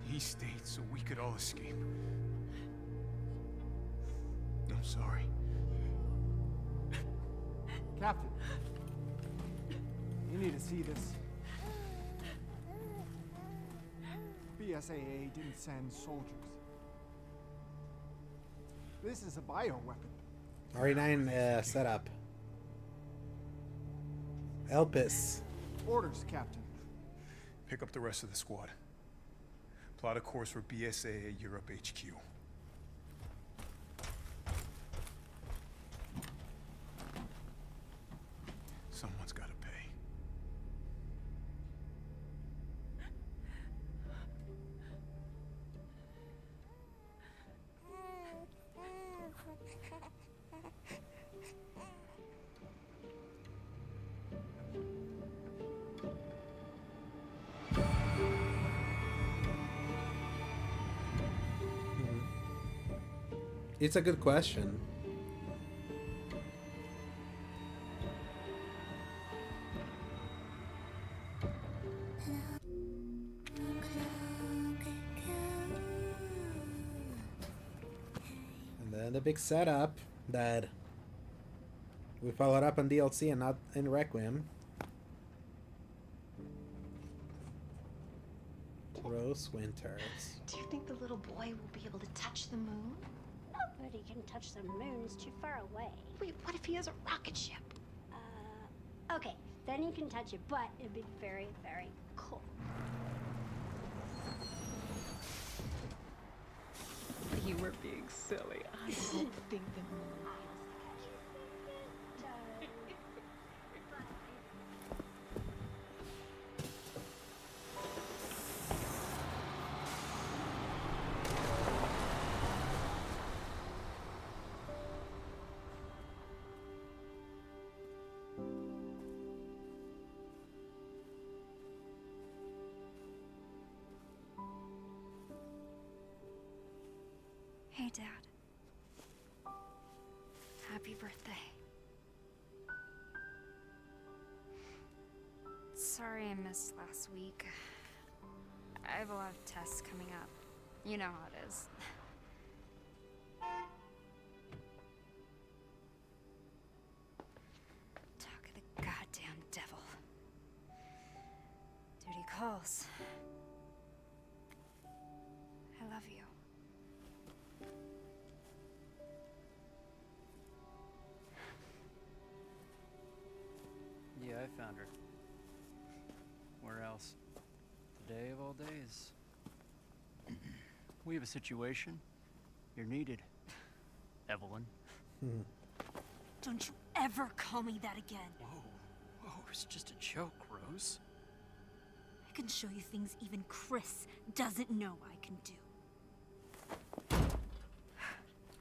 He stayed so we could all escape. I'm sorry. Captain, you need to see this. BSAA didn't send soldiers. This is a bioweapon. RE9 setup. Elpis. Orders, Captain. Pick up the rest of the squad. Plot a course for BSAA Europe HQ. Someone's got to pay. It's a good question. And then the big setup that we followed up on DLC and not in Requiem. Rose Winters. Do you think the little boy will be able to touch the moon? Nobody can touch the moon. It's too far away. Wait, what if he has a rocket ship? Okay, then you can touch it, but it'd be very, very cool. we're being silly. I don't think the moon Hey, Dad. Happy birthday. Sorry I missed last week. I have a lot of tests coming up. You know how it is. Talk of the goddamn devil. Duty calls. I love you. Yeah, I found her. Where else? Today of all days. We have a situation. You're needed, Evelyn. Don't you ever call me that again. Whoa, it's just a joke, Rose. I can show you things even Chris doesn't know I can do.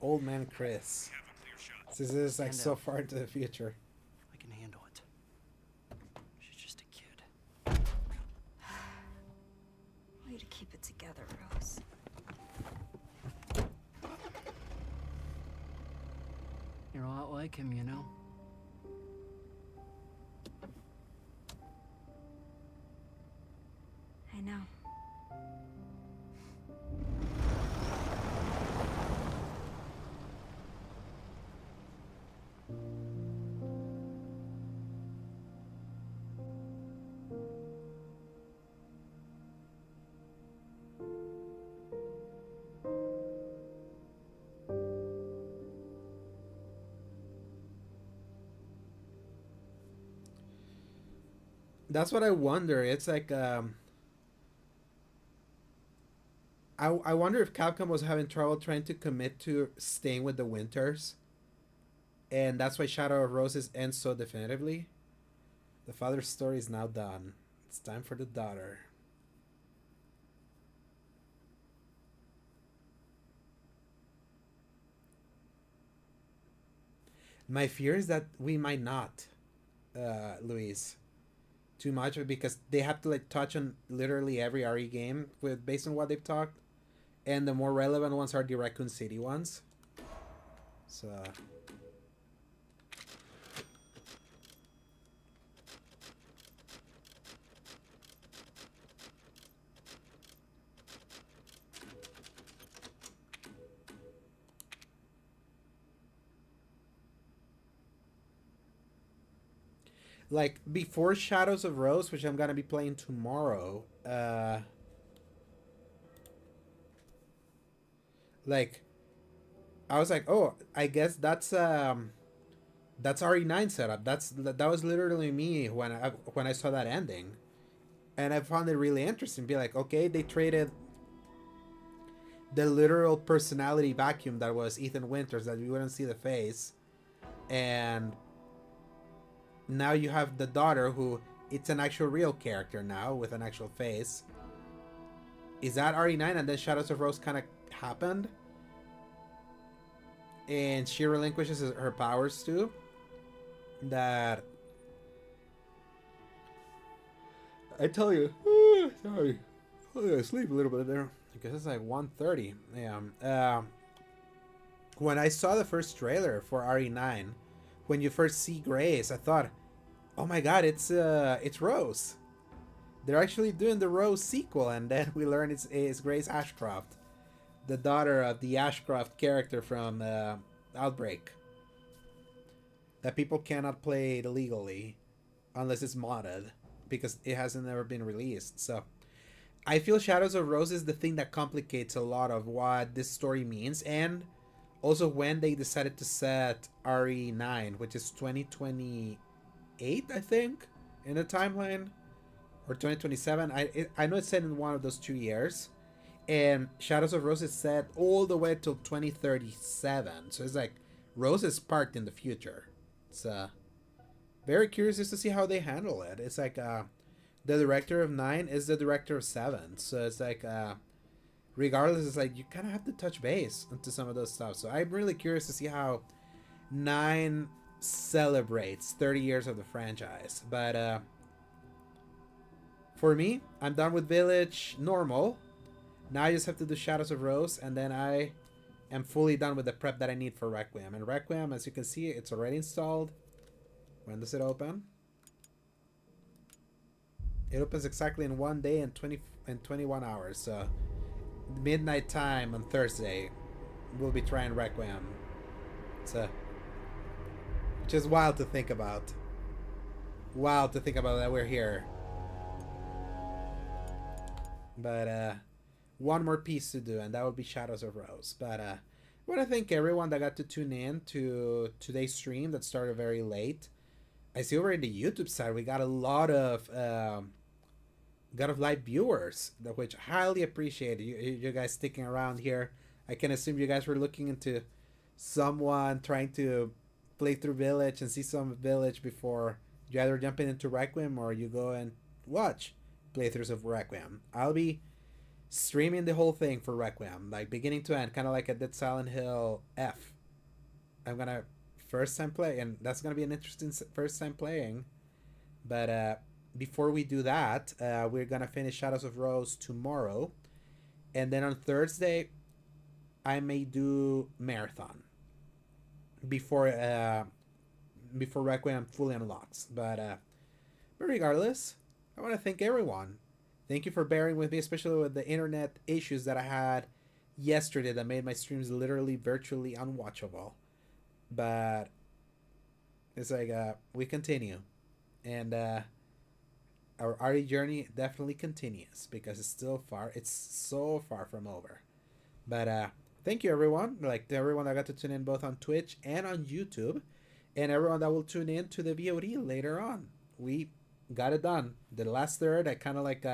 Old man Chris. This is like so far into the future. I can handle it. She's just a kid. Way to keep it together, Rose. You're a lot like him, you know? I know. That's what I wonder. It's like I wonder if Capcom was having trouble trying to commit to staying with the Winters, and that's why Shadow of Roses ends so definitively. The father's story is now done. It's time for the daughter. My fear is that we might not, Luis, too much, because they have to like touch on literally every RE game with based on what they've talked, and the more relevant ones are the Raccoon City ones. So. Like, before Shadows of Rose, which I'm gonna be playing tomorrow, like, I was like, oh, I guess that's RE9 setup. That was literally me when I saw that ending, and I found it really interesting. Be like, okay, they traded the literal personality vacuum that was Ethan Winters, that you wouldn't see the face, and now you have the daughter, who it's an actual real character now with an actual face. Is that RE9? And then Shadows of Rose kind of happened, and she relinquishes her powers too. That I tell you, sorry, I sleep a little bit there because it's like 1:30 a.m. When I saw the first trailer for RE9, when you first see Grace, I thought, oh my god, it's Rose. They're actually doing the Rose sequel, and then we learn it's Grace Ashcroft, the daughter of the Ashcroft character from Outbreak, that people cannot play illegally unless it's modded, because it hasn't ever been released. So I feel Shadows of Rose is the thing that complicates a lot of what this story means, and also when they decided to set RE9, which is 2028, I think, in the timeline, or 2027. I know it's set in one of those 2 years, And Shadows of Rose is set all the way till 2037. So it's like Rose is parked in the future. It's very curious just to see how they handle it. It's like the director of 9 is the director of 7. So it's like regardless, it's like you kind of have to touch base into some of those stuff. So I'm really curious to see how 9 celebrates 30 years of the franchise. But for me, I'm done with Village normal. Now I just have to do Shadows of Rose, and then I am fully done with the prep that I need for Requiem. And Requiem, as you can see, it's already installed. When does it open? It opens exactly in 1 day and 21 hours. So midnight time on Thursday, we'll be trying Requiem. It's which is wild to think about. Wild to think about that we're here. But one more piece to do, and that would be Shadows of Rose. But I want to thank everyone that got to tune in to today's stream that started very late. I see over in the YouTube side we got a lot of live viewers, which I highly appreciate you guys sticking around here. I can assume you guys were looking into someone trying to play through Village and see some Village before you either jumping into Requiem or you go and watch playthroughs of Requiem. I'll be streaming the whole thing for Requiem, like beginning to end, kind of like I did Silent Hill F. I'm gonna first time play, and that's gonna be an interesting first time playing. But before we do that, we're gonna finish Shadows of Rose tomorrow, and then on Thursday, I may do Marathon before Requiem fully unlocks. But regardless, I want to thank everyone. Thank you for bearing with me, especially with the internet issues that I had yesterday that made my streams literally virtually unwatchable. But it's like we continue, and our RE journey definitely continues because it's still far. It's so far from over. But thank you everyone, like to everyone that got to tune in both on Twitch and on YouTube, and everyone that will tune in to the VOD later on. We got it done. The last third, I kind of like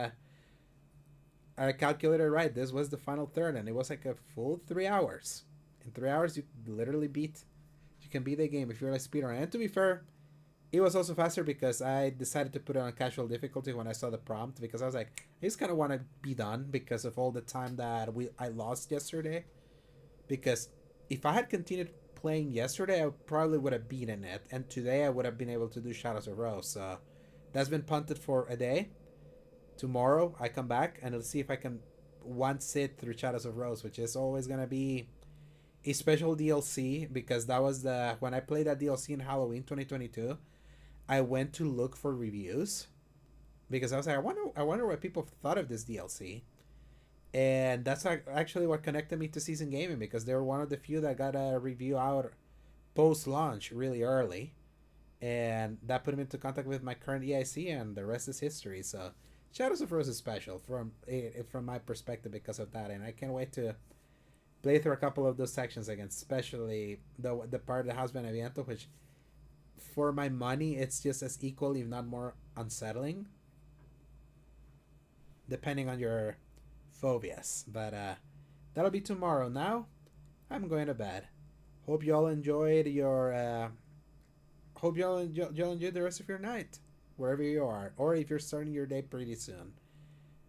I calculated right. This was the final third, and it was like a full 3 hours. In 3 hours, you literally you can beat the game if you're a speedrunner. And to be fair, it was also faster because I decided to put it on casual difficulty when I saw the prompt, because I was like, I just kind of want to be done because of all the time that I lost yesterday. Because if I had continued playing yesterday, I probably would have beaten it, and today I would have been able to do Shadows of Rose. So that's been punted for a day. Tomorrow I come back and I'll see if I can one sit through Shadows of Rose, which is always gonna be a special DLC, because that was when I played that DLC in Halloween 2022. I went to look for reviews because I was like, I wonder what people thought of this DLC, and that's actually what connected me to Season Gaming, because they were one of the few that got a review out post launch really early, and that put me into contact with my current EIC, and the rest is history. So Shadows of Rose is special from my perspective because of that, and I can't wait to play through a couple of those sections again, especially the part that has Beneviento, which for my money it's just as equal, if not more, unsettling, depending on your phobias. But that'll be tomorrow. Now I'm going to bed. Hope y'all enjoyed your hope y'all enjoyed the rest of your night, wherever you are, or if you're starting your day pretty soon.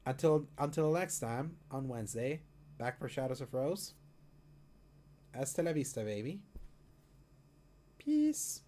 Until next time on Wednesday, back for Shadows of Rose. Hasta la vista, baby. Peace.